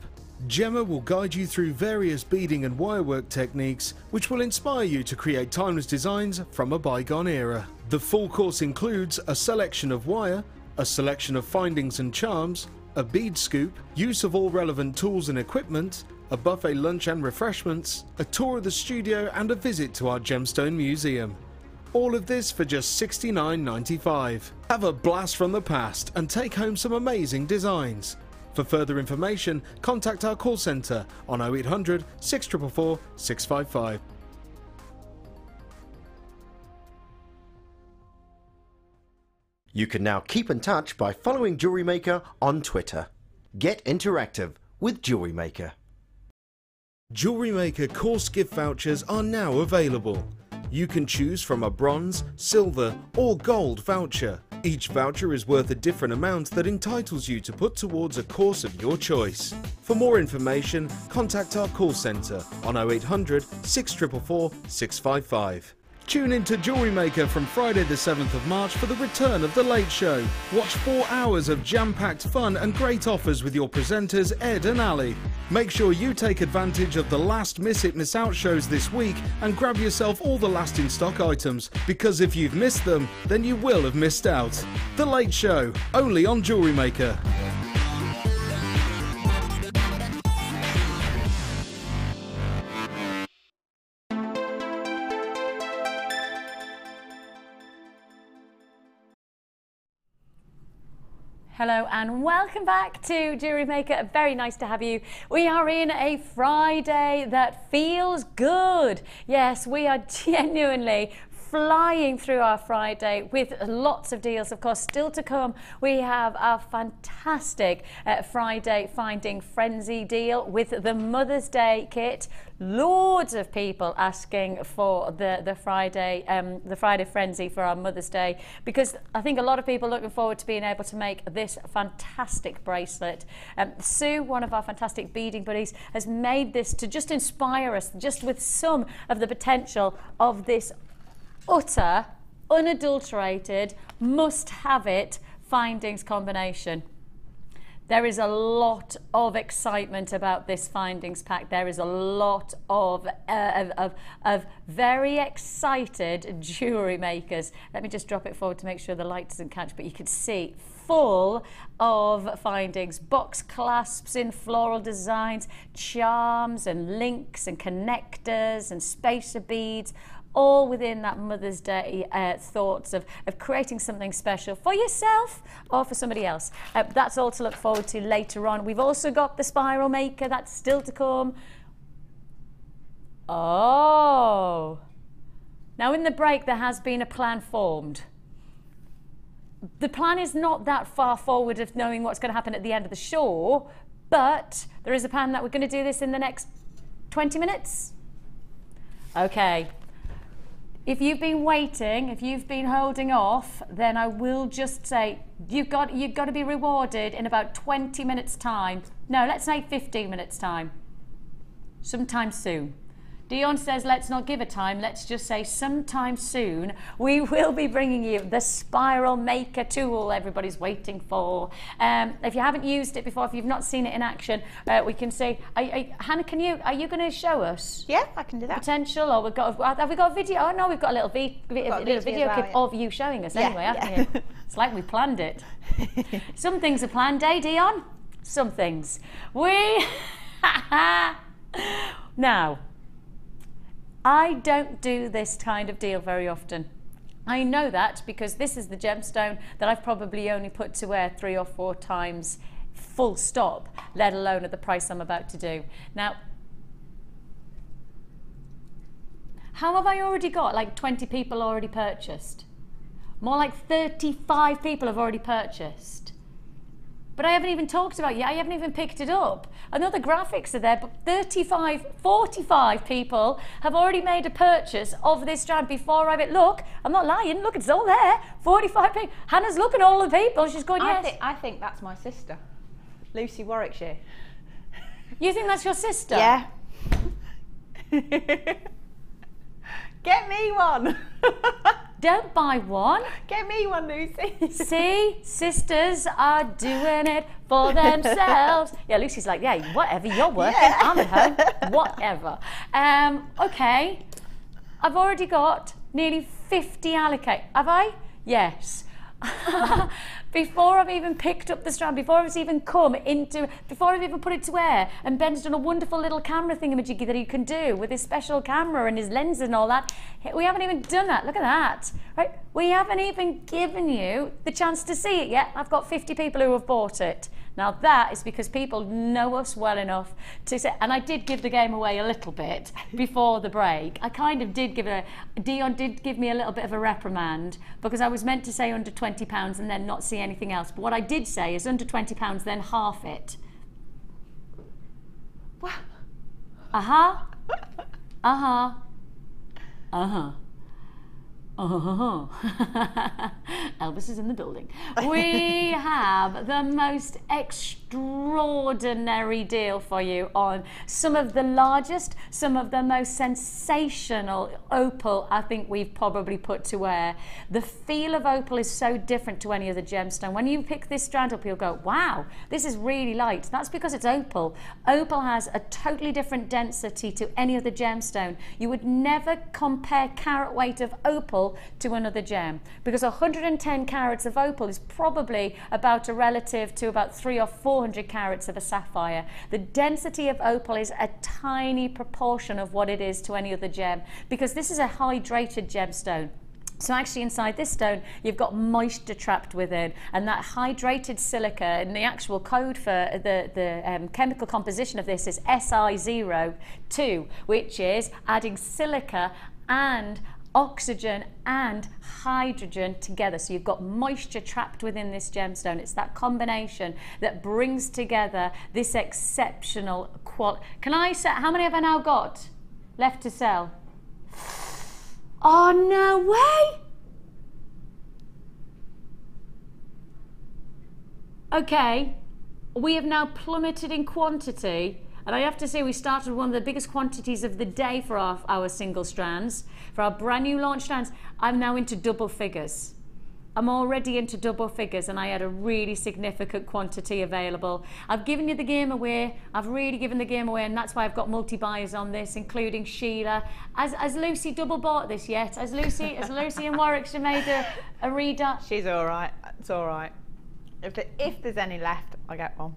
Gemma will guide you through various beading and wirework techniques which will inspire you to create timeless designs from a bygone era. The full course includes a selection of wire, a selection of findings and charms, a bead scoop, use of all relevant tools and equipment, a buffet lunch and refreshments, a tour of the studio and a visit to our gemstone museum. All of this for just $69.95. Have a blast from the past and take home some amazing designs. For further information, contact our call centre on 0800 644 655. You can now keep in touch by following JewelleryMaker on Twitter. Get interactive with JewelleryMaker. JewelleryMaker course gift vouchers are now available. You can choose from a bronze, silver or gold voucher. Each voucher is worth a different amount that entitles you to put towards a course of your choice. For more information, contact our call centre on 0800 644 655. Tune in to JewelleryMaker from Friday the 7th of March for the return of The Late Show. Watch 4 hours of jam-packed fun and great offers with your presenters Ed and Ali. Make sure you take advantage of the last Miss It Miss Out shows this week and grab yourself all the last in stock items, because if you've missed them, then you will have missed out. The Late Show, only on JewelleryMaker. Hello and welcome back to JewelleryMaker. Very nice to have you. We are in a Friday that feels good. Yes, we are genuinely flying through our Friday with lots of deals. Of course, still to come, we have our fantastic Friday Finding Frenzy deal with the Mother's Day kit. Loads of people asking for the Friday Frenzy for our Mother's Day, because I think a lot of people are looking forward to being able to make this fantastic bracelet. Sue, one of our fantastic beading buddies, has made this to just inspire us, just with some of the potential of this utter, unadulterated, must-have-it findings combination. There is a lot of excitement about this findings pack. There is a lot of very excited jewellery makers. Let me just drop it forward to make sure the light doesn't catch, but you can see full of findings, box clasps in floral designs, charms and links and connectors and spacer beads, all within that Mother's Day thoughts of creating something special for yourself or for somebody else. That's all to look forward to later on. We've also got the Spiral Maker, that's still to come. Oh, now in the break there has been a plan formed. The plan is not that far forward of knowing what's going to happen at the end of the show, but there is a plan that we're going to do this in the next 20 minutes. Okay. If you've been waiting, if you've been holding off, then I will just say you've got to be rewarded in about 20 minutes time. No, let's say 15 minutes time. Sometime soon. Dion says let's not give a time, let's just say sometime soon we will be bringing you the Spiral Maker tool everybody's waiting for. If you haven't used it before, if you've not seen it in action, we can say, Hannah, are you going to show us? Yeah, I can do that. Potential, or have we got a video? Oh no, we've got a little video clip of you showing us anyway, haven't you? It's like we planned it. Some things are planned, eh, Dion? Some things. Now, I don't do this kind of deal very often. I know that because this is the gemstone that I've probably only put to wear 3 or 4 times full stop, let alone at the price I'm about to do. Now, how have I already got? Like 20 people already purchased. More like 35 people have already purchased. But I haven't even talked about it yet. I haven't even picked it up. I know the graphics are there, but 45 people have already made a purchase of this strand before I've... Look, I'm not lying. Look, it's all there. 45 people. Hannah's looking at all the people. She's going, yes. I think that's my sister, Lucy Warwickshire. You think that's your sister? Yeah. Get me one. Don't buy one. Get me one, Lucy. See, sisters are doing it for themselves. Yeah, Lucy's like, yeah, whatever, you're working, I'm at home, whatever. Okay, I've already got nearly 50 allocate. Have I? Yes. before I've even picked up the strand, before it's even come into, before I've even put it to air, and Ben's done a wonderful little camera thingamajiggy that he can do with his special camera and his lenses and all that. We haven't even done that. Look at that, right? We haven't even given you the chance to see it yet. I've got 50 people who have bought it. Now that is because people know us well enough to say, and I did give the game away a little bit before the break. I kind of did give it Dion did give me a little bit of a reprimand because I was meant to say under £20 and then not see anything else. But what I did say is under £20, then half it. What? Uh-huh. Uh-huh. Uh-huh. Oh, Elvis is in the building. We have the most extraordinary deal for you on some of the largest, some of the most sensational opal I think we've probably put to air. The feel of opal is so different to any other gemstone. When you pick this strand up, you'll go, wow, this is really light. That's because it's opal. Opal has a totally different density to any other gemstone. You would never compare carat weight of opal to another gem because 110 carats of opal is probably about a relative to about 300 or 400 carats of a sapphire. The density of opal is a tiny proportion of what it is to any other gem because this is a hydrated gemstone. So actually inside this stone, you've got moisture trapped within, and that hydrated silica, and the actual code for the chemical composition of this is Si02, which is adding silica and oxygen and hydrogen together. So you've got moisture trapped within this gemstone. It's that combination that brings together this exceptional quality. Can I say, how many have I now got left to sell? Oh, no way! Okay, we have now plummeted in quantity, and I have to say we started one of the biggest quantities of the day for our single strands. For our brand new launch strands, I'm now into double figures. I'm already into double figures, and I had a really significant quantity available. I've given you the game away. I've really given the game away, and that's why I've got multi-buyers on this, including Sheila. Has Lucy double bought this yet? Has Lucy in Warwickshire made a reader? She's all right. It's all right. If there's any left, I'll get one.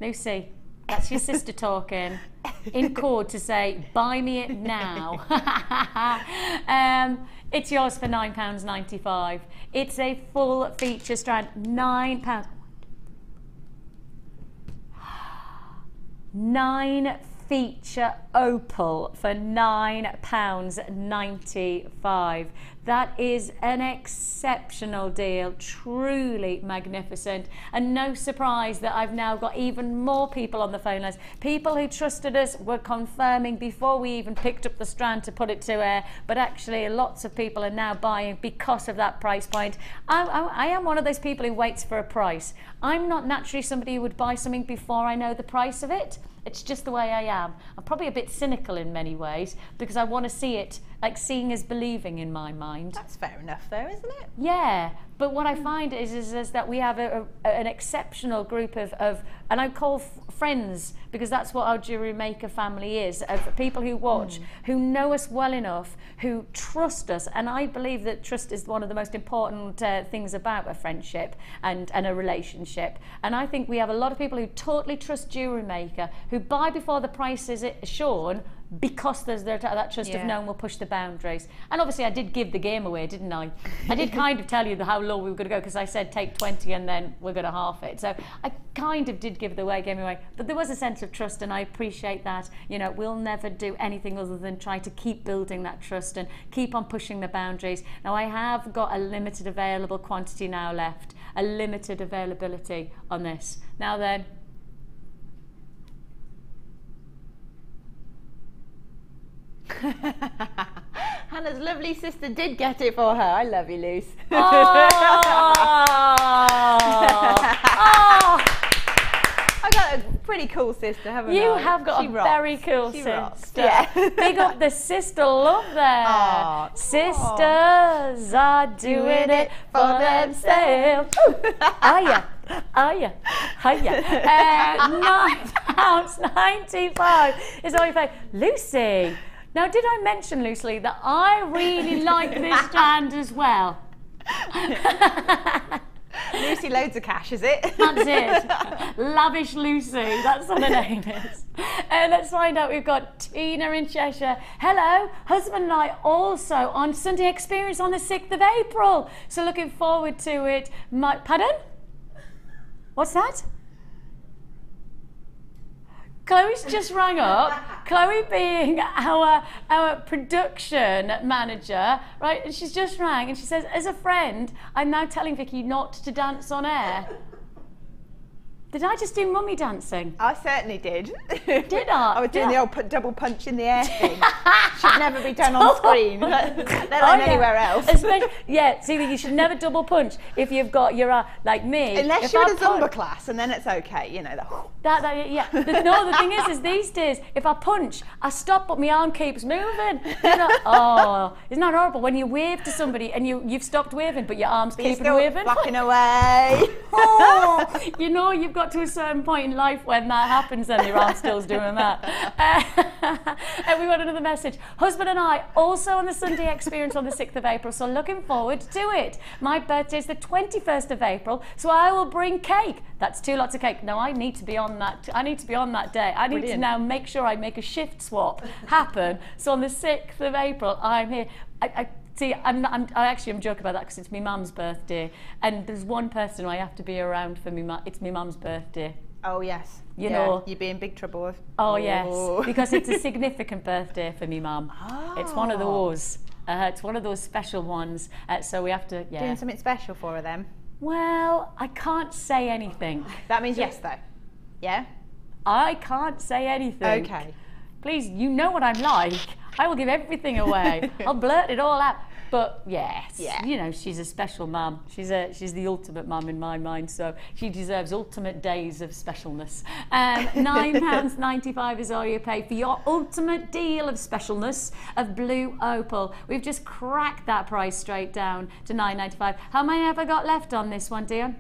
Lucy, that's your sister talking in code to say, buy me it now. It's yours for £9.95. It's a full feature strand, £9. 9 feature opal for £9.95. That is an exceptional deal, truly magnificent, and no surprise that I've now got even more people on the phone lines. People who trusted us were confirming before we even picked up the strand to put it to air, but actually lots of people are now buying because of that price point. I am one of those people who waits for a price. I'm not naturally somebody who would buy something before I know the price of it. It's just the way I am. I'm probably a bit cynical in many ways because I want to see it, like seeing is believing in my mind. That's fair enough though, isn't it? Yeah, but what I find is that we have an exceptional group of and I call friends, because that's what our Jewellery Maker family is, of people who watch, who know us well enough, who trust us, and I believe that trust is one of the most important things about a friendship and a relationship. And I think we have a lot of people who totally trust Jewellery Maker, who buy before the price is shown, because there's that trust of knowing we'll push the boundaries. And obviously I did give the game away, didn't I? I did kind of tell you how low we were going to go, because I said take 20 and then we're going to half it. So I kind of did give the game away, but there was a sense of trust, and I appreciate that. You know, we'll never do anything other than try to keep building that trust and keep on pushing the boundaries. Now I have got a limited available quantity now left, a limited availability on this. Now then, Hannah's lovely sister did get it for her. I love you, Luce. Oh. Oh. I've got a pretty cool sister, haven't I? You have got she a rocks. very cool she sister. Rocks. Yeah. Big up the sister love there. Aww. Sisters are doing it for themselves. Hiya, hiya, hiya. £9.95 is all you pay. Lucy, now did I mention, Lucy, that I really like this strand as well? Lucy loads of cash, is it? That's it. Lavish Lucy, that's what her name is. Let's find out. We've got Tina in Cheshire. Hello, husband and I also on Sunday Experience on the 6th of April. So looking forward to it. Pardon? What's that? Chloe's just rang up. Chloe being our production manager, right? And she's just rang and she says, as a friend, I'm now telling Vicki not to dance on air. Did I just do mummy dancing? I certainly did. Did I? I was doing the old double punch in the air thing. Should never be done on screen, let alone anywhere else. Yeah, see, you should never double punch if you've got your, like me. Unless you're in a Zumba class, and then it's okay, you know. Yeah. No, the thing is these days, if I punch, I stop, but my arm keeps moving. Oh, isn't that horrible? When you wave to somebody and you've stopped waving, but your arm's keeping waving. Flapping away. Oh, you know, you've got to a certain point in life when that happens and your arm still's doing that. And we got another message. Husband and I also on the Sunday Experience on the 6th of April, so looking forward to it. My birthday is the 21st of April, so I will bring cake. That's 2 lots of cake. No, I need to be on that. I need to be on that day. I need to now make sure I make a shift swap happen. So on the 6th of April, I'm here. See, I actually am joking about that because it's my mum's birthday, and there's one person who I have to be around for me. It's my mum's birthday. Oh yes, you know, you'd be in big trouble. Oh yes, because it's a significant birthday for me mum. Oh. It's one of those. It's one of those special ones. So we have to. Yeah. Doing something special for her then. Well, I can't say anything. That means yes, though. Yeah. I can't say anything. Okay. Please, you know what I'm like. I will give everything away. I'll blurt it all out. But yes, you know, she's a special mum. She's the ultimate mum in my mind, so she deserves ultimate days of specialness. £9.95 is all you pay for your ultimate deal of specialness of blue opal. We've just cracked that price straight down to £9.95. How many have I got left on this one, dear?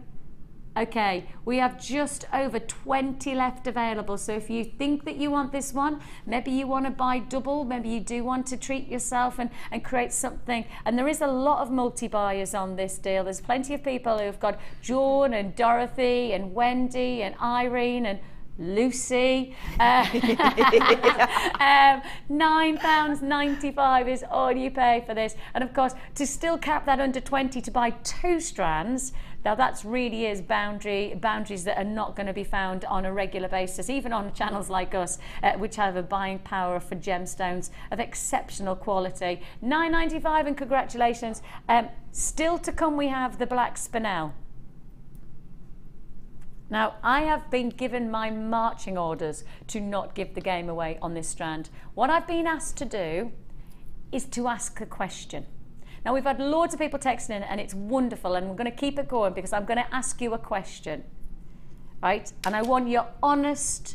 Okay, we have just over 20 left available, so if you think that you want this one, maybe you want to buy double, maybe you do want to treat yourself and create something, and there is a lot of multi-buyers on this deal. There's plenty of people who've got John and Dorothy and Wendy and Irene and Lucy. £9.95 is all you pay for this, and of course to still cap that under 20 to buy 2 strands. Now that's really is boundaries that are not going to be found on a regular basis, even on channels like us, which have a buying power for gemstones of exceptional quality. £9.95 and congratulations. Still to come we have the black Spinel. Now, I have been given my marching orders to not give the game away on this strand. What I've been asked to do is to ask a question. Now, we've had loads of people texting in and it's wonderful, and we're going to keep it going because I'm going to ask you a question, right? And I want your honest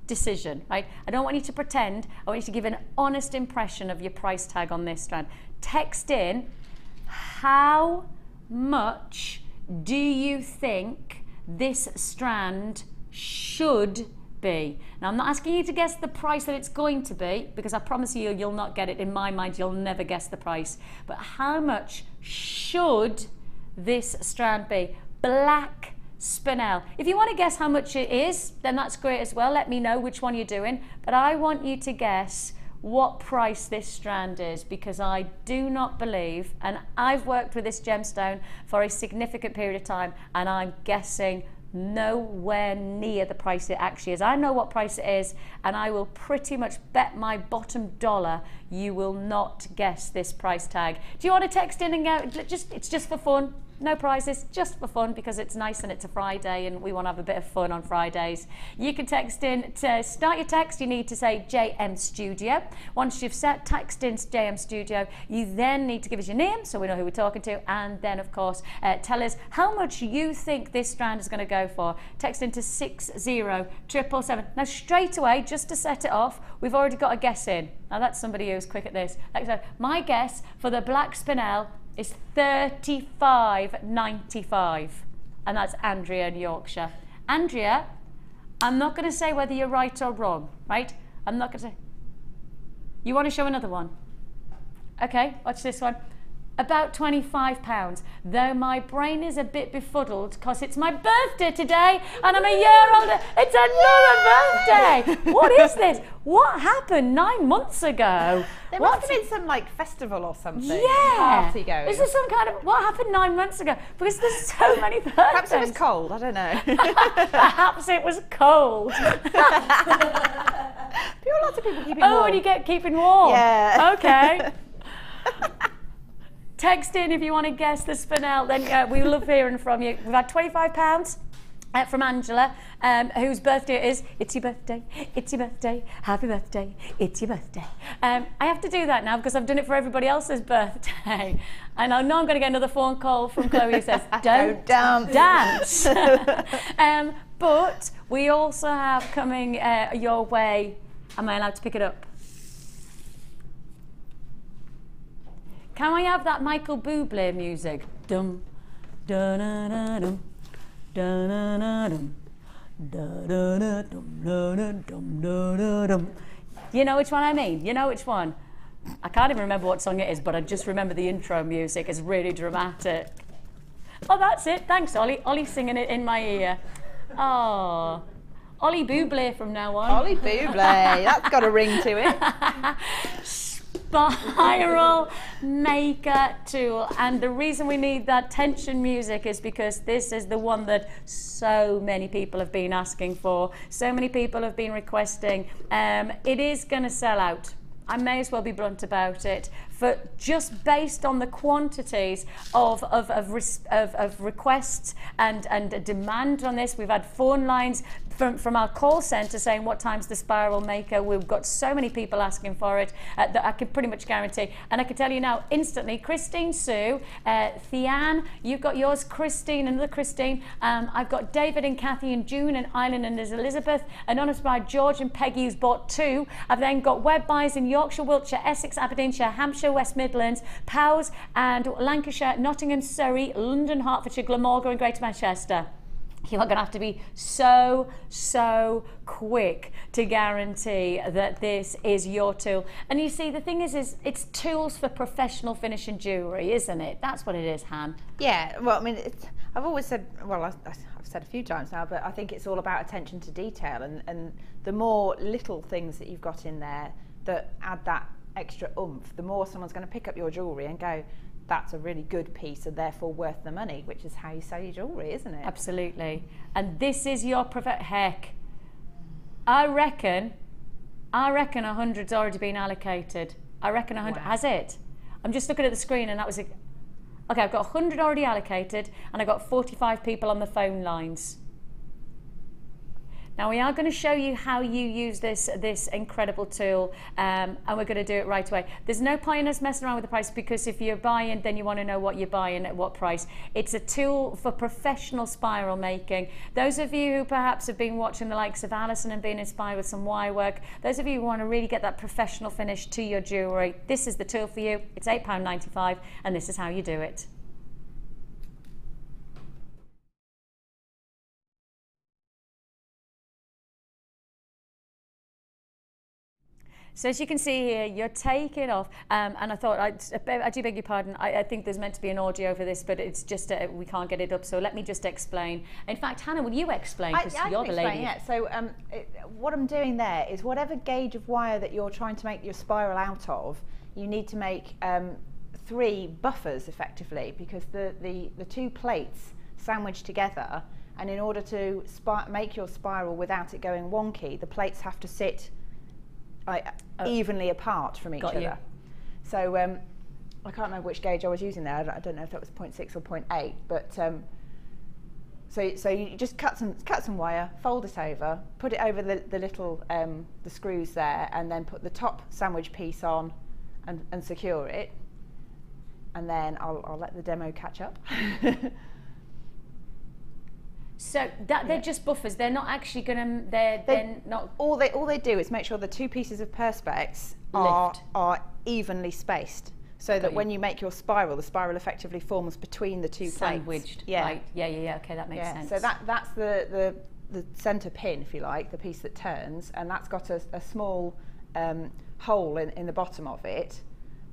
decision, right? I don't want you to pretend. I want you to give an honest impression of your price tag on this strand. Text in, how much do you think this strand should be? Now, I'm not asking you to guess the price that it's going to be, because I promise you, you'll not get it. In my mind, you'll never guess the price. But how much should this strand be? Black Spinel. If you want to guess how much it is, then that's great as well. Let me know which one you're doing. But I want you to guess what price this strand is, because I do not believe, and I've worked with this gemstone for a significant period of time, and I'm guessing nowhere near the price it actually is. I know what price it is, and I will pretty much bet my bottom dollar you will not guess this price tag. Do you want to text in and go, it's just for fun? No prizes, just for fun, because it's nice and it's a Friday and we want to have a bit of fun on Fridays. You can text in. To start your text, you need to say JM Studio. Once you've text in JM Studio, you then need to give us your name so we know who we're talking to, and then of course tell us how much you think this strand is going to go for. Text into 60777. Now straight away, just to set it off, we've already got a guess in. Now that's somebody who's quick at this. Like I said, my guess for the black Spinel is $35.95, and that's Andrea in Yorkshire. Andrea, I'm not going to say whether you're right or wrong, right? I'm not going to say. You want to show another one? Okay, watch this one. About £25, though my brain is a bit befuddled because it's my birthday today and I'm a year older. It's another birthday. What is this? What happened 9 months ago? There must have been some like festival or something. Yeah. Party going. Is there some kind of, what happened 9 months ago? Because there's so many birthdays. Perhaps it was cold, I don't know. Perhaps it was cold. Lots of people keeping warm. Oh, and you get keeping warm. Yeah. Okay. Text in if you want to guess the Spinel, then we love hearing from you. We've had £25 from Angela, whose birthday it is. It's your birthday, it's your birthday, happy birthday, it's your birthday. I have to do that now because I've done it for everybody else's birthday. And I know I'm going to get another phone call from Chloe who says, don't dance. But we also have coming your way, am I allowed to pick it up? Can we have that Michael Bublé music? Dum, da da da dum, da da da dum, da da da dum, da da dum, da da dum. You know which one I mean? You know which one? I can't even remember what song it is, but I just remember the intro music. It's really dramatic. Oh, that's it. Thanks, Ollie. Ollie's singing it in my ear. Oh, Ollie Bublé from now on. Ollie Bublé. That's got a ring to it. Spiral maker tool, and the reason we need that tension music is because this is the one that so many people have been asking for, so many people have been requesting. It is going to sell out. I may as well be blunt about it, for just based on the quantities of requests and demand on this. We've had phone lines from our call centre saying what time's the Spiral Maker. We've got so many people asking for it that I can pretty much guarantee. And I can tell you now instantly, Christine Sue, Theanne, you've got yours, Christine, another Christine. I've got David and Kathy and June and Eileen and there's Elizabeth, Anonymous by George and Peggy who's bought 2. I've then got web buys in Yorkshire, Wiltshire, Essex, Aberdeenshire, Hampshire, West Midlands, Powys and Lancashire, Nottingham, Surrey, London, Hertfordshire, Glamorgan and Greater Manchester. You are going to have to be so quick to guarantee that this is your tool. And you see, the thing is it's tools for professional finishing jewellery, isn't it? That's what it is, Han. Yeah, well, I mean, I've always said, well, I've said a few times now, but I think it's all about attention to detail, and the more little things that you've got in there that add that extra oomph, the more someone's going to pick up your jewellery and go, that's a really good piece and therefore worth the money, which is how you sell your jewellery, isn't it? Absolutely. And this is your heck. I reckon 100's already been allocated. I reckon 100. Wow. Has it? I'm just looking at the screen and that was it. Okay, I've got 100 already allocated and I've got 45 people on the phone lines. Now we are going to show you how you use this incredible tool, and we're going to do it right away. There's no point in us messing around with the price, because if you're buying, then you want to know what you're buying at what price. It's a tool for professional spiral making. Those of you who perhaps have been watching the likes of Alison and been inspired with some wire work, those of you who want to really get that professional finish to your jewellery, this is the tool for you. It's £8.95 and this is how you do it. So as you can see here, you're taking off, and I thought, I do beg your pardon, I think there's meant to be an audio over this, but it's just, we can't get it up, so let me just explain. In fact, Hannah, will you explain, because you're the lady. Yeah. So what I'm doing there is whatever gauge of wire that you're trying to make your spiral out of, you need to make 3 buffers effectively, because the 2 plates sandwich together, and in order to make your spiral without it going wonky, the plates have to sit evenly apart from each other. So I can't remember which gauge I was using there. I don't know if that was 0.6 or 0.8, but so you just cut some wire, fold it over, put it over the little the screws there, and then put the top sandwich piece on and secure it, and then I'll let the demo catch up. So they're just buffers. They're not actually going to. They're not. All they do is make sure the 2 pieces of perspex are evenly spaced, so that when you make your spiral, the spiral effectively forms between the 2 sandwiched. Plates. Yeah. Right. Yeah. Okay, that makes sense. So that's the centre pin, if you like, the piece that turns, and that's got a small hole in the bottom of it.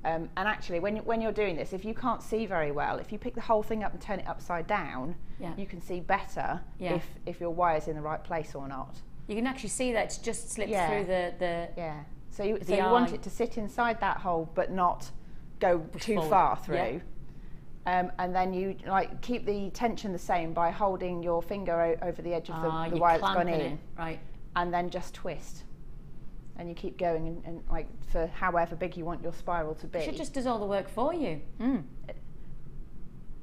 And actually, when you're doing this, if you can't see very well, if you pick the whole thing up and turn it upside down, you can see better if your wire's in the right place or not. You can actually see that it's just slipped through the So you want it to sit inside that hole, but not go too far through. And then you keep the tension the same by holding your finger over the edge of the wire that's gone in, right? And then just twist. And you keep going and like for however big you want your spiral to be. It just does all the work for you. And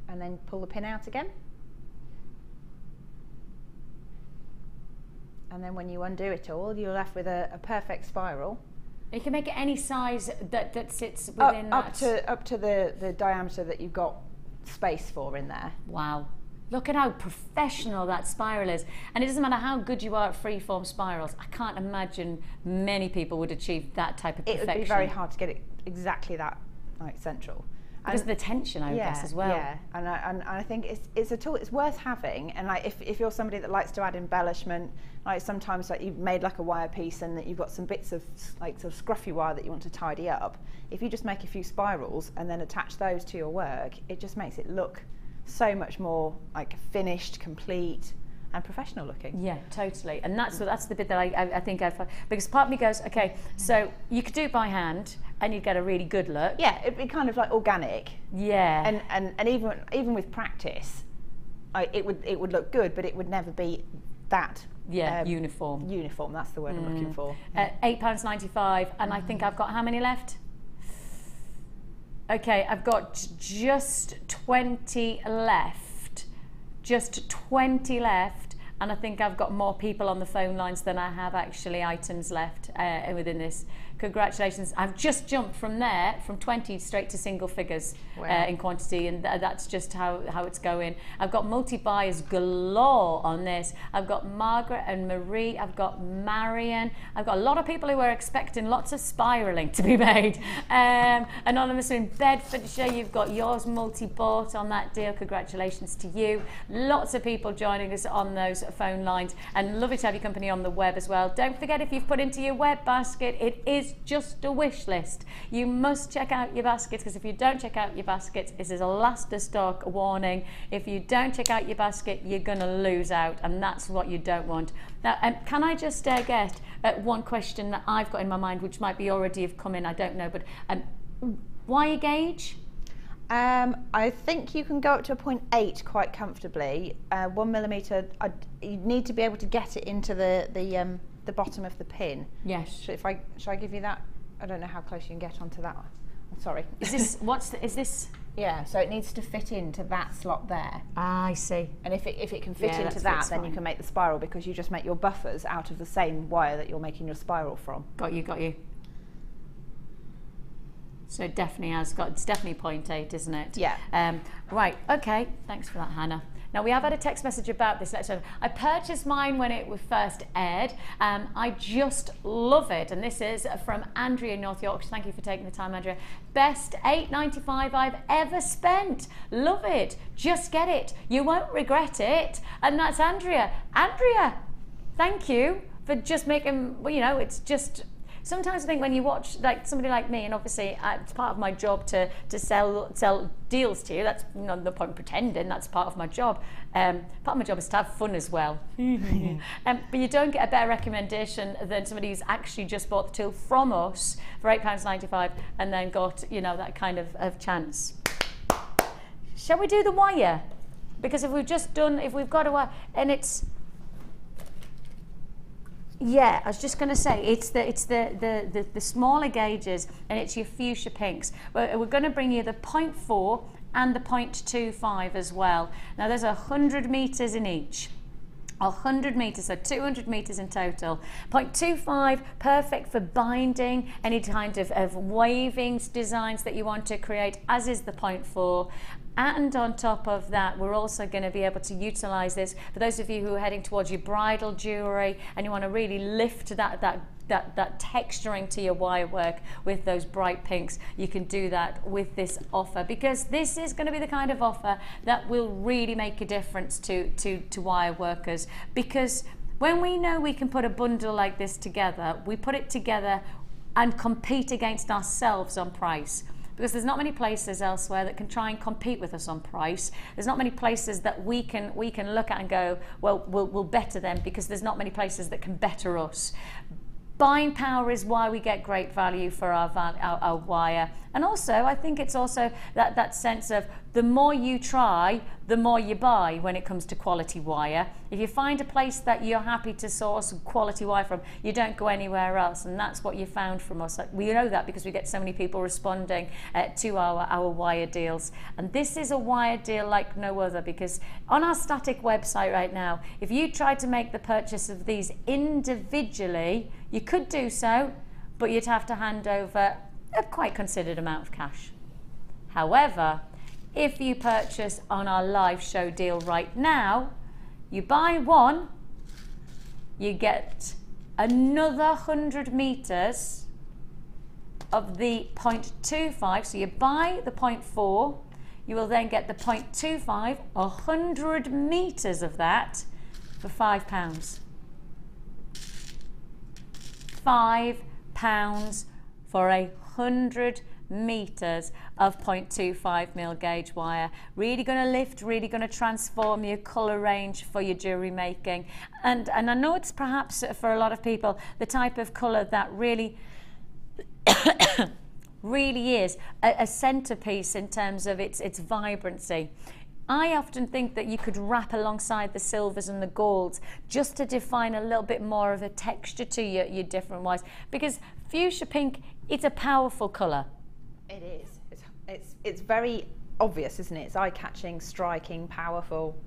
then pull the pin out again. And then when you undo it all, you're left with a perfect spiral. You can make it any size that sits within up to the diameter that you've got space for in there. Wow. Look at how professional that spiral is. And it doesn't matter how good you are at freeform spirals. I can't imagine many people would achieve that type of perfection. It would be very hard to get it exactly that central. Because of the tension, I guess, as well. Yeah, and I think it's a tool. It's worth having. And if you're somebody that likes to add embellishment, like sometimes you've made like a wire piece and that you've got some bits of sort of scruffy wire that you want to tidy up. If you just make a few spirals and then attach those to your work, it just makes it look so much more finished, complete, and professional looking. Yeah, totally. And that's the bit that I think because part of me goes, okay, so you could do it by hand and you'd get a really good look. Yeah, it'd be kind of like organic. Yeah. And even with practice, it would look good, but it would never be that uniform. Uniform, that's the word I'm looking for. £8.95, and I think I've got how many left? Okay, I've got just 20 left. Just 20 left, and I think I've got more people on the phone lines than I have actually items left within this. Congratulations. I've just jumped from 20 straight to single figures in quantity, and that's just how it's going. I've got multi-buyers galore on this. I've got Margaret and Marie, I've got Marion, I've got a lot of people who are expecting lots of spiralling to be made. Anonymous in Bedfordshire, you've got yours multi-bought on that deal. Congratulations to you. Lots of people joining us on those phone lines, and lovely to have your company on the web as well. Don't forget, if you've put into your web basket, it is just a wish list. You must check out your baskets, because if you don't check out your baskets, this is a last of stock warning. If you don't check out your basket, you're going to lose out, and that's what you don't want. Now, can I just get one question that I've got in my mind, which might be already have come in, I don't know, but wire gauge? I think you can go up to a 0.8 quite comfortably. 1mm, you need to be able to get it into the bottom of the pin. Yes. Should I give you that? I don't know how close you can get onto that one. I'm sorry. Is this? Yeah, so it needs to fit into that slot there. Ah, I see. And if it can fit into that, then you can make the spiral, because you just make your buffers out of the same wire that you're making your spiral from. Got you. So it definitely has got, it's definitely 0.8, isn't it? Yeah. Right, okay, thanks for that, Hannah. Now, we have had a text message about this. I purchased mine when it was first aired. I just love it. And this is from Andrea in North Yorkshire. Thank you for taking the time, Andrea. Best $8.95 I've ever spent. Love it. Just get it. You won't regret it. And that's Andrea. Andrea, thank you for just making, it's just... Sometimes I think when you watch somebody like me, and obviously it's part of my job to sell deals to you. That's no point pretending. That's part of my job. Part of my job is to have fun as well. But you don't get a better recommendation than somebody who's actually just bought the tool from us for £8.95 and then got that kind of chance. Shall we do the wire? Because if we've got a wire and it's. Yeah, I was just going to say it's the smaller gauges, and it's your fuchsia pinks. We're going to bring you the 0.4 and the 0.25 as well. Now there's 100 meters in each. 100 meters, so 200 meters in total. 0.25, perfect for binding, any kind of waving designs that you want to create, as is the 0.4. And on top of that, we're also going to be able to utilize this for those of you who are heading towards your bridal jewelry and you want to really lift that texturing to your wire work with those bright pinks. You can do that with this offer, because this is going to be the kind of offer that will really make a difference to wire workers. Because when we know we can put a bundle like this together, we put it together and compete against ourselves on price. because there's not many places elsewhere that can try and compete with us on price. There's not many places that we can look at and go, well, we'll better them, because there's not many places that can better us. Buying power is why we get great value for our wire. And also, I think it's also that sense of the more you try, the more you buy when it comes to quality wire. If you find a place that you're happy to source quality wire from, you don't go anywhere else, and that's what you found from us. We know that because we get so many people responding to our wire deals. And this is a wire deal like no other, because on our static website right now, if you tried to make the purchase of these individually, you could do so, but you'd have to hand over a quite considered amount of cash. However, if you purchase on our live show deal right now, you buy one, you get another 100 meters of the 0.25. So you buy the 0.4, you will then get the 0.25, 100 meters of that for £5. £5 for 100 meters of 0.25mm gauge wire. Really going to lift, really going to transform your colour range for your jewellery making. And I know it's perhaps for a lot of people the type of colour that really really is a centrepiece in terms of its vibrancy. I often think that you could wrap alongside the silvers and the golds just to define a little bit more of a texture to your different wires, because fuchsia pink, it's a powerful colour. It is. It's very obvious, isn't it? It's eye-catching, striking, powerful,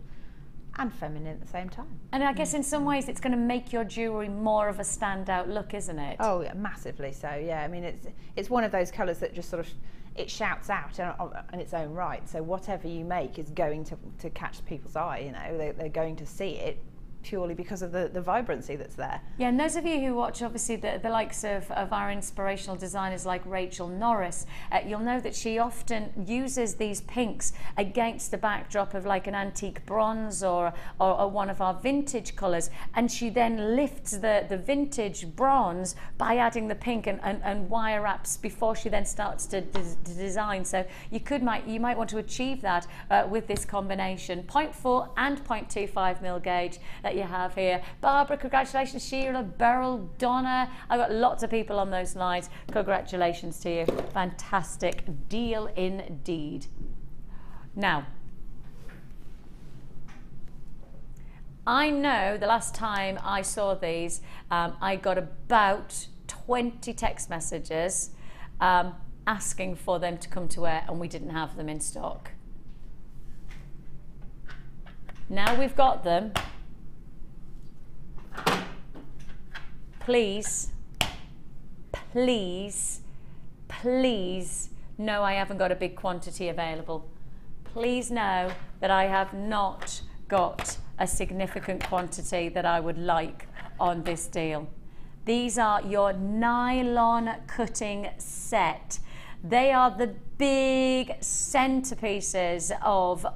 and feminine at the same time. And I guess in some ways it's going to make your jewellery more of a standout look, isn't it? Oh yeah, massively so. Yeah, I mean it's one of those colours that just sort of it shouts out in its own right. So whatever you make is going to catch people's eye. You know, they're going to see it purely because of the vibrancy that's there. Yeah, and those of you who watch obviously the likes of our inspirational designers like Rachel Norris, you'll know that she often uses these pinks against the backdrop of like an antique bronze or one of our vintage colours, and she then lifts the vintage bronze by adding the pink and wire wraps before she then starts to design. So you might want to achieve that with this combination 0.4 and 0.25mm gauge that you have here. Barbara, congratulations. Sheila, Beryl, Donna, I've got lots of people on those lines. Congratulations to you. Fantastic deal indeed. Now, I know the last time I saw these, I got about 20 text messages asking for them to come to wear, and we didn't have them in stock. Now we've got them. Please, please, please know I haven't got a big quantity available. Please know that I have not got a significant quantity that I would like on this deal. These are your nylon cutting set. They are the big centerpieces of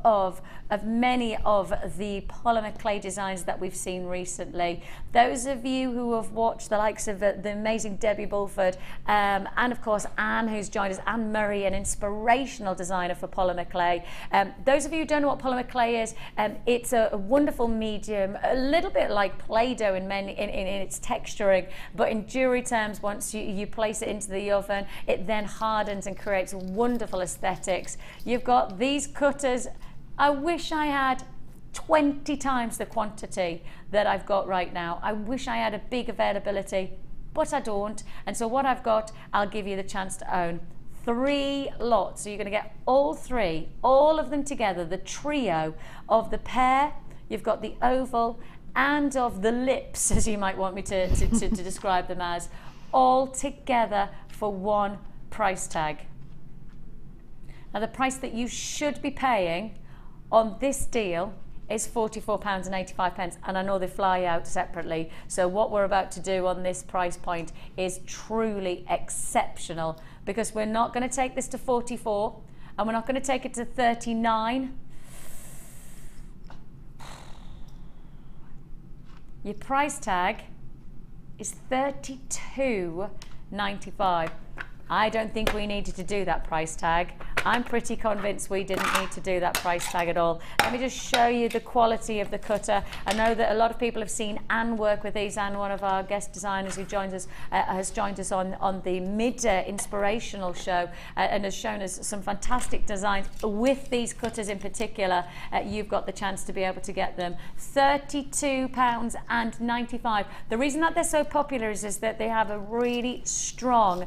many of the polymer clay designs that we've seen recently. Those of you who have watched the likes of the amazing Debbie Bulford and of course Anne, who's joined us, Anne Murray, an inspirational designer for polymer clay. Those of you who don't know what polymer clay is, it's a wonderful medium, a little bit like Play-Doh in its texturing, but in jewelry terms, once you place it into the oven, it then hardens and creates wonderful aesthetics. You've got these cutters. I wish I had 20 times the quantity that I've got right now. I wish I had a big availability, but I don't. And so what I've got, I'll give you the chance to own 3 lots. So you're going to get all 3, all of them together, the trio of the pear, you've got the oval, and of the lips, as you might want me to describe them as, all together for one price tag. Now the price that you should be paying on this deal is £44.85, and I know they fly out separately, so what we're about to do on this price point is truly exceptional, because we're not going to take this to 44 and we're not going to take it to 39. Your price tag is £32.95. I don't think we needed to do that price tag. I'm pretty convinced we didn't need to do that price tag at all. Let me just show you the quality of the cutter. I know that a lot of people have seen Anne work with these. Anne, one of our guest designers who joined us, has joined us on the mid-inspirational show and has shown us some fantastic designs with these cutters in particular. You've got the chance to be able to get them. £32.95. The reason that they're so popular is that they have a really strong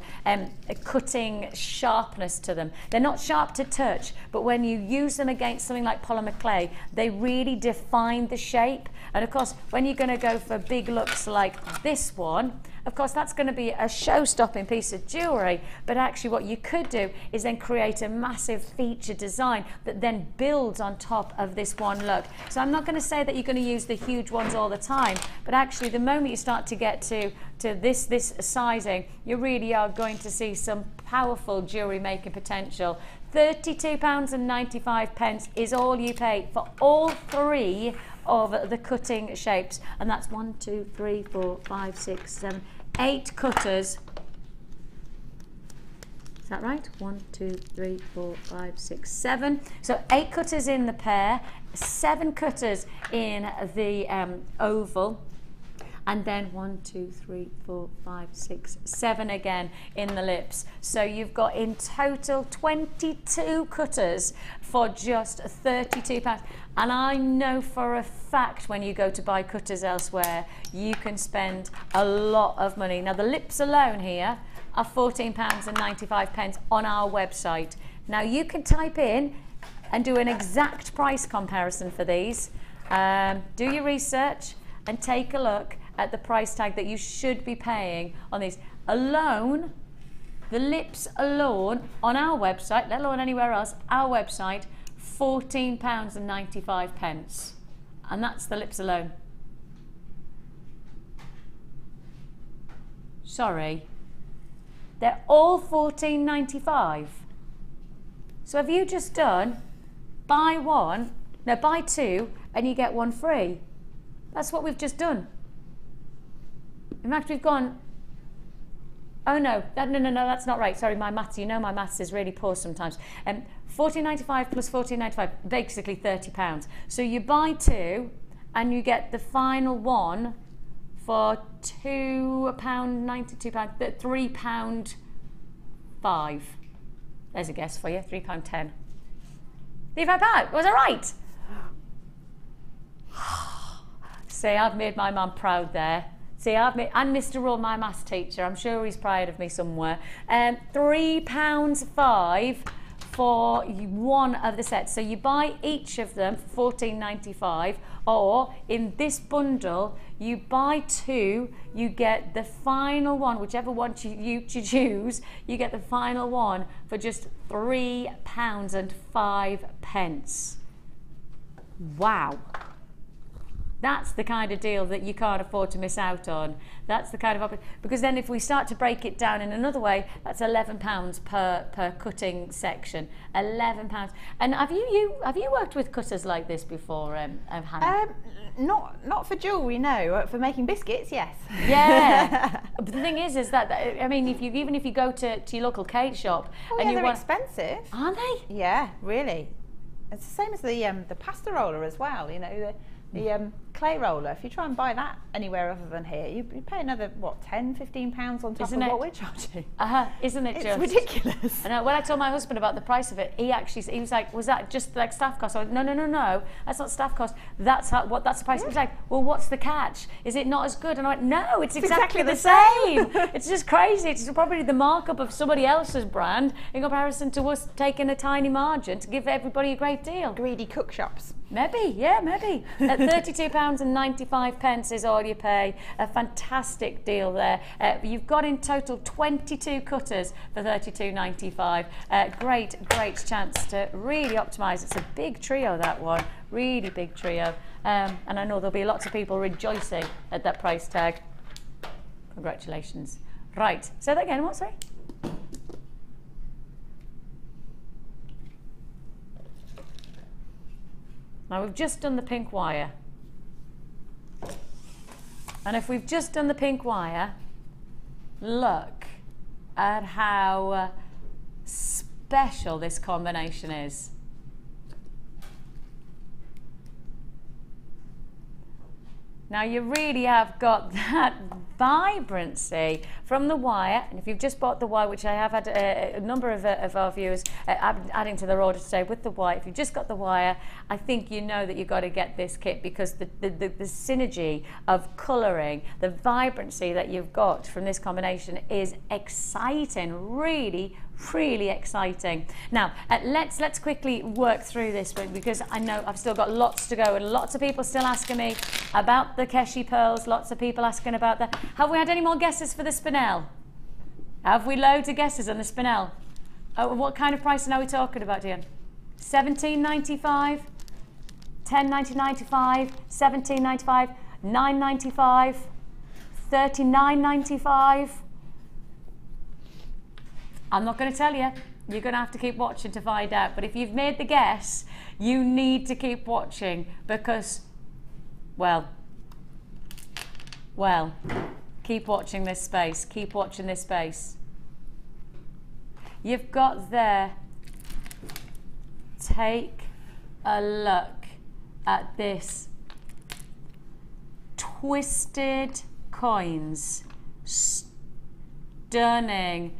cutting sharpness to them. They're not sharp to touch, but when you use them against something like polymer clay, they really define the shape. And of course, when you're going to go for big looks like this one, of course, that's going to be a show-stopping piece of jewellery, but actually what you could do is then create a massive feature design that then builds on top of this one look. So I'm not going to say that you're going to use the huge ones all the time, but actually the moment you start to get to this sizing, you really are going to see some powerful jewellery making potential. £32.95 is all you pay for all three of the cutting shapes, and that's 1, 2, 3, 4, 5, 6, 7, 8 cutters. Is that right? 1, 2, 3, 4, 5, 6, 7. So 8 cutters in the pear, 7 cutters in the oval, and then 1, 2, 3, 4, 5, 6, 7 again in the lips. So you've got in total 22 cutters for just £32. And I know for a fact when you go to buy cutters elsewhere, you can spend a lot of money. Now the lips alone here are £14.95 on our website. Now you can type in and do an exact price comparison for these. Do your research and take a look at the price tag that you should be paying on these. Alone, the lips alone on our website, let alone anywhere else, our website, £14.95. And that's the lips alone. Sorry. They're all £14.95. So have you just done buy two and you get one free? That's what we've just done. In fact, we've gone, oh no, no, that's not right. Sorry, my maths, you know my maths is really poor sometimes. £14.95 plus £14.95, basically £30. So you buy two and you get the final one for £2.92, £3.5. There's a guess for you, £3.10. £3.5, was I right? See, I've made my mum proud there. See, and Mr. Rull, my maths teacher, I'm sure he's proud of me somewhere. £3.5 for one of the sets. So you buy each of them for £14.95, or in this bundle, you buy two, you get the final one, whichever one you choose, you get the final one for just £3.05. Wow. That's the kind of deal that you can't afford to miss out on. That's the kind of, because then if we start to break it down in another way, that's £11 per cutting section. £11. And have you worked with cutters like this before, Hannah? Not for jewellery, no. For making biscuits, yes. Yeah. But the thing is that I mean, even if you go to your local cake shop, and they're expensive, aren't they? Yeah, really. It's the same as the pasta roller as well. You know, the clay roller. If you try and buy that anywhere other than here, you pay another what, £10–15 on top of what we're charging. Isn't it? It's ridiculous. I know. When I told my husband about the price of it, he was like, "Was that just like staff cost?" I went, No, that's not staff cost. That's the price. He was like, "Well, what's the catch? Is it not as good?" And I went, "No, it's exactly the same. It's just crazy. It's probably the markup of somebody else's brand in comparison to us taking a tiny margin to give everybody a great deal." Greedy cook shops. Maybe, yeah, maybe. At £32.95 is all you pay. A fantastic deal there. You've got in total 22 cutters for £32.95. Great chance to really optimise. It's a big trio, that one. Really big trio. And I know there'll be lots of people rejoicing at that price tag. Congratulations. Right, say that again, what, sorry? Now we've just done the pink wire. And if we've just done the pink wire, look at how special this combination is. Now you really have got that vibrancy from the wire, and if you've just bought the wire, which I have had a number of our viewers adding to their order today with the wire, if you've just got the wire, I think you know that you've got to get this kit, because the synergy of colouring, the vibrancy that you've got from this combination is exciting, really exciting. Now let's quickly work through this one, because I know I've still got lots to go, and lots of people still asking me about the Keshi pearls, lots of people asking about that. Have we had any more guesses for the Spinel? Have we loads of guesses on the Spinel? What kind of pricing are we talking about, Dion? $17.95, $10.95, $17.95, $9.95, $39.95. I'm not going to tell you. You're going to have to keep watching to find out. But if you've made the guess, you need to keep watching, because, well, keep watching this space. Keep watching this space. You've got there. Take a look at this. Twisted coins. Stunning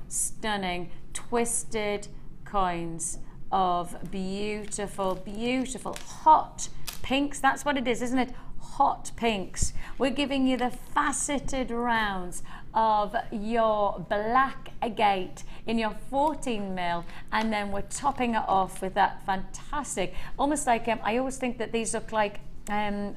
twisted coins of beautiful hot pinks. That's what it is, isn't it? Hot pinks. We're giving you the faceted rounds of your black agate in your 14mm, and then we're topping it off with that fantastic, almost like I always think that these look like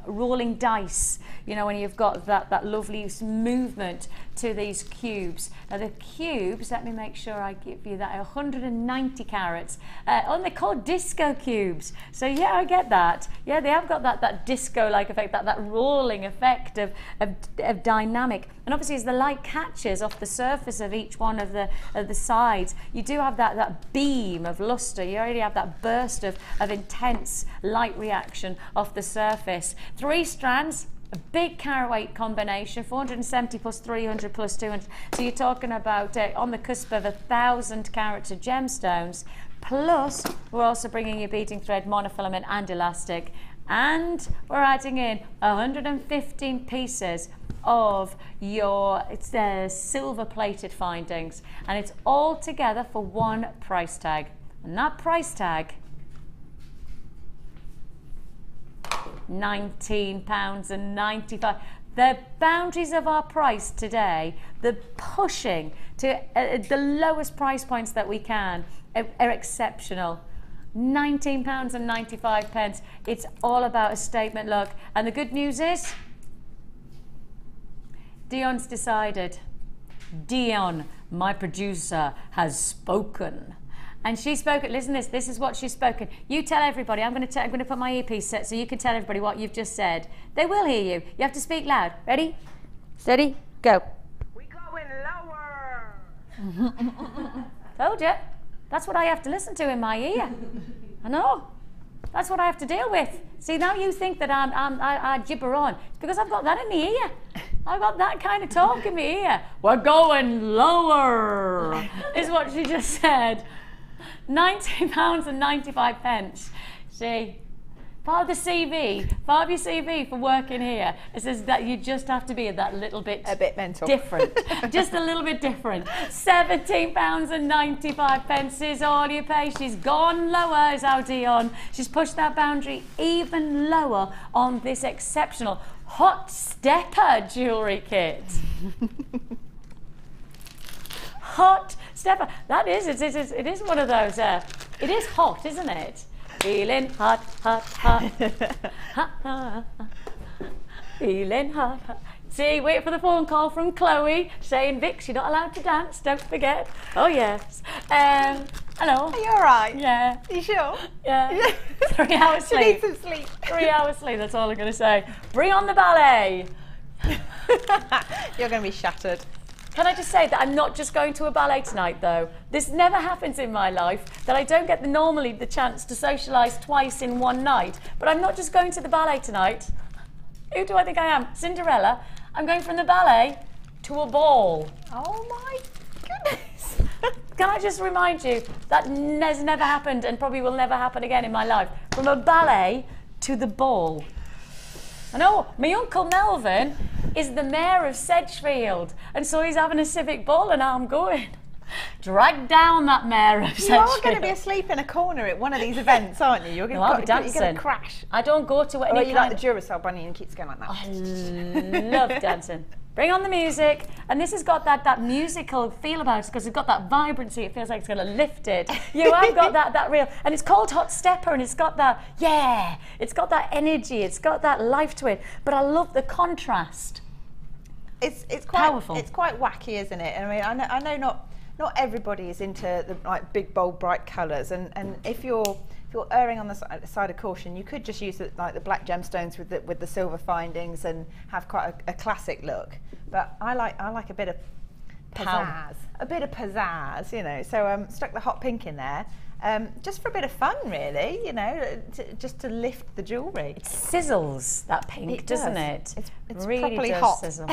rolling dice, you know, when you've got that lovely movement to these cubes. Now the cubes, let me make sure I give you that, 190 carats. They're called disco cubes. So yeah, I get that. Yeah, they have got that disco-like effect, that rolling effect of dynamic. And obviously as the light catches off the surface of each one of the sides, you do have that beam of luster. You already have that burst of intense light reaction off the surface. 3 strands, a big carat weight combination, 470 plus 300 plus 200. So you're talking about on the cusp of 1,000 carats of gemstones. Plus, we're also bringing you beading thread, monofilament and elastic. And we're adding in 115 pieces of your silver plated findings. And it's all together for one price tag. And that price tag, £19.95. The boundaries of our price today, the pushing to the lowest price points that we can, are exceptional. £19.95. It's all about a statement look. And the good news is, Dion's decided. Dion, my producer, has spoken. And she's spoken. Listen to this. This is what she's spoken. You tell everybody. I'm going to put my earpiece set so you can tell everybody what you've just said. They will hear you. You have to speak loud. Ready? Steady? Go. We going lower. Told you. That's what I have to listen to in my ear. I know. That's what I have to deal with. See, now you think that I gibber on. It's because I've got that in the ear. I've got that kind of talk in my ear. We're going lower, is what she just said. £19.95. See, part of the CV, part of your CV for working here, it says that you just have to be that little bit, mental, different, just a little bit different. £17.95 is all you pay. She's gone lower, is how Dion. She's pushed that boundary even lower on this exceptional hot stepper jewellery kit. Hot stepper. That is, it is one of those, it is hot, isn't it? Feeling hot, hot, hot. Hot, hot. Feeling hot, hot. See, wait for the phone call from Chloe saying, Vix, you're not allowed to dance, don't forget. Oh, yes. Hello. Are you all right? Yeah. Are you sure? Yeah. 3 hours sleep. She needs some sleep. 3 hours sleep, that's all I'm going to say. Bring on the ballet. You're going to be shattered. Can I just say that I'm not just going to a ballet tonight, though? This never happens in my life, that I don't get normally the chance to socialise twice in one night. But I'm not just going to the ballet tonight. Who do I think I am? Cinderella. I'm going from the ballet to a ball. Oh my goodness. can I just remind you that has never happened and probably will never happen again in my life. From a ballet to the ball. I know, my Uncle Melvin is the mayor of Sedgefield, and so he's having a civic ball and I'm going. Drag down that mayor of Sedgefield. You are going to be asleep in a corner at one of these events, aren't you? You're going to crash. I don't go to any you like the Duracell bunny and keeps going like that. I love dancing. Bring on the music, and this has got that musical feel about it because it's got that vibrancy. It feels like it's going to lift it. You have got that real, and it's called Hot Stepper, and it's got that, it's got that energy, it's got that life to it. But I love the contrast. It's quite powerful. It's quite wacky, isn't it? I mean, I know not everybody is into the like big, bold, bright colours, and if you're erring on the side of caution, you could just use the black gemstones with the silver findings and have quite a classic look. But I like a bit of pizzazz, you know. So stuck the hot pink in there, just for a bit of fun, really, you know, just to lift the jewellery. It sizzles, that pink, doesn't it? It's really properly does hot. Sizzle.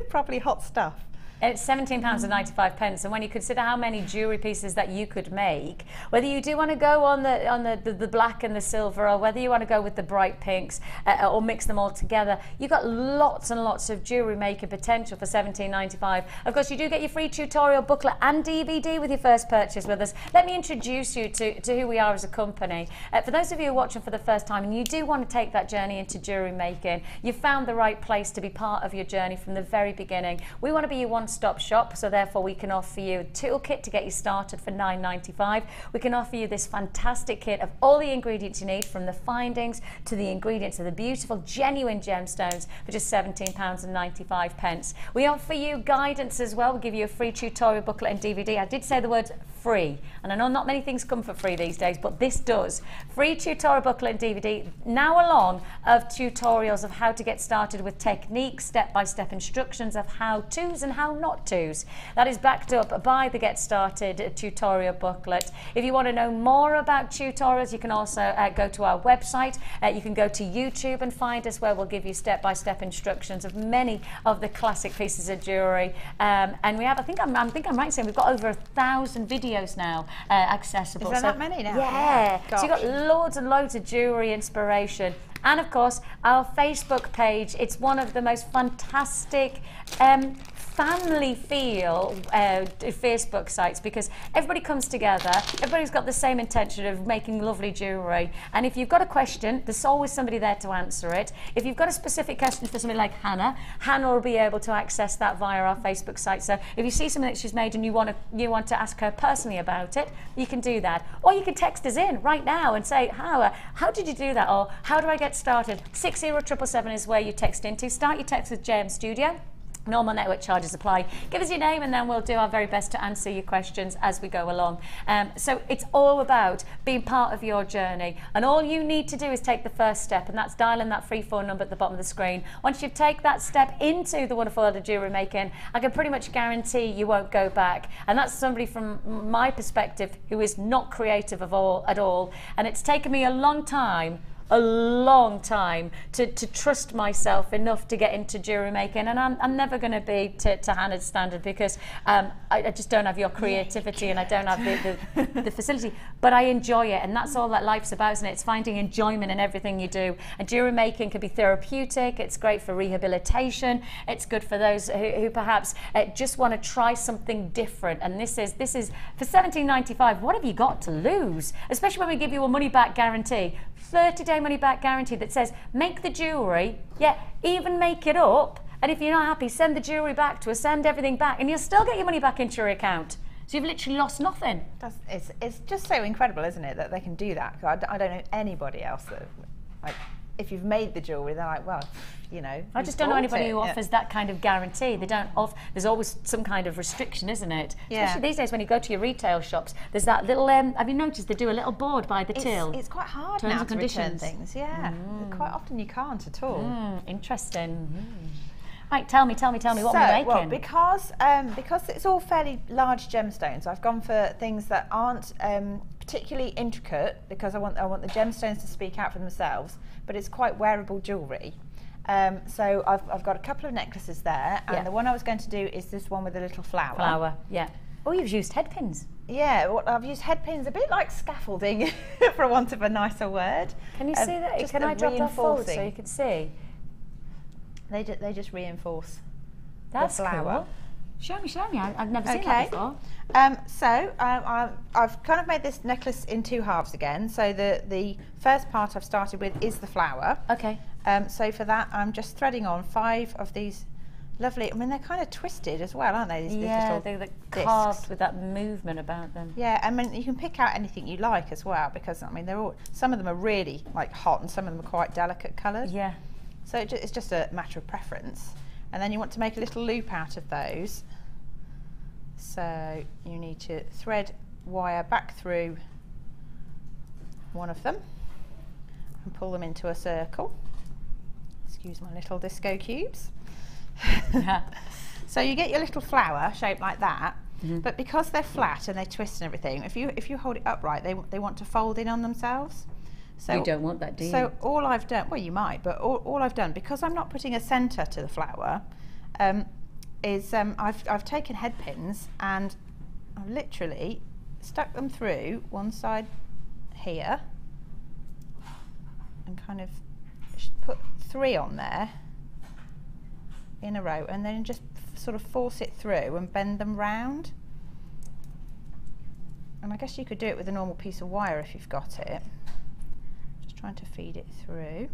Properly hot stuff. It's £17.95, and when you consider how many jewellery pieces that you could make, whether you do want to go on the black and the silver, or whether you want to go with the bright pinks, or mix them all together, you've got lots and lots of jewellery making potential for £17.95. Of course, you do get your free tutorial booklet and DVD with your first purchase with us. Let me introduce you to who we are as a company. For those of you who are watching for the first time and you do want to take that journey into jewellery making, you've found the right place to be part of your journey from the very beginning. We want to be your one-stop shop, so therefore we can offer you a toolkit to get you started for £9.95. We can offer you this fantastic kit of all the ingredients you need, from the findings to the ingredients of the beautiful genuine gemstones, for just £17.95. We offer you guidance as well. We'll give you a free tutorial booklet and DVD. I did say the word free, and I know not many things come for free these days, but this does. Free tutorial booklet and DVD, now along of tutorials of how to get started with techniques, step-by-step instructions of how-tos and how-not-tos. That is backed up by the Get Started tutorial booklet. If you want to know more about tutorials, you can also go to our website. You can go to YouTube and find us, where we'll give you step-by-step instructions of many of the classic pieces of jewellery. And we have, I think I'm right in saying we've got over 1,000 videos now accessible. Is there that many now? Yeah. Gosh. So you've got loads and loads of jewellery inspiration. And of course, our Facebook page, it's one of the most fantastic family feel Facebook sites, because everybody comes together, everybody's got the same intention of making lovely jewellery, and if you've got a question, there's always somebody there to answer it. If you've got a specific question for somebody like Hannah will be able to access that via our Facebook site. So if you see something that she's made and you want to ask her personally about it, you can do that. Or you can text us in right now and say, how did you do that? Or how do I get started? 60777 is where you text into. Start your text with JM Studio. Normal network charges apply. Give us your name and then we'll do our very best to answer your questions as we go along. So it's all about being part of your journey, and all you need to do is take the first step, and that's dialing that free phone number at the bottom of the screen. Once you take that step into the wonderful world of jewellery making, I can pretty much guarantee you won't go back. And that's somebody from my perspective who is not creative at all, and it's taken me a long time to trust myself enough to get into jewellery making, and I'm never going to be to Hannah's standard, because I just don't have your creativity and I don't have the facility, but I enjoy it, and that's all that life's about, isn't it? It's finding enjoyment in everything you do, and jewellery making can be therapeutic. It's great for rehabilitation. It's good for those who perhaps just want to try something different, and this is for £17.95. What have you got to lose? Especially when we give you a money back guarantee. 30-day money back guarantee that says make the jewellery, even make it up, and if you're not happy, send the jewellery back to us, send everything back, and you'll still get your money back into your account. So you've literally lost nothing. It's just so incredible, isn't it, that they can do that? I don't know anybody else that, like, if you've made the jewellery, they're like, well, you know. I just don't know anybody who offers that kind of guarantee. They don't there's always some kind of restriction, isn't it? Yeah. Especially these days when you go to your retail shops, there's that little, have you noticed they do a little board by the till? It's quite hard Terms now and to return conditions. things, Quite often you can't at all. Interesting. Right, tell me what are we making? Well, because it's all fairly large gemstones, I've gone for things that aren't particularly intricate, because I want the gemstones to speak out for themselves, but it's quite wearable jewellery. So I've got a couple of necklaces there, and the one I was going to do is this one with a little flower. Yeah. Oh, you've used head pins. Yeah, I've used head pins, a bit like scaffolding, for want of a nicer word. Can you see that? Can I drop that forward so you can see? They just reinforce the flower. Cool. Show me. I've never seen that before. I've kind of made this necklace in 2 halves again. So the first part I've started with is the flower. Okay. So for that, I'm just threading on 5 of these lovely. I mean, they're kind of twisted as well, aren't they? These little they're carved with that movement about them. Yeah, I mean, you can pick out anything you like as well, because I mean, they're all. Some of them are really like hot, and some of them are quite delicate coloured. Yeah. So it's just a matter of preference. And then you want to make a little loop out of those. So you need to thread wire back through one of them and pull them into a circle. Excuse my little disco cubes. So you get your little flower shaped like that, but because they're flat and they twist and everything, if you hold it upright, they want to fold in on themselves. So you don't want that, do you? So all I've done, well, you might, but all I've done, because I'm not putting a centre to the flower, is I've taken head pins and I've literally stuck them through one side here and kind of put 3 on there in a row, and then just sort of force it through and bend them round. And I guess you could do it with a normal piece of wire if you've got it. Just trying to feed it through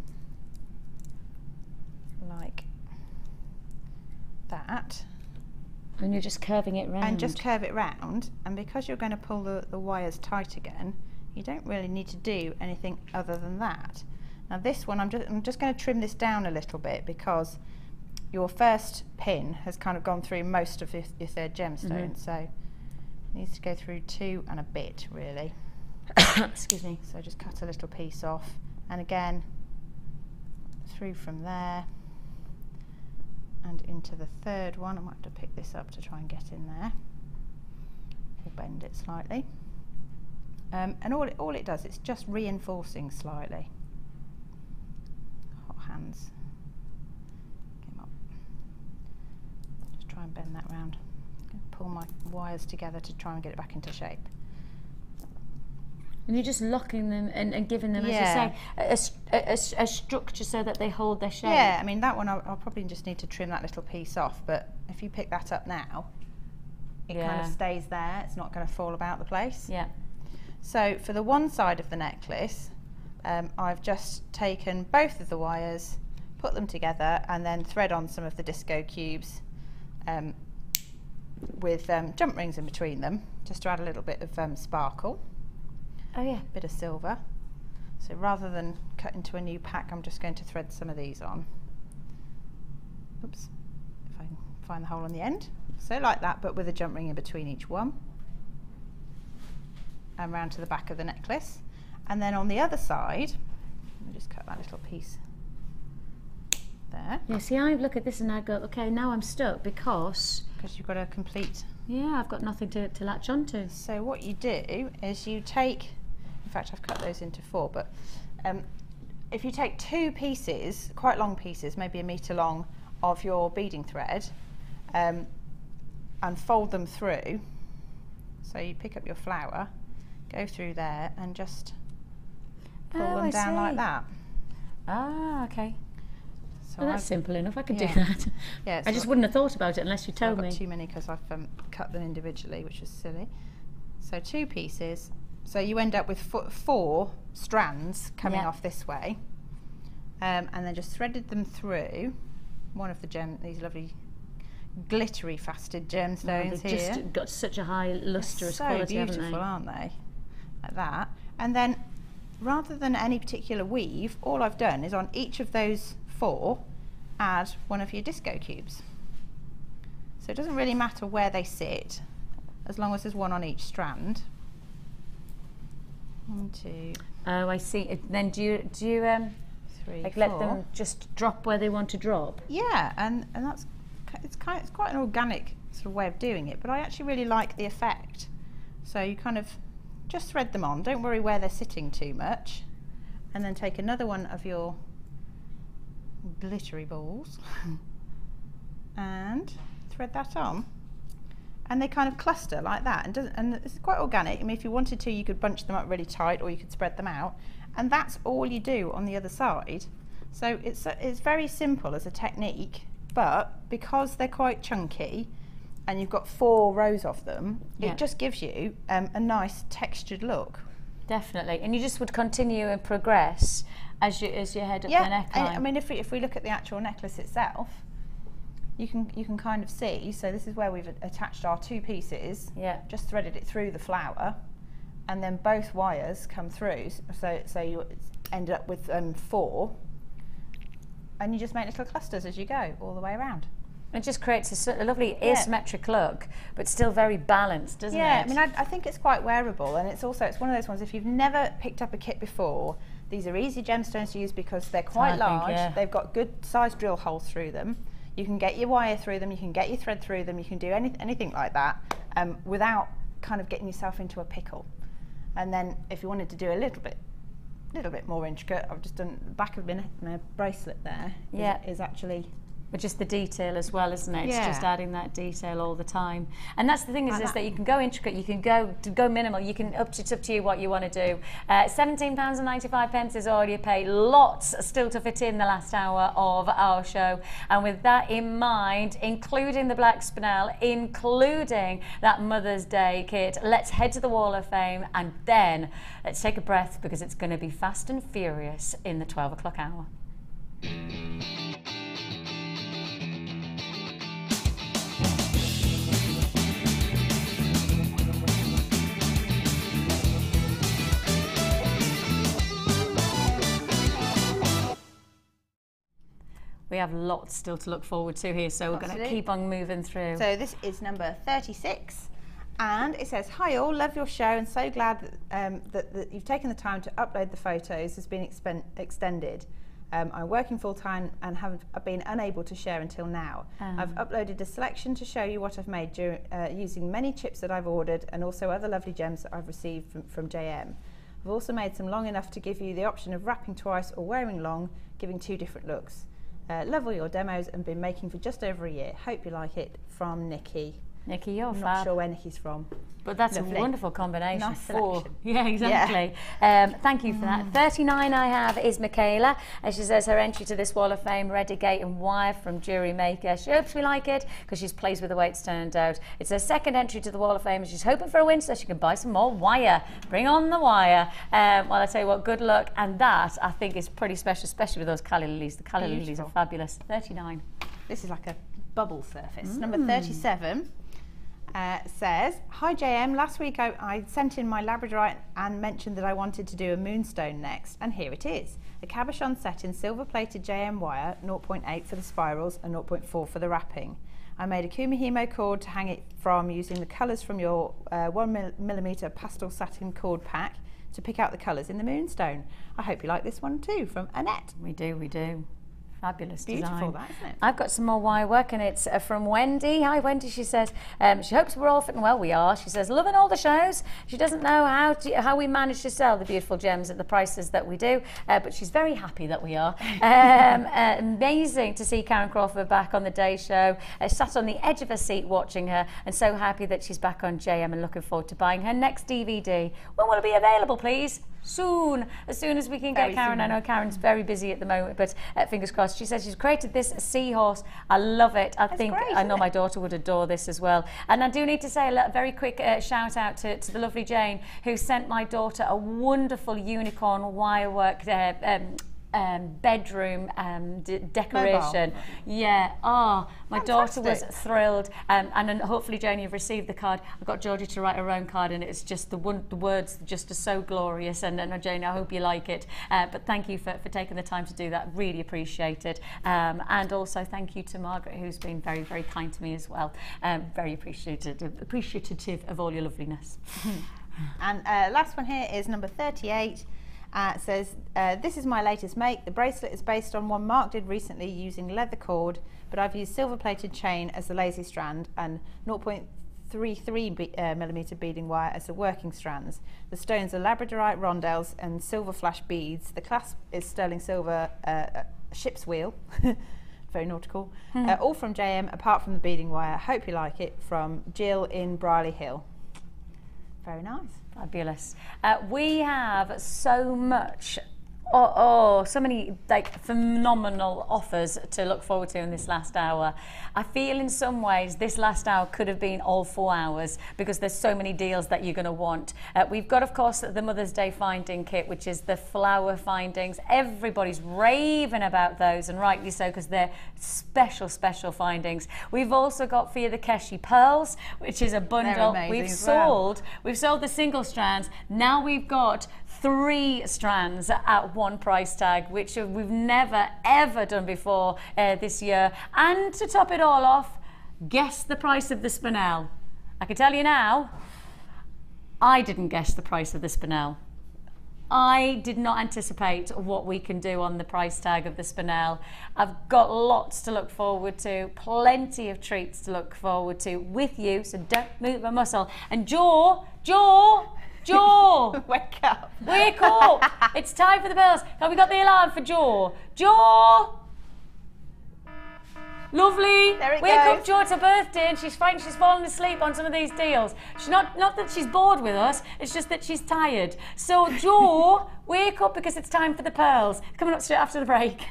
like that. And you're just curving it round. And just curve it round, and because you're going to pull the wires tight again, you don't really need to do anything other than that. Now this one, I'm just going to trim this down a little bit, because your first pin has kind of gone through most of your 3rd gemstone, so it needs to go through 2 and a bit, really. Excuse me. So just cut a little piece off, and again through from there and into the 3rd one. I might have to pick this up to try and get in there, or bend it slightly. And all it does, it's just reinforcing slightly. Hot hands. Try and bend that round. Pull my wires together to try and get it back into shape. And you're just locking them and giving them, as you say, a structure so that they hold their shape. Yeah, I mean, that one I'll probably just need to trim that little piece off, but if you pick that up now, it kind of stays there. It's not going to fall about the place. Yeah. So for the one side of the necklace, I've just taken both of the wires, put them together, and then thread on some of the disco cubes with jump rings in between them, just to add a little bit of sparkle. Oh yeah. A bit of silver. So rather than cut into a new pack, I'm just going to thread some of these on. Oops, if I can find the hole on the end. So like that, but with a jump ring in between each one. And round to the back of the necklace. And then on the other side, let me just cut that little piece there. Yeah, see, I look at this and I go, okay, now I'm stuck, because you've got a complete... Yeah, I've got nothing to latch onto. So what you do is you take, in fact I've cut those into 4, but if you take 2 pieces, quite long pieces, maybe 1 metre long, of your beading thread, and fold them through, so you pick up your flower, go through there and just pull them down like that. Ah, okay. So well, that's simple enough. I could do that. Yeah, I just wouldn't have thought about it unless you told me. I've got too many because I've cut them individually, which is silly. So 2 pieces. So you end up with 4 strands coming off this way, and then just threaded them through one of these lovely glittery faceted gemstones they've here. Just got such a high lustrous quality, haven't they? So beautiful, aren't they? Like that. And then, rather than any particular weave, all I've done is on each of those 4, add one of your disco cubes. So it doesn't really matter where they sit, as long as there's one on each strand. 1, 2. Oh, I see. Then do you 3, like 4. let them just drop where they want to drop? Yeah, and it's quite an organic sort of way of doing it, but I actually really like the effect. So you kind of just thread them on. Don't worry where they're sitting too much, and then take another one of your glittery balls and thread that on, and they kind of cluster like that, and it's quite organic. I mean, if you wanted to, you could bunch them up really tight, or you could spread them out, and that's all you do on the other side. So it's very simple as a technique, but because they're quite chunky, and you've got 4 rows of them, it just gives you a nice textured look. Definitely, and you just would continue and progress as you head up the neckline. I mean, if we look at the actual necklace itself, you can kind of see. So this is where we've attached our 2 pieces. Yeah. Just threaded it through the flower, and then both wires come through. So you end up with 4, and you just make little clusters as you go all the way around. It just creates a lovely asymmetric look, but still very balanced, doesn't it? Yeah, I mean, I think it's quite wearable, and it's one of those ones, if you've never picked up a kit before, these are easy gemstones to use because they're quite large, they've got good sized drill holes through them, you can get your wire through them, you can get your thread through them, you can do anything like that without kind of getting yourself into a pickle. And then if you wanted to do a little bit more intricate, I've just done the back of my bracelet there is actually... But just the detail as well, isn't it? It's just adding that detail all the time. And that's the thing is that you can go intricate, you can go minimal, you can it's up to you what you want to do. £17.95 is all you pay. Lots still to fit in the last hour of our show. And with that in mind, including the black spinel, including that Mother's Day kit, let's head to the Wall of Fame, and then let's take a breath, because it's going to be fast and furious in the 12 o'clock hour. We have lots still to look forward to here, so we're going to keep on moving through. So this is number 36, and it says, "Hi all, love your show and so glad that you've taken the time to upload the photos. Has been extended. I'm working full time and have been unable to share until now. I've uploaded a selection to show you what I've made using many chips that I've ordered, and also other lovely gems that I've received from JM. I've also made some long enough to give you the option of wrapping twice or wearing long, giving 2 different looks. Love all your demos and been making for just over a year. Hope you like it." From Nikki. Nikki, you're I'm not sure where Nikki's from. But that's Lovely. a wonderful combination. Nice selection. Yeah, exactly. Thank you for that. 39 I have is Michaela, and she says her entry to this Wall of Fame, Redigate and Wire from JewelleryMaker. She hopes we like it because she's pleased with the way it's turned out. It's her second entry to the Wall of Fame, and she's hoping for a win so she can buy some more wire. Bring on the wire. Well, I tell you what, good luck. And that, I think, is pretty special, especially with those colour lilies. The colour lilies are fabulous. 39. This is like a bubble surface. Number 37. Says, "Hi JM, last week I sent in my Labradorite and mentioned that I wanted to do a moonstone next, and here it is. A cabochon set in silver plated JM wire, 0.8 for the spirals and 0.4 for the wrapping. I made a Kumihimo cord to hang it from using the colours from your 1mm pastel satin cord pack to pick out the colours in the moonstone. I hope you like this one too." From Annette. We do, we do. Fabulous Beautiful, design. that, isn't it? I've got some more wire work, and it's from Wendy. Hi Wendy, she says she hopes we're all fitting well. We are. She says loving all the shows. She doesn't know how we manage to sell the beautiful gems at the prices that we do, but she's very happy that we are. Amazing to see Karen Crawford back on the day show. Sat on the edge of her seat watching her, and so happy that she's back on JM and looking forward to buying her next DVD. When will it be available, please? Soon, as soon as we can get Karen. I know Karen's very busy at the moment, but fingers crossed. She says she's created this seahorse. I love it. I know my daughter would adore this as well. And I do need to say a very quick shout out to the lovely Jane, who sent my daughter a wonderful unicorn wirework bedroom decoration. Mobile. Yeah, my daughter was thrilled, and then hopefully Jane, you've received the card. I've got Georgie to write her own card, and it's just the words just are so glorious, and Jane, I hope you like it, but thank you for taking the time to do that. Really appreciate it, and also thank you to Margaret, who's been very, very kind to me as well. Very appreciative of all your loveliness. And last one here is number 38. Says, "This is my latest make. The bracelet is based on one Mark did recently using leather cord, but I've used silver plated chain as the lazy strand and 0.33mm beading wire as the working strands. The stones are Labradorite rondelles and silver flash beads. The clasp is sterling silver ship's wheel. very nautical. All from JM, apart from the beading wire. Hope you like it. From Jill in Briley Hill. Very nice. Fabulous. We have so much, so many like phenomenal offers to look forward to in this last hour. I feel in some ways this last hour could have been all 4 hours because there's so many deals that you're going to want. We've got, of course, the Mother's Day finding kit, which is the flower findings. Everybody's raving about those, and rightly so, because they're special findings. We've also got for you the Keshi pearls, which is a bundle. We've sold the single strands. Now we've got 3 strands at one price tag, which we've never ever done before this year. And to top it all off, guess the price of the Spinel. I can tell you now, I didn't guess the price of the Spinel. I did not anticipate what we can do on the price tag of the Spinel. I've got lots to look forward to, plenty of treats to look forward to with you, so don't move a muscle. And Jaw, wake up. Wake up. It's time for the bells. Have we got the alarm for Jaw? Jaw! Lovely. There it Wake goes. up, Jaw. It's her birthday and she's frightened she's fallen asleep on some of these deals. She's not that she's bored with us, it's just that she's tired. So Jaw, wake up because it's time for the pearls. Coming up straight after the break.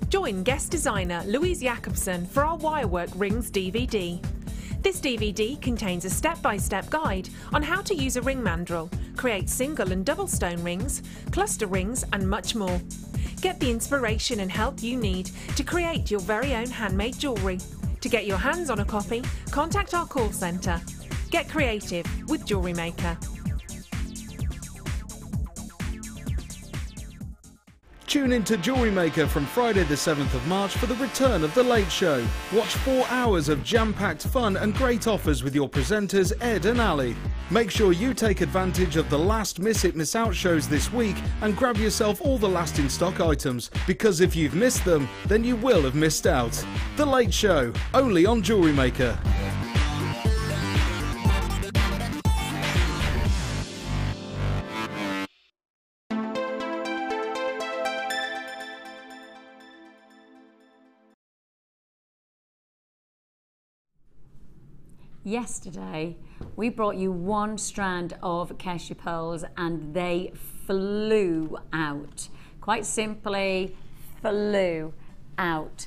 Join guest designer Louise Jacobson for our Wirework Rings DVD. This DVD contains a step-by-step guide on how to use a ring mandrel, create single and double stone rings, cluster rings and much more. Get the inspiration and help you need to create your very own handmade jewellery. To get your hands on a copy, contact our call centre. Get creative with JewelleryMaker. Tune in to JewelleryMaker from Friday the 7th of March for the return of The Late Show. Watch 4 hours of jam-packed fun and great offers with your presenters Ed and Ali. Make sure you take advantage of the last Miss It Miss Out shows this week and grab yourself all the last in stock items, because if you've missed them, then you will have missed out. The Late Show, only on JewelleryMaker. Yesterday, we brought you 1 strand of Keshi pearls and they flew out. Quite simply, flew out.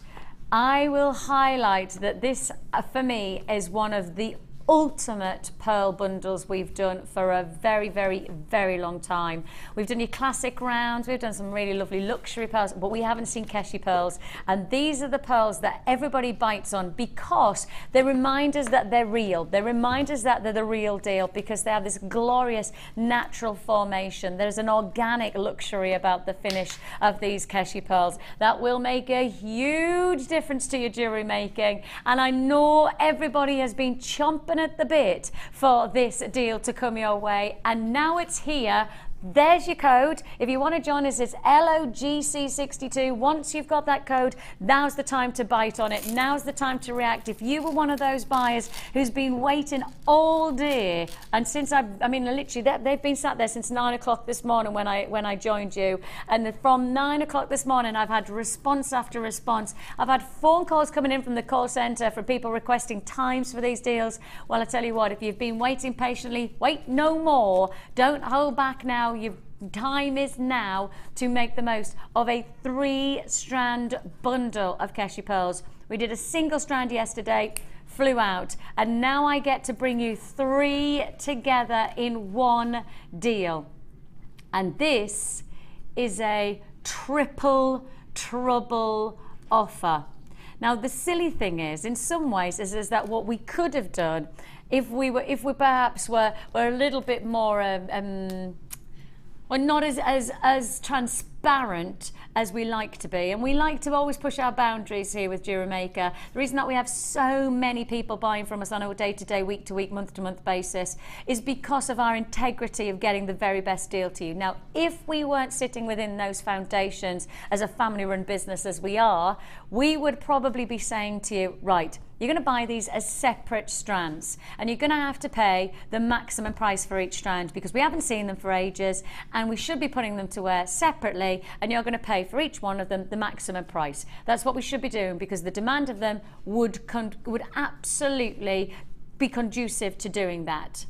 I will highlight that this, for me, is one of the ultimate pearl bundles we've done for a very long time. We've done your classic rounds, we've done some really lovely luxury pearls, but we haven't seen Keshi pearls, and these are the pearls that everybody bites on because they remind us that they're real. They remind us that they're the real deal because they have this glorious natural formation. There's an organic luxury about the finish of these Keshi pearls that will make a huge difference to your jewellery making, and I know everybody has been chomping at the bit for this deal to come your way, and now it's here. There's your code. If you want to join us, it's LOGC62. Once you've got that code, now's the time to bite on it. Now's the time to react. If you were one of those buyers who's been waiting all day, and since I mean, literally, they've been sat there since 9 o'clock this morning when I joined you, and from 9 o'clock this morning, I've had response after response. I've had phone calls coming in from the call centre for people requesting times for these deals. Well, I tell you what, if you've been waiting patiently, wait no more. Don't hold back now. Your time is now to make the most of a 3-strand bundle of Keshi pearls. We did a single strand yesterday, flew out, and now I get to bring you 3 together in one deal. And this is a triple trouble offer. Now the silly thing is, in some ways, is that what we could have done if we perhaps were a little bit more well, not as transparent transparent as we like to be, and we like to always push our boundaries here with JewelleryMaker. The reason that we have so many people buying from us on a day-to-day, week-to-week, month-to-month basis is because of our integrity of getting the very best deal to you. Now, if we weren't sitting within those foundations as a family-run business as we are, we would probably be saying to you, right, you're going to buy these as separate strands, and you're going to have to pay the maximum price for each strand because we haven't seen them for ages, and we should be putting them to wear separately, and you're going to pay for each one of them the maximum price. That's what we should be doing because the demand of them would absolutely be conducive to doing that.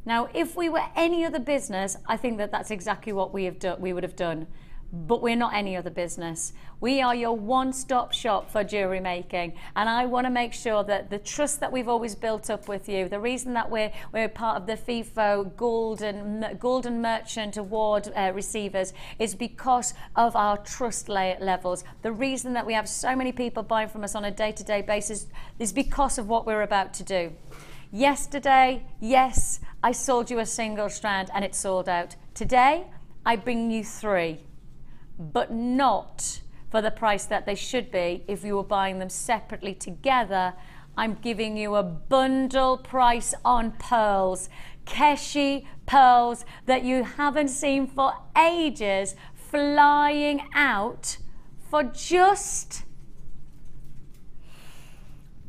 Now, if we were any other business, I think that that's exactly what we would have done. But we're not any other business. We are your one-stop shop for jewellery making, and I want to make sure that the trust that we've always built up with you, the reason that we're part of the FIFO Golden Merchant Award receivers is because of our trust levels. The reason that we have so many people buying from us on a day-to-day basis is because of what we're about to do. Yesterday, yes, I sold you a single strand and it sold out. Today, I bring you 3. But not for the price that they should be if you were buying them separately together. I'm giving you a bundle price on pearls, Keshi pearls that you haven't seen for ages, flying out for just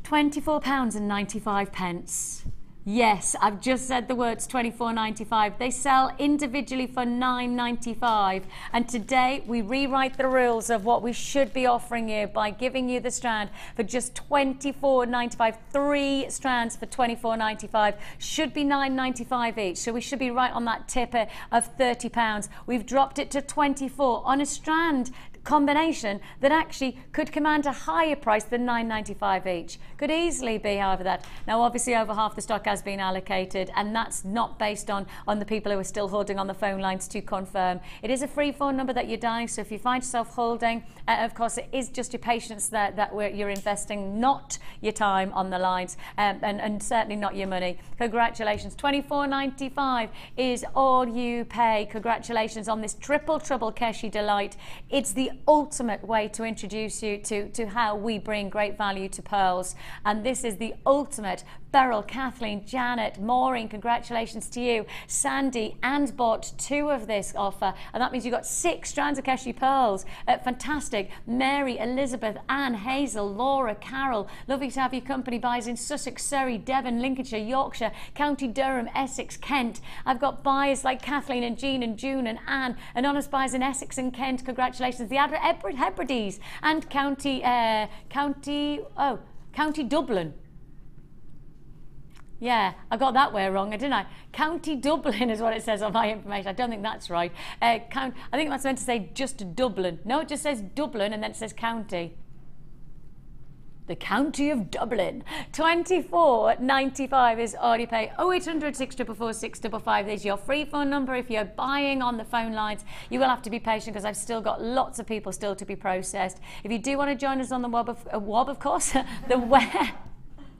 £24.95. Yes, I've just said the words £24.95. They sell individually for £9.95. And today we rewrite the rules of what we should be offering you by giving you the strand for just £24.95. 3 strands for £24.95 should be £9.95 each. So we should be right on that tip of £30. We've dropped it to £24 on a strand combination that actually could command a higher price than £9.95 each. Could easily be, however, that. Now, obviously, over half the stock has been allocated, and that's not based on the people who are still holding on the phone lines to confirm. It is a free phone number that you're dialing, so if you find yourself holding, of course, it is just your patience that you're investing, not your time on the lines, and certainly not your money. Congratulations. £24.95 is all you pay. Congratulations on this triple Keshi delight. It's the ultimate way to introduce you to how we bring great value to pearls, and this is the ultimate. Beryl, Kathleen, Janet, Maureen, congratulations to you. Sandy and bought 2 of this offer, and that means you got 6 strands of Keshi pearls. Fantastic. Mary, Elizabeth, Anne, Hazel, Laura, Carol, lovely to have your company. Buys in Sussex, Surrey, Devon, Lincolnshire, Yorkshire, County Durham, Essex, Kent. I've got buyers like Kathleen and Jean and June and Anne, and honest buyers in Essex and Kent. Congratulations. The Hebrides and County Dublin. Yeah, I got that way wrong, didn't I? County Dublin is what it says on my information. I don't think that's right. I think that's meant to say just Dublin. No, it just says Dublin and then it says county. The County of Dublin. £24.95 is all you pay. 0800 644 655 is your free phone number. If you're buying on the phone lines, you will have to be patient because I've still got lots of people still to be processed. If you do want to join us on the WOB, of course, the web.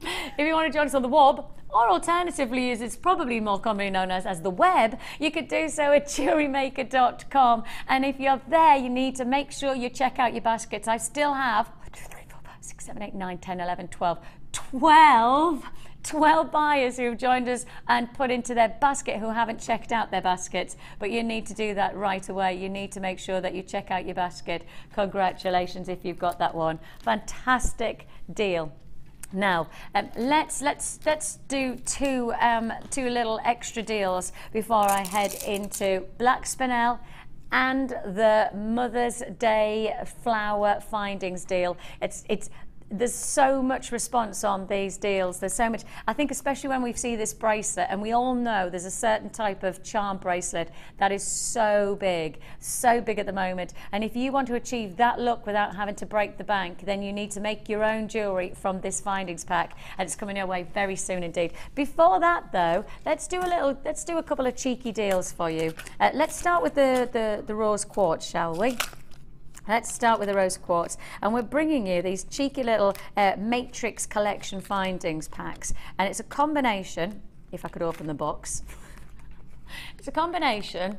If you want to join us on the WOB, or alternatively, as it's probably more commonly known as the web, you could do so at JewelleryMaker.com. And if you're there, you need to make sure you check out your baskets. I still have 6, 7, 8, 9, 10, 11, 12 buyers who have joined us and put into their basket who haven't checked out their baskets. But you need to do that right away. You need to make sure that you check out your basket. Congratulations if you've got that one. Fantastic deal. Now, let's do two little extra deals before I head into Black Spinel and the Mother's Day flower findings deal. There's so much response on these deals. There's so much. I think especially when we see this bracelet, and we all know there's a certain type of charm bracelet that is so big at the moment. And if you want to achieve that look without having to break the bank, then you need to make your own jewellery from this findings pack, and it's coming your way very soon indeed. Before that, though, let's do a couple of cheeky deals for you. Let's start with the rose quartz, shall we? Let's start with the rose quartz, and we're bringing you these cheeky little matrix collection findings packs, and it's a combination, if I could open the box, it's a combination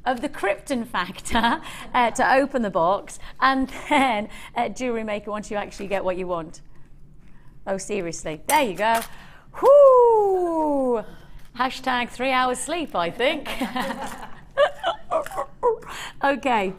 of the Krypton factor to open the box, and then Jewellery Maker once you actually get what you want. Oh, seriously. There you go. Whoo! Hashtag 3 hours sleep, I think. Okay.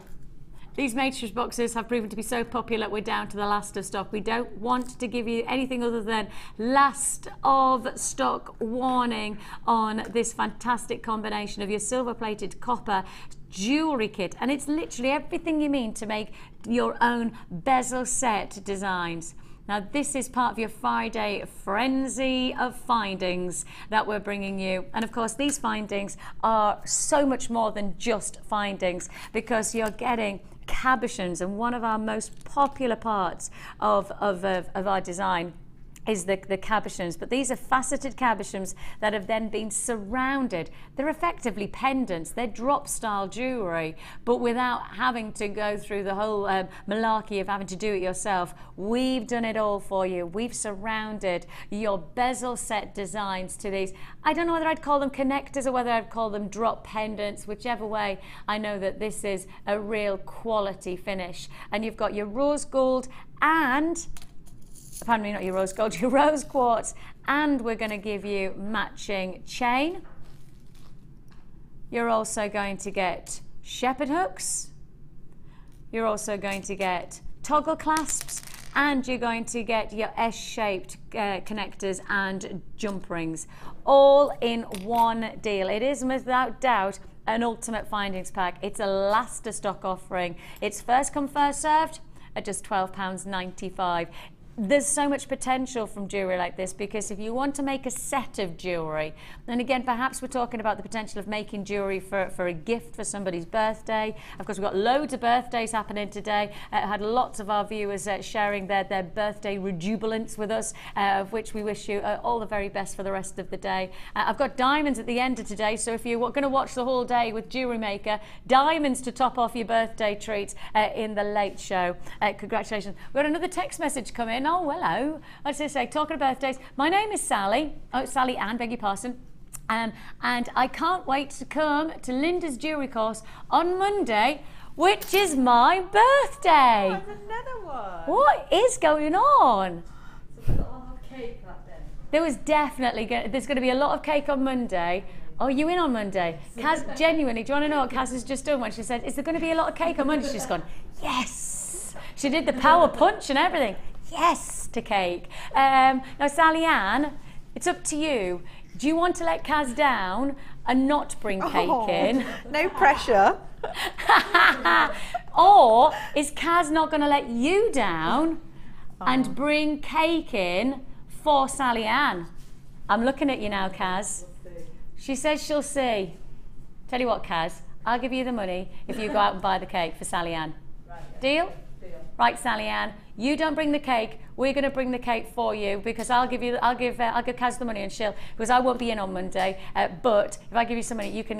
These matrix boxes have proven to be so popular, we're down to the last of stock. We don't want to give you anything other than last of stock warning on this fantastic combination of your silver-plated copper jewellery kit. And it's literally everything you need to make your own bezel set designs. Now, this is part of your Friday frenzy of findings that we're bringing you. And of course, these findings are so much more than just findings, because you're getting cabochons, and one of our most popular parts of our design is the cabochons. But these are faceted cabochons that have then been surrounded. They're effectively pendants. They're drop style jewellery, but without having to go through the whole malarkey of having to do it yourself. We've done it all for you. We've surrounded your bezel set designs to these. I don't know whether I'd call them connectors or whether I'd call them drop pendants, whichever way. I know that this is a real quality finish. And you've got your rose gold and, pardon me, not your rose gold, your rose quartz, and we're going to give you matching chain. You're also going to get shepherd hooks. You're also going to get toggle clasps, and you're going to get your S-shaped connectors and jump rings, all in one deal. It is without doubt an ultimate findings pack. It's a last of stock offering. It's first come, first served at just £12.95. There's so much potential from jewellery like this, because if you want to make a set of jewellery, and again, perhaps we're talking about the potential of making jewellery for a gift for somebody's birthday. Of course, we've got loads of birthdays happening today. Had lots of our viewers sharing their birthday rejubilance with us, of which we wish you all the very best for the rest of the day. I've got diamonds at the end of today, so if you're going to watch the whole day with Jewellery Maker, diamonds to top off your birthday treats in the late show. Congratulations. We've got another text message come in. Oh, hello. I was going to say, talking of birthdays, my name is Sally. Oh, Sally Ann, beg your pardon. And I can't wait to come to Linda's jewellery course on Monday, which is my birthday. Oh, there's another one. What is going on? So we've got a lot of cake that day. There was definitely there's going to be a lot of cake on Monday. Oh, you in on Monday? Kaz, genuinely, do you want to know what Kaz has just done when she said, is there going to be a lot of cake on Monday? She's gone, yes. She did the power punch and everything. Yes to cake. Now, Sally Ann, it's up to you. Do you want to let Kaz down and not bring cake in? No pressure. Or is Kaz not going to let you down and bring cake in for Sally Ann? I'm looking at you now, Kaz. She says she'll see. Tell you what, Kaz, I'll give you the money if you go out and buy the cake for Sally Ann. Right, yeah. Deal? Right, Sally Ann, you don't bring the cake. We're going to bring the cake for you, because I'll give Kaz the money, and because I won't be in on Monday. But if I give you some money, we can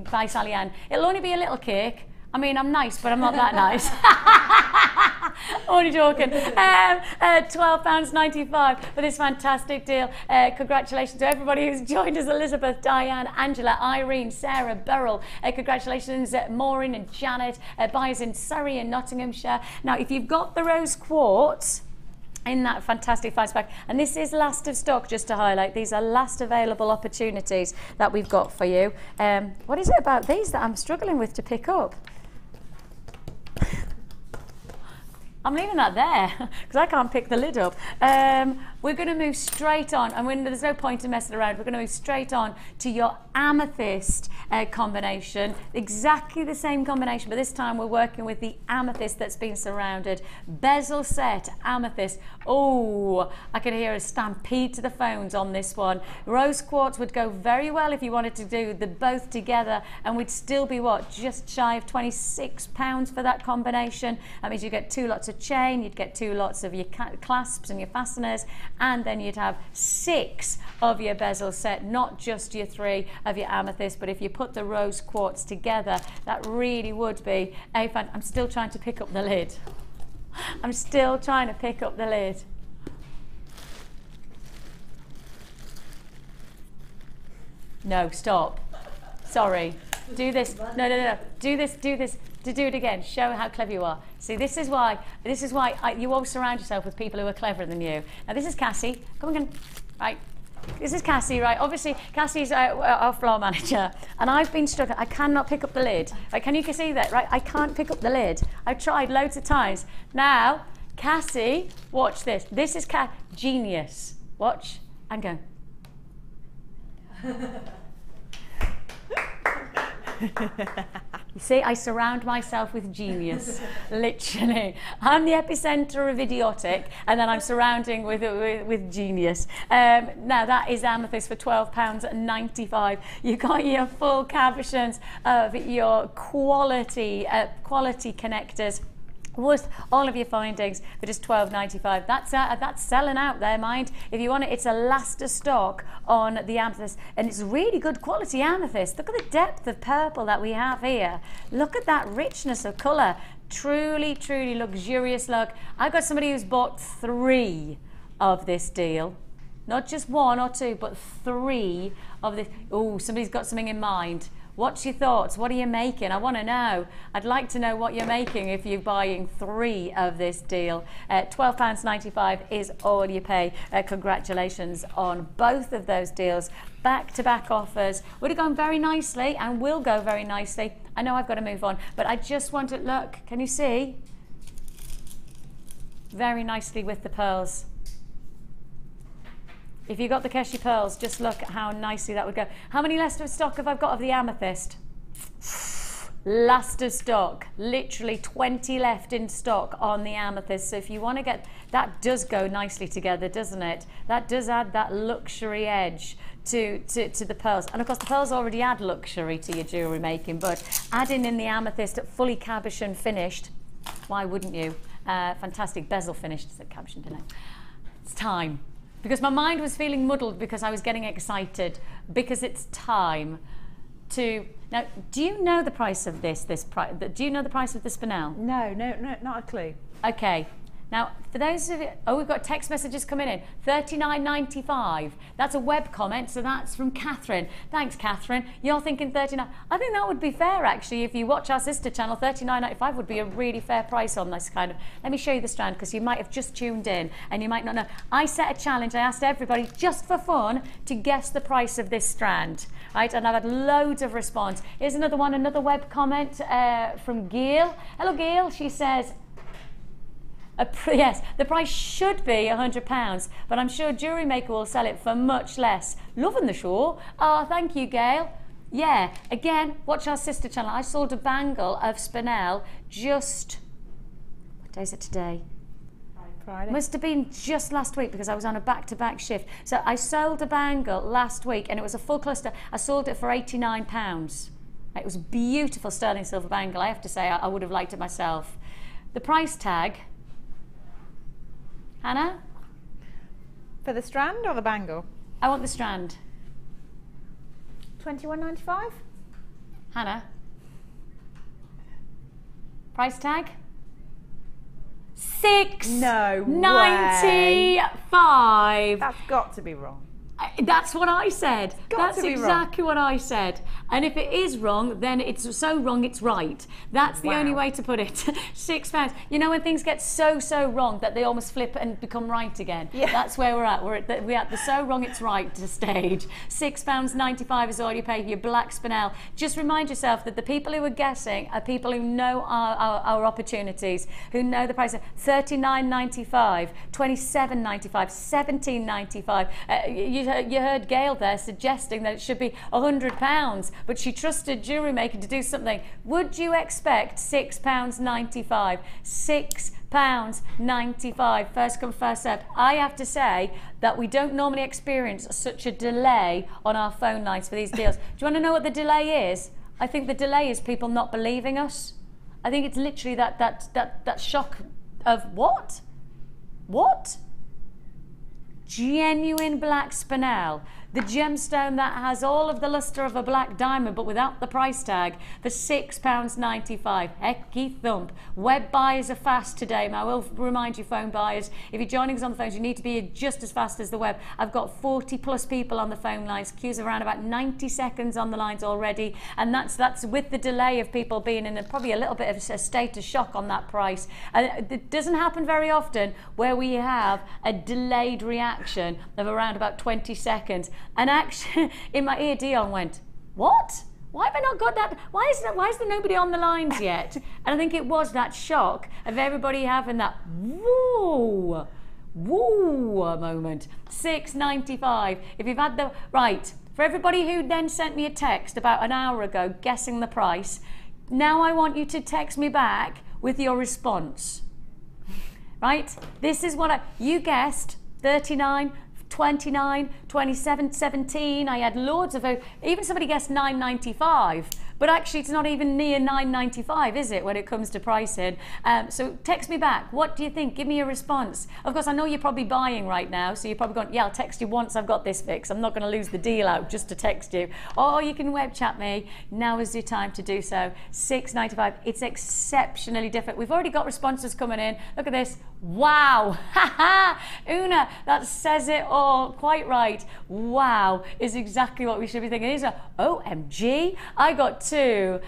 buy Sally Ann. It'll only be a little cake. I mean, I'm nice, but I'm not that nice. Only joking. £12.95 for this fantastic deal. Congratulations to everybody who's joined us: Elizabeth, Diane, Angela, Irene, Sarah, Beryl. Congratulations, Maureen and Janet. Buyers in Surrey and Nottinghamshire. Now, if you've got the rose quartz in that fantastic fast pack, and this is last of stock, just to highlight, these are last available opportunities that we've got for you. What is it about these that I'm struggling with to pick up? I'm leaving that there because I can't pick the lid up. We're going to move straight on, and there's no point in messing around. We're going to move straight on to your amethyst combination. Exactly the same combination, but this time we're working with the amethyst that's been surrounded. Bezel set amethyst. Oh, I can hear a stampede to the phones on this one. Rose quartz would go very well if you wanted to do the both together, and we'd still be, what, just shy of £26 for that combination. That means you get 2 lots of chain, you'd get 2 lots of your clasps and your fasteners, and then you'd have 6 of your bezel set, not just your 3 of your amethyst. But if you put the rose quartz together, that really would be a fun. I'm still trying to pick up the lid. I'm still trying to pick up the lid. No, stop. Sorry. Do this. No. Do this. Do it again. Show how clever you are. See, this is why you always surround yourself with people who are cleverer than you. Now, this is Cassie. Come on, right. This is Cassie, right? Obviously, Cassie's our floor manager, and I've been struck. I cannot pick up the lid. Right, can you see that? Right, I can't pick up the lid. I've tried loads of times. Now, Cassie, watch this. This is genius. Watch and go. You see, I surround myself with genius, literally. I'm the epicenter of idiotic, and then I'm surrounding with genius. Now that is Amethyst for £12.95. You got your full cabochons of your quality connectors, with all of your findings for just £12.95. That's selling out there, mind. If you want it, it's a last of stock on the amethyst, and it's really good quality amethyst. Look at the depth of purple that we have here. Look at that richness of colour. Truly, truly luxurious look. I've got somebody who's bought 3 of this deal. Not just 1 or 2, but 3 of this. Oh, somebody's got something in mind. What's your thoughts? What are you making? I want to know. I'd like to know what you're making if you're buying 3 of this deal. £12.95 is all you pay. Congratulations on both of those deals. Back-to-back offers. Would have gone very nicely and will go very nicely. I know I've got to move on, but I just want to look. Can you see? Very nicely with the pearls. If you got the Keshi pearls, just look at how nicely that would go. How many last of stock have I got of the amethyst? Last of stock. Literally 20 left in stock on the amethyst. So if you want to get, that does go nicely together, doesn't it? That does add that luxury edge to the pearls. And of course the pearls already add luxury to your jewellery making, but adding in the amethyst fully cabochon finished, why wouldn't you? Fantastic bezel finished. It's a cabochon, didn't I? It's time. Because my mind was feeling muddled because I was getting excited, because it's time to... Now, do you know the price of this? Do you know the price of the Spinel? No, not a clue. Okay. Now, for those of you... Oh, we've got text messages coming in. $39.95. That's a web comment, so that's from Catherine. Thanks, Catherine. You're thinking $39. I think that would be fair, actually. If you watch our sister channel, $39.95 would be a really fair price on this kind of... Let me show you the strand, because you might have just tuned in and you might not know. I set a challenge. I asked everybody, just for fun, to guess the price of this strand. Right? And I've had loads of response. Here's another one, another web comment from Gail. Hello, Gail. She says... Yes, the price should be £100, but I'm sure JewelleryMaker will sell it for much less. Loving the show. Oh, thank you, Gail. Yeah, again, watch our sister channel. I sold a bangle of Spinel just... What day is it today? Friday. Must have been just last week, because I was on a back-to-back shift. So I sold a bangle last week, and it was a full cluster. I sold it for £89. It was a beautiful sterling silver bangle. I have to say, I would have liked it myself. The price tag... Hannah? For the strand or the bangle? I want the strand. $21.95? Hannah? Price tag? $6.95. That's got to be wrong. That's what I said. That's to be exactly what I said. And if it is wrong, then it's so wrong it's right. That's the only way to put it. £6. You know when things get so wrong that they almost flip and become right again? Yeah. That's where we're at. We're at the so wrong it's right stage. £6.95 is all you pay for your black Spinel. Just remind yourself that the people who are guessing are people who know our opportunities, who know the price. $39.95, $27.95, $17.95. You heard Gail there suggesting that it should be £100, but she trusted JewelleryMaker to do something. Would you expect £6.95? £6.95, first come, first served. I have to say that we don't normally experience such a delay on our phone lines for these deals. Do you want to know what the delay is? I think the delay is people not believing us. I think it's literally that shock of what? What? Genuine black Spinel. The gemstone that has all of the lustre of a black diamond but without the price tag for £6.95. Hecky thump. Web buyers are fast today. Now, I will remind you, phone buyers, if you're joining us on the phones, you need to be just as fast as the web. I've got 40 plus people on the phone lines. Queues around about 90 seconds on the lines already, and that's with the delay of people being in probably a little bit of a state of shock on that price. And it doesn't happen very often where we have a delayed reaction of around about 20 seconds. And actually, in my ear, Dion went, "What? Why have I not got that? Why is there nobody on the lines yet?" And I think it was that shock of everybody having that woo, woo moment. £6.95. If you've had the right, for everybody who then sent me a text about an hour ago guessing the price, now I want you to text me back with your response. Right? This is what you guessed. 39. 29, 27, 17. I had loads of, even somebody guessed 9.95, but actually it's not even near 9.95, is it, when it comes to pricing? So text me back. What do you think? Give me a response. Of course, I know you're probably buying right now, so you're probably going, yeah, I'll text you once I've got this fixed. I'm not going to lose the deal out just to text you. Or you can web chat me. Now is your time to do so. £6.95. It's exceptionally different. We've already got responses coming in. Look at this. Wow. Una, that says it all. Quite right. Wow is exactly what we should be thinking. Here's a OMG. I got 2.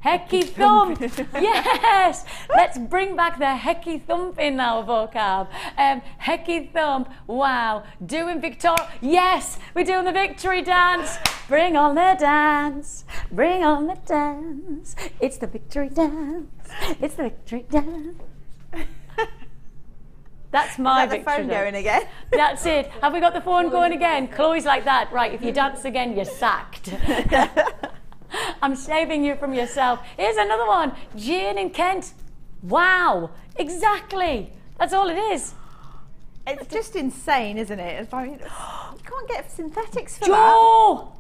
Hecky thump. Yes. Let's bring back the hecky thump in our vocab. Hecky thump. Wow. Doing Victoria. Yes, we're doing the victory dance. Bring on the dance. Bring on the dance. It's the victory dance. It's the victory dance. That's my victory. Is that the phone going again? That's it. Have we got the phone going again? Chloe's like that. Right, if you dance again, you're sacked. I'm saving you from yourself. Here's another one. Jane in Kent. Wow. Exactly. That's all it is. It's just insane, isn't it? It's like, you can't get synthetics for Joe! that.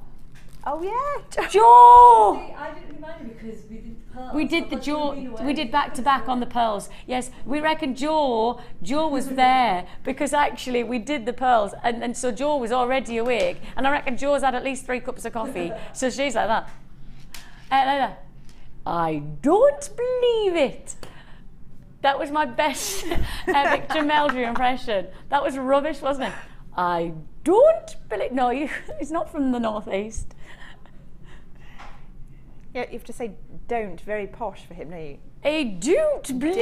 Oh, yeah. Joe! See, I didn't remind you because we did pearls. We did the Joe. We did back to back on the pearls. Yes, we reckon Joe was there because actually we did the pearls, and so Joe was already awake, and I reckon Joe's had at least 3 cups of coffee. So she's like that. I don't believe it. That was my best Victor Meldrew impression. That was rubbish, wasn't it? I don't believe. No, he's not from the northeast. Yeah, you have to say "don't" very posh for him, don't you? I don't believe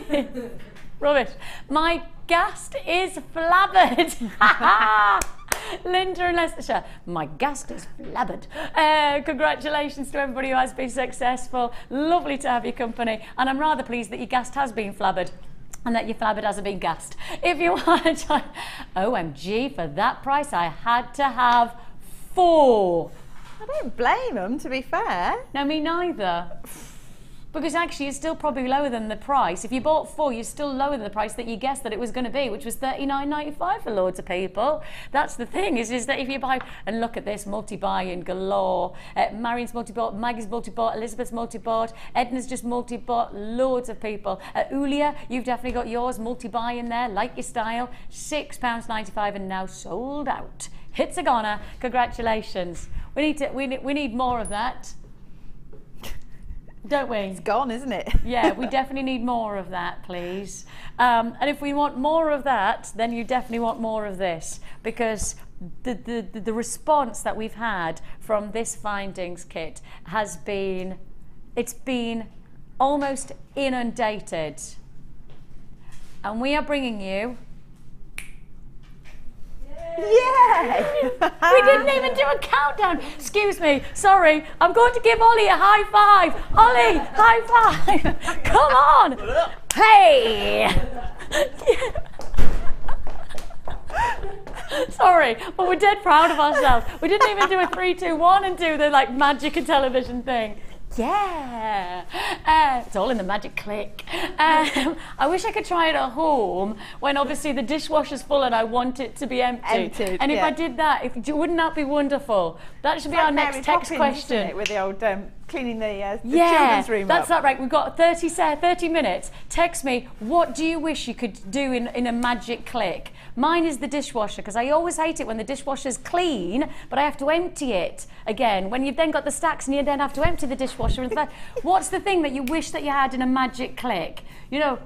it. Rubbish. My gast is flabbered. Linda in Leicestershire. My gast is flabbered. Congratulations to everybody who has been successful. Lovely to have your company. And I'm rather pleased that your gast has been flabbered and that your flabbered hasn't been gassed. If you want to join, OMG, for that price I had to have 4. I don't blame them, to be fair. No, me neither. Because actually it's still probably lower than the price. If you bought 4, you're still lower than the price that you guessed that it was going to be, which was $39.95 for loads of people. That's the thing, is that if you buy, and look at this, multi-buying galore. Marion's multi-bought, Maggie's multi-bought, Elizabeth's multi-bought, Edna's just multi-bought, loads of people. Ulia, you've definitely got yours, multi-buying there, like your style. £6.95 and now sold out. Hits a goner, congratulations. We need more of that. Don't we? It's gone, isn't it? Yeah, we definitely need more of that, please. And if we want more of that, then you definitely want more of this, because the response that we've had from this findings kit has been, it's been almost inundated. And we are bringing you... Yay! We didn't even do a countdown. Excuse me. Sorry. I'm going to give Ollie a high five. Ollie, high five. Come on. Hey. Sorry, but we're dead proud of ourselves. We didn't even do a 3, 2, 1 and do the like magic and television thing. Yeah, it's all in the magic click. I wish I could try it at home when obviously the dishwasher's full and I want it to be empty. And if I did that, wouldn't that be wonderful? That should be our next text question. Isn't it, with the old cleaning the children's room that's up. that right. We've got 30 minutes. Text me, what do you wish you could do in a magic click? Mine is the dishwasher, because I always hate it when the dishwasher's clean, but I have to empty it again. When you've then got the stacks and you then have to empty the dishwasher. And what's the thing that you wish that you had in a magic click? You know,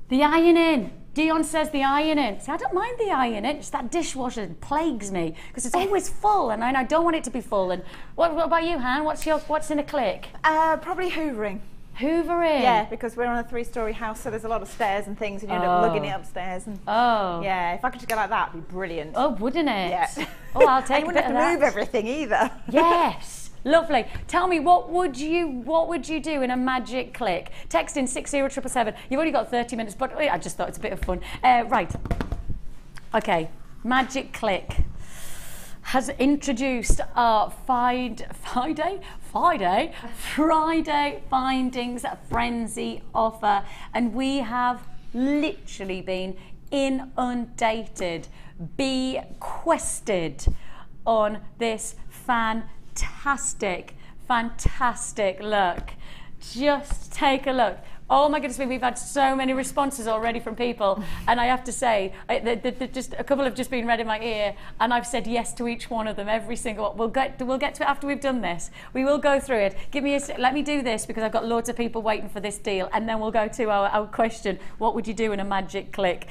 the ironing. Dion says the ironing. See, I don't mind the ironing. It's that dishwasher that plagues me because it's always full, and I don't want it to be full. And what about you, Han? What's in a click? Probably hoovering. Hoovering. Yeah, because we're on a 3-story house, so there's a lot of stairs and things, and you end up lugging it upstairs. And yeah, if I could just go like that, it'd be brilliant. Oh, wouldn't it? Yeah. Oh, I'll take and you a bit wouldn't of have that. to move everything either. Yes. Lovely. Tell me, what would you do in a magic click? Text in 60777. You've only got 30 minutes, but I just thought it's a bit of fun. Right. Okay. Magic click has introduced our Friday Findings Frenzy offer, and we have literally been inundated, bequested on this fantastic look. Just take a look. Oh my goodness me, we've had so many responses already from people, and I have to say, just a couple have just been read in my ear, and I've said yes to each one of them, every single one. We'll get to it after we've done this. We will go through it. Let me do this, because I've got loads of people waiting for this deal, and then we'll go to our question, what would you do in a magic click?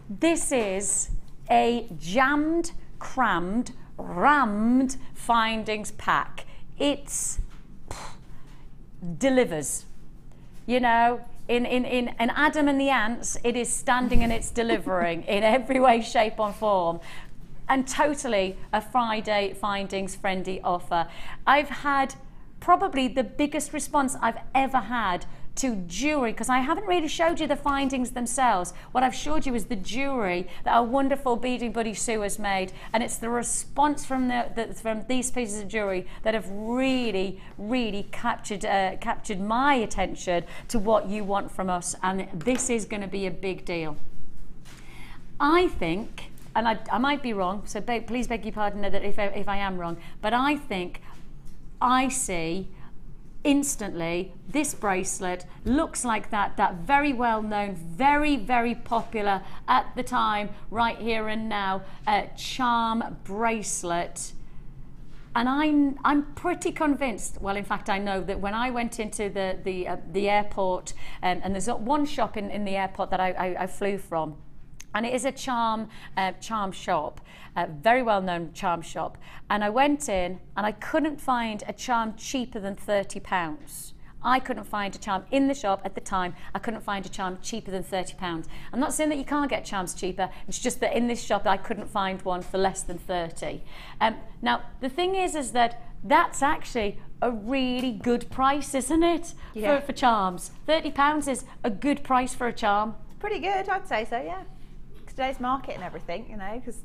This is a jammed, crammed, rammed findings pack. It's delivers. You know, in Adam and the Ants, it is standing and it's delivering in every way, shape or form. And totally a Friday Findings friendly offer. I've had probably the biggest response I've ever had to jewellery, because I haven't really showed you the findings themselves. What I've showed you is the jewellery that our wonderful beading buddy Sue has made, and it's the response from from these pieces of jewellery that have really captured my attention to what you want from us, and this is going to be a big deal. I think, and I might be wrong, so please beg your pardon that if I am wrong, but I think I see instantly this bracelet looks like that very well known, very popular at the time, right here and now, charm bracelet. And I'm pretty convinced, well in fact I know that when I went into the airport, and there's one shop in the airport that I flew from, and it is a charm shop, a very well-known charm shop, and I went in and I couldn't find a charm cheaper than £30. I couldn't find a charm in the shop at the time. I couldn't find a charm cheaper than £30. I'm not saying that you can't get charms cheaper, it's just that in this shop I couldn't find one for less than 30. Now the thing is that that's actually a really good price, isn't it? Yeah. For charms. £30 is a good price for a charm. Pretty good, I'd say so, yeah. Today's market and everything, you know, because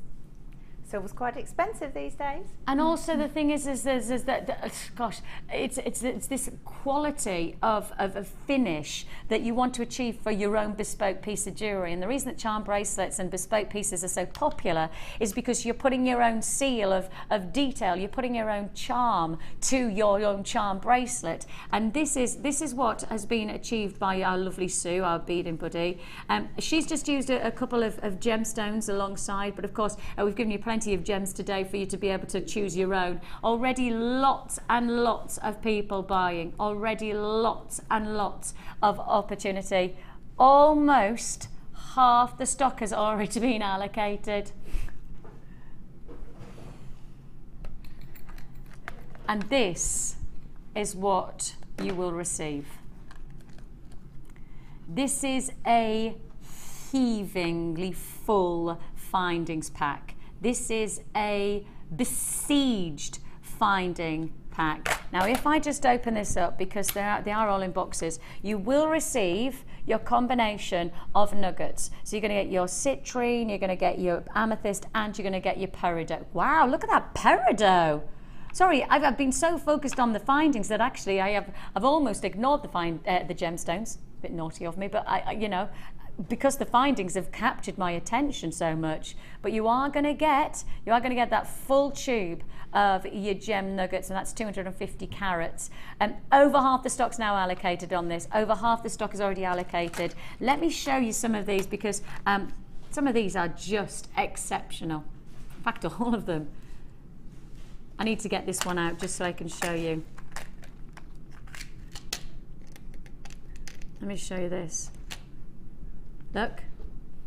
silver's quite expensive these days. And also the thing is that gosh, it's this quality of finish that you want to achieve for your own bespoke piece of jewellery. And the reason that charm bracelets and bespoke pieces are so popular is because you're putting your own seal of detail, you're putting your own charm to your own charm bracelet. And this is what has been achieved by our lovely Sue, our beading buddy. She's just used a couple of gemstones alongside, but of course we've given you plenty of gems today for you to be able to choose your own. Already lots and lots of people buying, already lots and lots of opportunity. Almost half the stock has already been allocated. And this is what you will receive. This is a heavingly full findings pack. This is a besieged finding pack. Now if I just open this up, because they are all in boxes, you will receive your combination of nuggets. So you're going to get your citrine, you're going to get your amethyst, and you're going to get your peridot. Wow, look at that peridot. Sorry, I've been so focused on the findings that actually I've almost ignored the gemstones. A bit naughty of me, but you know, because the findings have captured my attention so much. But you are going to get that full tube of your gem nuggets, and that's 250 carats. Over half the stock's now allocated on this. Over half the stock is already allocated. Let me show you some of these, because Some of these are just exceptional. In fact, all of them. I need to get this one out just so I can show you. Let me show you this. Look,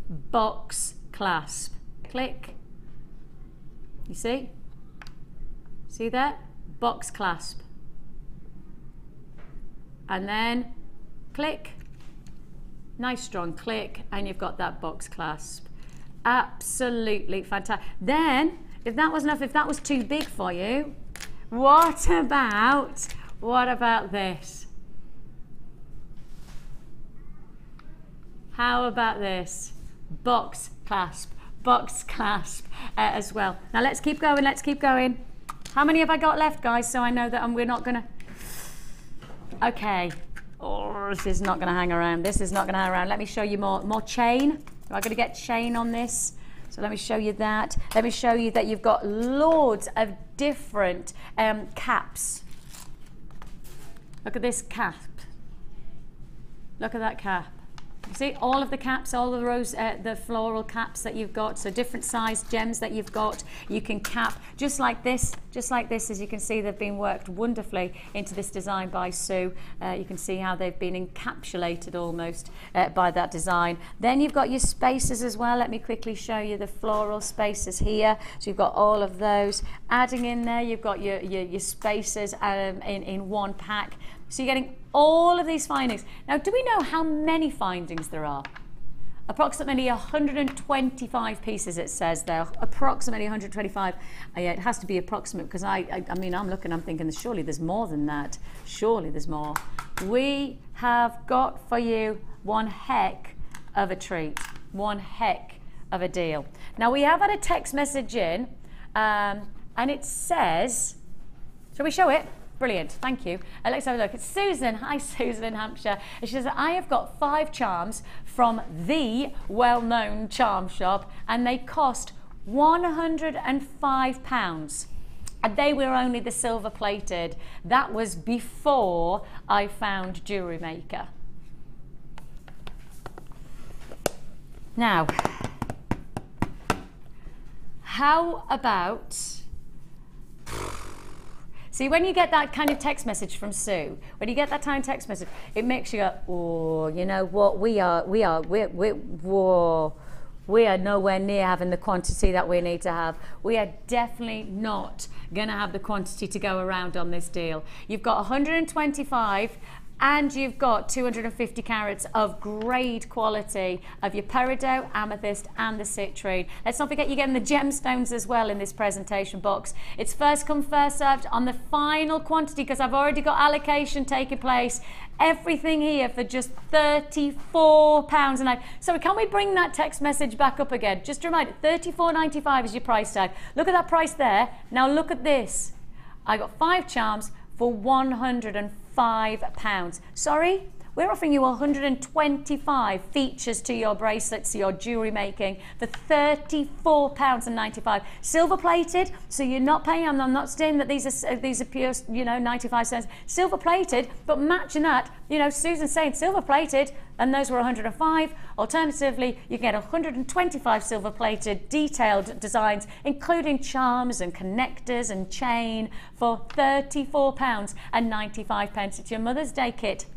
box clasp. Click. You see? See that? Box clasp. And then click. Nice strong click, and you've got that box clasp. Absolutely fantastic. Then, if that was enough, if that was too big for you, what about this? How about this? Box clasp as well. Now let's keep going, let's keep going. How many have I got left, guys, so I know that we're not gonna... Okay. Oh, this is not gonna hang around. This is not gonna hang around. Let me show you more chain. I'm gonna get chain on this. So let me show you that. Let me show you that you've got loads of different caps. Look at this cap. Look at that cap. You see all of the caps, all of the rows, the floral caps that you've got, so different size gems that you've got, you can cap just like this, as you can see they've been worked wonderfully into this design by Sue. You can see how they've been encapsulated almost by that design. Then you've got your spaces as well. Let me quickly show you the floral spaces here. So you've got all of those. Adding in there, you've got your spaces in one pack. So you're getting all of these findings. Now, do we know how many findings there are? Approximately 125 pieces, it says there. Approximately 125. Yeah, it has to be approximate because I mean, I'm looking, I'm thinking, surely there's more than that. Surely there's more. We have got for you one heck of a treat. One heck of a deal. Now, we have had a text message in, and it says, shall we show it? Brilliant, thank you. Let's have a look. It's Susan. Hi, Susan in Hampshire. And she says, I have got 5 charms from the well-known charm shop, and they cost £105. And they were only the silver plated. That was before I found JewelleryMaker. Now, how about... See, when you get that kind of text message from Sue, when you get that kind of text message, it makes you go, oh, you know what, we are nowhere near having the quantity that we need to have. We are definitely not going to have the quantity to go around on this deal. You've got 125 and you've got 250 carats of great quality of your peridot, amethyst and the citrine. Let's not forget you're getting the gemstones as well in this presentation box. It's first come, first served on the final quantity because I've already got allocation taking place. Everything here for just £34 a night. So can we bring that text message back up again? Just a reminder, $34.95 is your price tag. Look at that price there. Now look at this. I got 5 charms for £105. Sorry, we're offering you 125 features to your bracelets, your jewellery making for £34.95. Silver plated, so you're not paying. I'm not saying that these are pure, 95 cents. Silver plated, but matching that, Susan's saying silver plated, and those were 105. Alternatively, you get 125 silver plated detailed designs, including charms and connectors and chain for £34.95. It's your Mother's Day kit.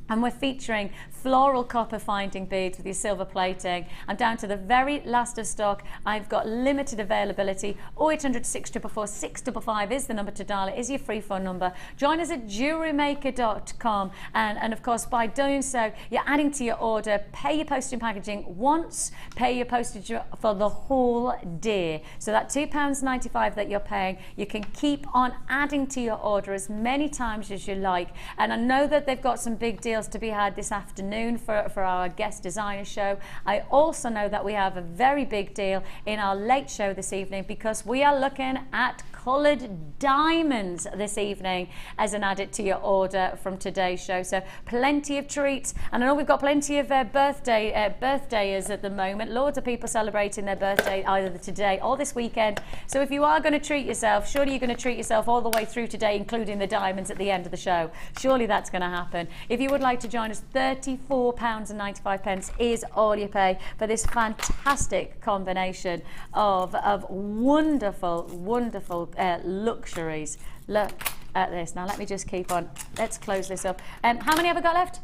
And we're featuring floral copper finding beads with your silver plating. I'm down to the very last of stock. I've got limited availability. 0800 644 655 is the number to dial. It is your free phone number. Join us at JewelleryMaker.com. And of course, by doing so, you're adding to your order. Pay your postage and packaging once. Pay your postage for the whole day. So that £2.95 that you're paying, you can keep on adding to your order as many times as you like. And I know that they've got some big deals to be had this afternoon for our guest designer show. I also know that we have a very big deal in our late show this evening because we are looking at coloured diamonds this evening as an added to your order from today's show. So plenty of treats, and I know we've got plenty of birthdayers at the moment. Loads of people celebrating their birthday either today or this weekend. So if you are going to treat yourself, surely you're going to treat yourself all the way through today, including the diamonds at the end of the show. Surely that's going to happen. If you would like to join us, £34.95 is all you pay for this fantastic combination of wonderful, wonderful luxuries. Look at this. Now let me just keep on. Let's close this up. How many have I got left?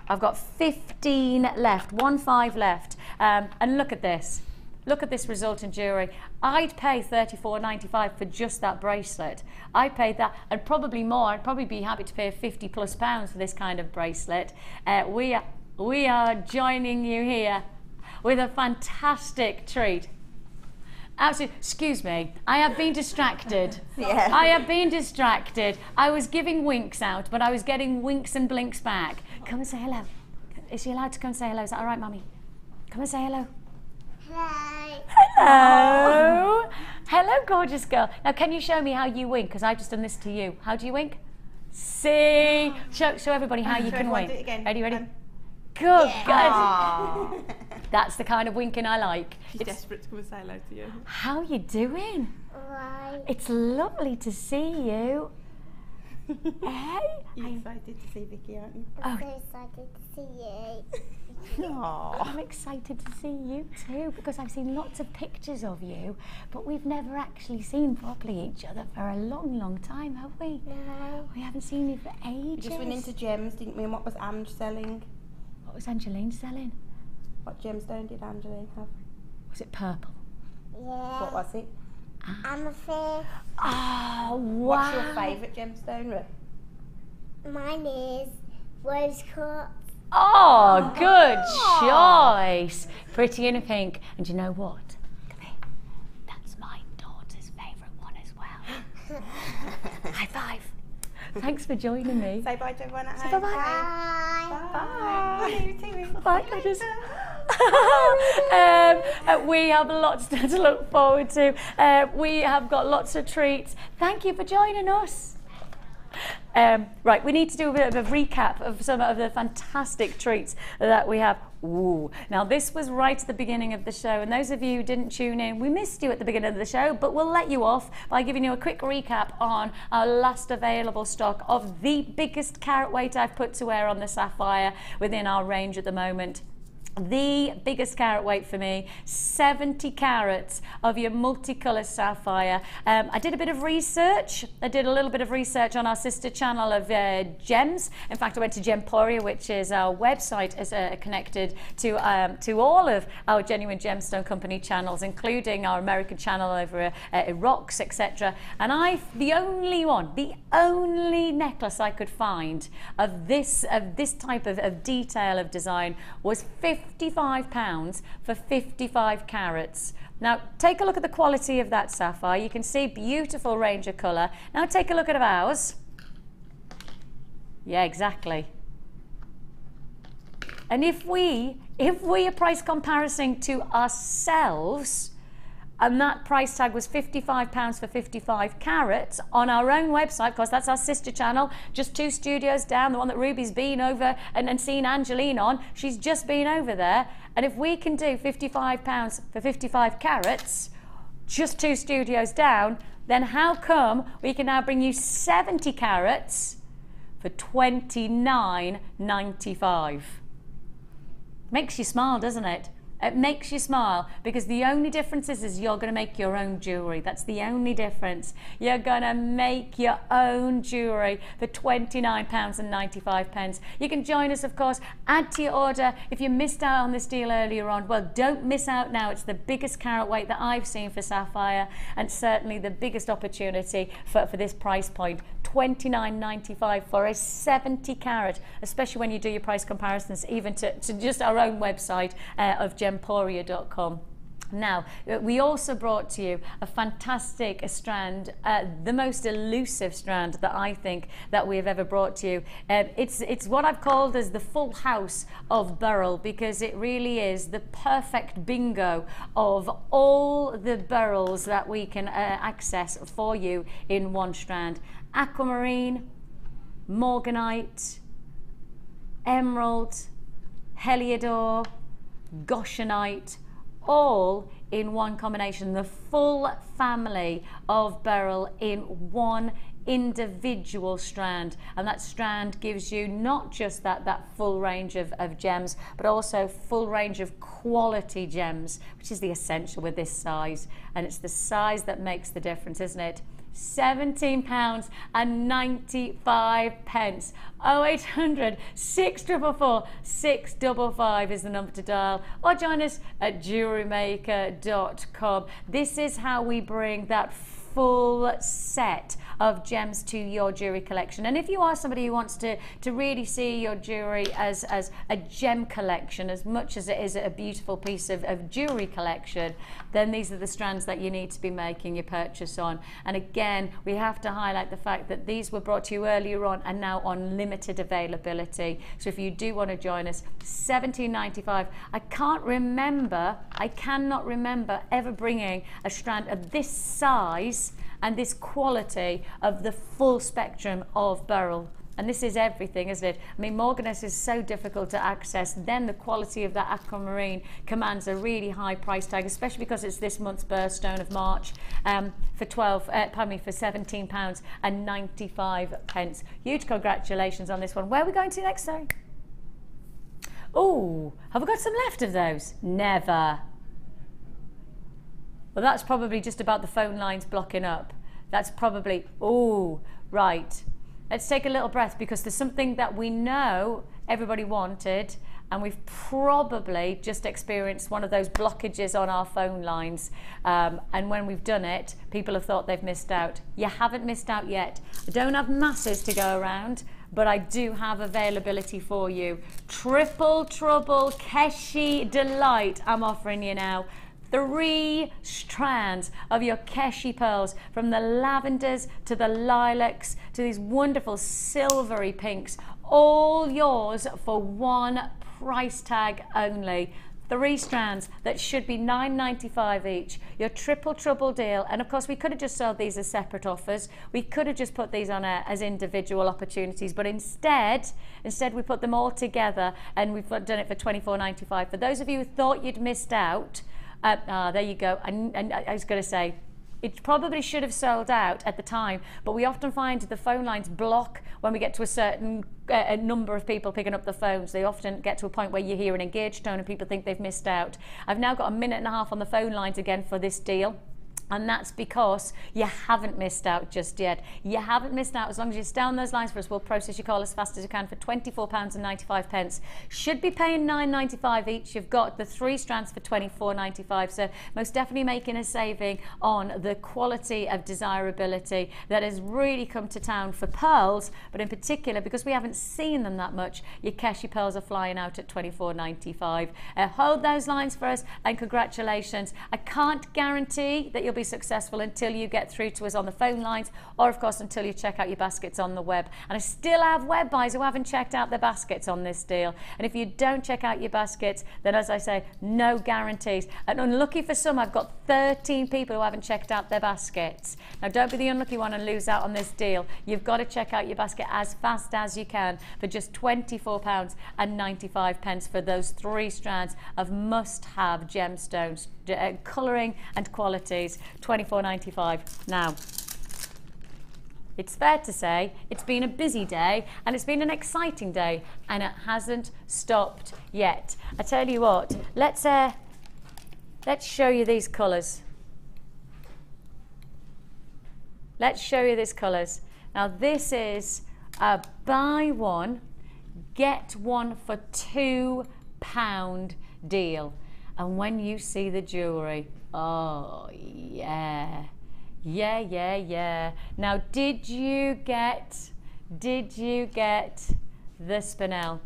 I've got 15 left, 15 left. And look at this. Look at this resultant jewellery. I'd pay £34.95 for just that bracelet. I paid that, and probably more. I'd probably be happy to pay £50+ for this kind of bracelet. We are joining you here with a fantastic treat. Absolutely. Excuse me, I have been distracted. Yeah. I have been distracted. I was giving winks out, but I was getting winks and blinks back. Come and say hello. Is she allowed to come and say hello? Is that all right, Mummy? Come and say hello. Hi. Hello. Hello, gorgeous girl. Now, can you show me how you wink? Because I've just done this to you. How do you wink? See. Show everybody how you can wink. Do it again. Ready, ready? Good, Aww. good. That's the kind of winking I like. She's desperate to come and say hello to you. How you doing? Right. It's lovely to see you. Hey. You're excited to see Vicki, aren't you? I'm so excited to see you. I'm excited to see you too, because I've seen lots of pictures of you, but we've never actually seen properly each other for a long, long time, have we? No. We haven't seen you for We ages. just went into gems, didn't we? And what was Ange selling? What was Angeline selling? What gemstone did Angeline have? Was it purple? Yeah. What was it? Amethyst. Oh, wow. What's your favourite gemstone, Ruth? Mine is rose quartz. Oh, good choice. Pretty in a pink. And you know what? Come here. That's my daughter's favourite one as well. High five. Thanks for joining me. Say bye to everyone at Say home. bye-bye. Bye. Bye, gorgeous. We have lots to look forward to. We have got lots of treats. Thank you for joining us. Right, we need to do a bit of a recap of some of the fantastic treats that we have. Ooh. Now, this was right at the beginning of the show, and those of you who didn't tune in, we missed you at the beginning of the show, but we'll let you off by giving you a quick recap on our last available stock of the biggest carat weight I've put to wear on the sapphire within our range at the moment. The biggest carat weight for me, 70 carats of your multicolour sapphire. I did a bit of research. I did a little bit of research on our sister channel of gems. In fact, I went to Gemporia, which is our website, is connected to all of our Genuine Gemstone Company channels, including our American channel over rocks, etc. And the only necklace I could find of this type of detail of design was £55 for 55 carats. Now take a look at the quality of that sapphire. You can see beautiful range of colour. Now take a look at ours. Yeah, exactly. And if we are price comparison to ourselves, and that price tag was £55 for 55 carats on our own website, because that's our sister channel, just 2 studios down, the one that Ruby's been over and seen Angeline on. She's just been over there. And if we can do £55 for 55 carats, just 2 studios down, then how come we can now bring you 70 carats for £29.95? Makes you smile, doesn't it? It makes you smile, because the only difference is you're going to make your own jewellery. That's the only difference. You're going to make your own jewellery for £29.95. You can join us, of course, add to your order. If you missed out on this deal earlier on, well, don't miss out now. It's the biggest carat weight that I've seen for sapphire, and certainly the biggest opportunity for this price point. £29.95 for a 70 carat, especially when you do your price comparisons even to just our own website of gemporia.com. Now, we also brought to you a fantastic strand, the most elusive strand that I think that we have ever brought to you. It's what I've called as the full house of beryl, because it really is the perfect bingo of all the beryls that we can access for you in one strand. Aquamarine, morganite, emerald, heliodor, goshenite, all in one combination, the full family of beryl in one individual strand. And that strand gives you not just that full range of gems, but also full range of quality gems, which is the essential with this size. And it's the size that makes the difference, isn't it? £17.95. 0800 644 655 is the number to dial, or join us at JewelleryMaker.com. This is how we bring that full set of gems to your jewellery collection. And if you are somebody who wants to really see your jewellery as a gem collection as much as it is a beautiful piece of jewellery collection, then these are the strands that you need to be making your purchase on. And again, we have to highlight the fact that these were brought to you earlier on and now on limited availability. So if you do want to join us, $17.95. I cannot remember ever bringing a strand of this size and this quality of the full spectrum of beryl. And this is everything, isn't it? I mean, morganite is so difficult to access. Then the quality of that aquamarine commands a really high price tag, especially because it's this month's birthstone of March, for £17.95. Huge congratulations on this one. Where are we going to next, sorry? Oh, have we got some left of those? Never. Well, that's probably just about the phone lines blocking up. That's probably, oh, right. Let's take a little breath, because there's something that we know everybody wanted, and we've probably just experienced one of those blockages on our phone lines. And when we've done it, people have thought they've missed out. You haven't missed out yet. I don't have masses to go around, but I do have availability for you. Triple Trouble Keshi Delight I'm offering you now. 3 strands of your Keshi pearls, from the lavenders to the lilacs to these wonderful silvery pinks, all yours for one price tag only. 3 strands that should be $9.95 each. Your Triple Trouble deal. And of course, we could have just sold these as separate offers. We could have just put these on as individual opportunities, but instead we put them all together, and we've done it for $24.95. For those of you who thought you'd missed out, there you go. And I was going to say, it probably should have sold out at the time, but we often find the phone lines block when we get to a certain number of people picking up the phones. They often get to a point where you hear an engaged tone and people think they've missed out. I've now got 1.5 minutes on the phone lines again for this deal. And that's because you haven't missed out just yet. You haven't missed out. As long as you stay on those lines for us, we'll process your call as fast as you can for £24.95. Should be paying $9.95 each. You've got the 3 strands for $24.95. So most definitely making a saving on the quality of desirability that has really come to town for pearls, but in particular, because we haven't seen them that much, your Keshi pearls are flying out at $24.95. Hold those lines for us, and congratulations. I can't guarantee that you'll be successful until you get through to us on the phone lines, or of course until you check out your baskets on the web. And I still have web buyers who haven't checked out their baskets on this deal, and if you don't check out your baskets, then as I say, no guarantees. And unlucky for some, I've got 13 people who haven't checked out their baskets. Now don't be the unlucky one and lose out on this deal. You've got to check out your basket as fast as you can for just £24.95 for those 3 strands of must-have gemstones, colouring and qualities. $24.95. Now, it's fair to say it's been a busy day, and it's been an exciting day, and it hasn't stopped yet. I tell you what, let's show you these colours. Let's show you these colours. Now this is a buy one, get one for £2 deal. And when you see the jewellery, oh yeah. Now did you get the Spinel?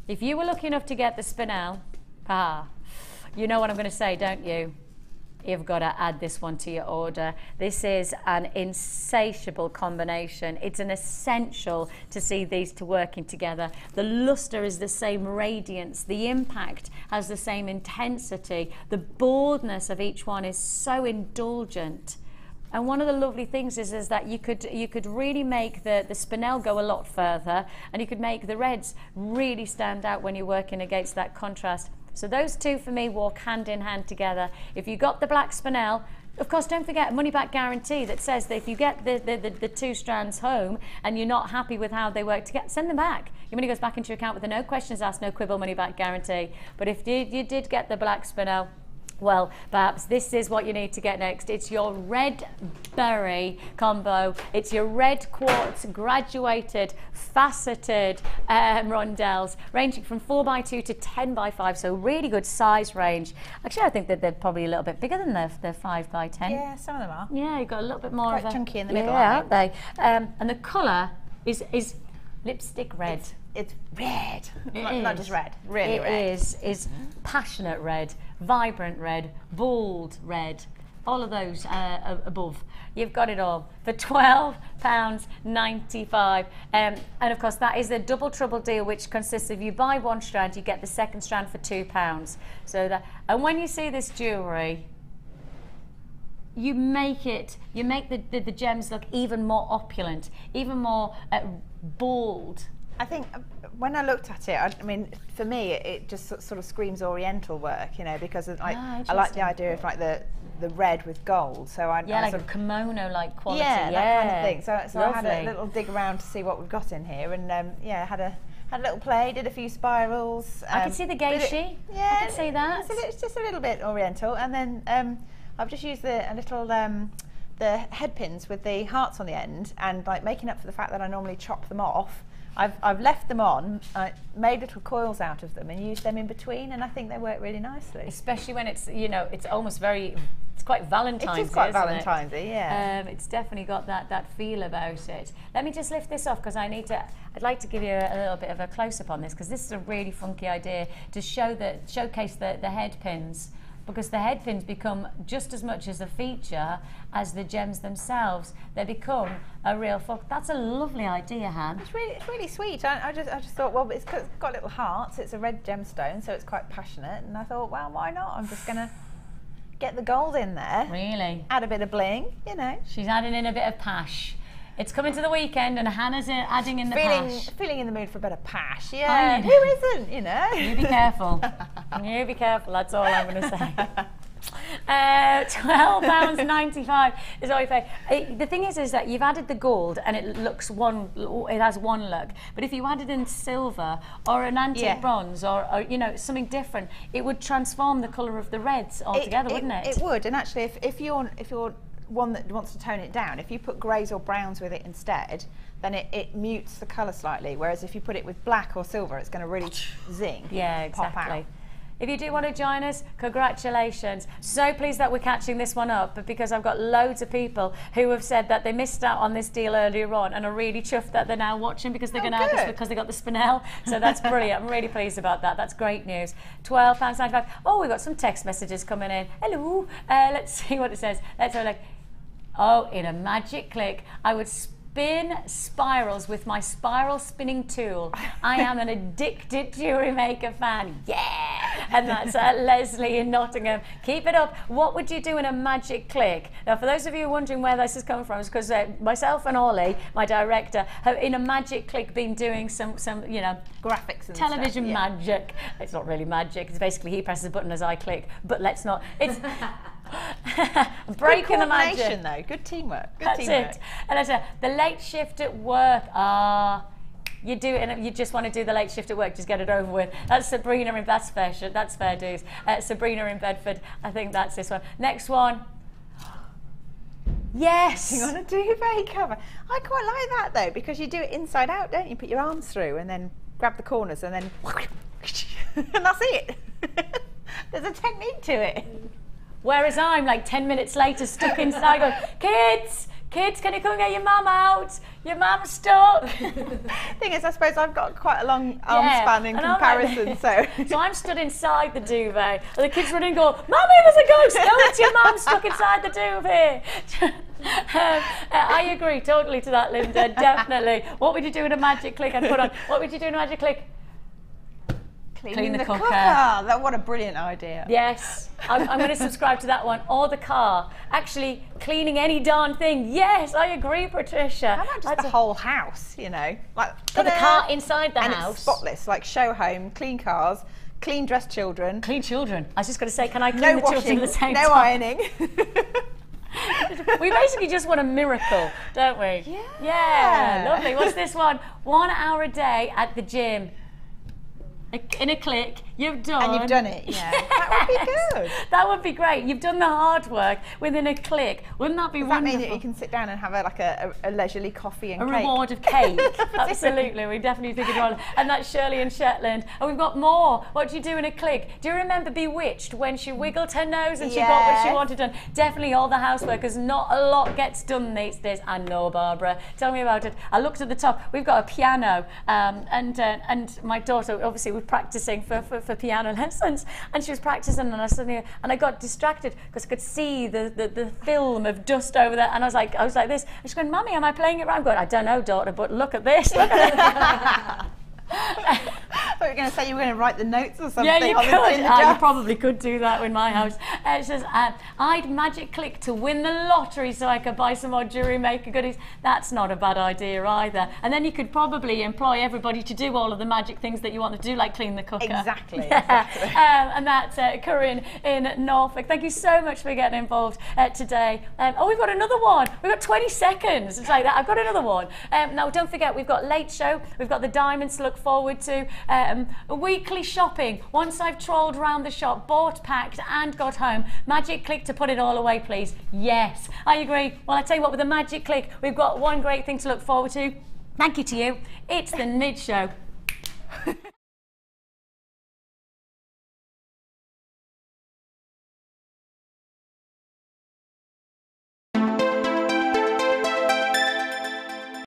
If you were lucky enough to get the Spinel, You know what I'm going to say, don't you? You've got to add this one to your order. This is an insatiable combination. It's an essential to see these two working together. The luster is the same radiance. The impact has the same intensity. The boldness of each one is so indulgent. And one of the lovely things is that you could really make the Spinel go a lot further, and you could make the reds really stand out when you're working against that contrast. So those two for me walk hand in hand together. If you got the black Spinel, of course, don't forget money back guarantee that says that if you get the 2 strands home and you're not happy with how they work together, send them back. Your money goes back into your account with a no questions asked, no quibble money back guarantee. But if you did get the black Spinel, well, perhaps this is what you need to get next. It's your red berry combo. It's your red quartz graduated, faceted rondelles, ranging from 4x2 to 10x5, so really good size range. Actually, I think that they're probably a little bit bigger than the 5x10. Yeah, some of them are. Yeah, you've got a little bit more quite of a chunky in the middle, aren't they? And the colour is lipstick red. It's red. Not just red, really red. It is passionate red, vibrant red, bold red, all of those above. You've got it all for £12.95. And of course, that is the double trouble deal, which consists of you buy 1 strand, you get the 2nd strand for £2. So that, and when you see this jewellery, you make the gems look even more opulent, even more bold. I think when I looked at it, I mean, for me, it just sort of screams Oriental work, you know, because of, like, I like the idea of like the red with gold. So I like sort a kimono-like quality. Yeah, that kind of thing. So I had a little dig around to see what we've got in here, and yeah, had a little play, did a few spirals. I can see the Keshi. Yeah, I can see that. It's just a little bit Oriental, and then I've just used a little the head pins with the hearts on the end, and like making up for the fact that I normally chop them off. I've left them on, made little coils out of them and used them in between, and I think they work really nicely. Especially when it's, you know, it's almost very, it's quite Valentine's. It is quite Valentine's-y, yeah. It's definitely got that feel about it. Let me just lift this off because I'd like to give you a little bit of a close-up on this, because this is a really funky idea to showcase the head pins. Because the head pins become just as much as a feature as the gems themselves. They become a real that's a lovely idea, Han. It's really sweet. I just thought, well, it's got little hearts. It's a red gemstone, so it's quite passionate. And I thought, well, why not? I'm just gonna get the gold in there. Really? Add a bit of bling, you know. She's adding in a bit of pash. It's coming to the weekend, and Hannah's adding in the pash. Feeling in the mood for a bit of pash, yeah. Who isn't, you know? You be careful. You be careful, that's all I'm going to say. £12.95 is all you pay. The thing is that you've added the gold, and it has one look. But if you added in silver or an antique bronze or you know, something different, it would transform the colour of the reds altogether, wouldn't it? It would, and actually, if you're one that wants to tone it down, if you put greys or browns with it instead, then it mutes the colour slightly, whereas if you put it with black or silver, it's going to really zing. Yeah, exactly. Pop out. If you do want to join us, congratulations. So pleased that we're catching this one up, but because I've got loads of people who have said that they missed out on this deal earlier on and are really chuffed that they're now watching because they're going to have this because they got the Spinel. So that's brilliant. I'm really pleased about that. That's great news. £12.95. Oh, we've got some text messages coming in. Hello. Let's see what it says. Let's have a look. Oh, in a magic click, I would spin spirals with my spiral spinning tool. I am an addicted JewelleryMaker fan. Yeah! And that's Leslie in Nottingham. Keep it up. What would you do in a magic click? Now, for those of you wondering where this is coming from, it's because myself and Ollie, my director, have in a magic click been doing some you know, graphics and television stuff, magic. It's not really magic. It's basically he presses a button as I click. But let's not. It's breaking the magic. Though. Good teamwork. Good That's teamwork. it. And I said, the late shift at work. You do it, and you just want to do the late shift at work. Just get it over with. That's Sabrina in that's fair. That's fair dues. Sabrina in Bedford. I think that's this one. Next one. Yes. You want to do very cover. I quite like that though, because you do it inside out, don't you? Put your arms through and then grab the corners and then and that's it. There's a technique to it. Whereas I'm like 10 minutes later stuck inside going, kids, Kids, can you come and get your mum out? Your mum's stuck. Thing is, I suppose I've got quite a long arm span in and comparison, so. So I'm stood inside the duvet, and the kids run in and go, Mummy, there's a ghost! No, it's your mum stuck inside the duvet. I agree totally to that, Linda, definitely. What would you do in a magic click? I'd put on, what would you do in a magic click? Clean the cooker. What a brilliant idea. Yes, I'm going to subscribe to that one. Or the car. Actually, cleaning any darn thing. Yes, I agree, Patricia. How about just the whole house, you know? Like, the car inside the house. It's spotless, like show home, clean cars, clean dressed children. Clean children. I was just going to say, can I clean the children at the same time? No ironing. We basically just want a miracle, don't we? Yeah. Yeah, lovely. What's this one? 1 hour a day at the gym. In a click, you've done. And you've done it, yeah. That would be good. That would be great. You've done the hard work within a click. Wouldn't that be wonderful? Does that mean that you can sit down and have a leisurely coffee and cake? A reward of cake. Absolutely. We definitely think it's wrong. And that's Shirley in Shetland. And we've got more. What do you do in a click? Do you remember Bewitched when she wiggled her nose and she got what she wanted done? Definitely all the housework, because not a lot gets done these days. I know, Barbara. Tell me about it. I looked at the top. We've got a piano, and my daughter obviously was practicing for piano lessons, and she was practicing, and I got distracted because I could see the film of dust over there, and I was like this, and she's going, Mummy, am I playing it right? I'm going, I don't know, daughter, but look at this. Look at it. I thought you were going to say you were going to write the notes or something. Yeah, you could. You probably could do that in my house. It says, I'd magic click to win the lottery so I could buy some more JewelleryMaker goodies. That's not a bad idea either. And then you could probably employ everybody to do all of the magic things that you want to do, like clean the cooker. Exactly. Yeah. Exactly. And that's Corinne in Norfolk. Thank you so much for getting involved today. Oh, we've got another one. We've got 20 seconds. It's like that. I've got another one. Now, don't forget, we've got Late Show. We've got the diamonds to look forward to. Weekly shopping. Once I've trolled around the shop, bought, packed and got home, magic click to put it all away, please. Yes, I agree. Well, I tell you what, with a magic click, we've got one great thing to look forward to. Thank you to you. It's the mid show.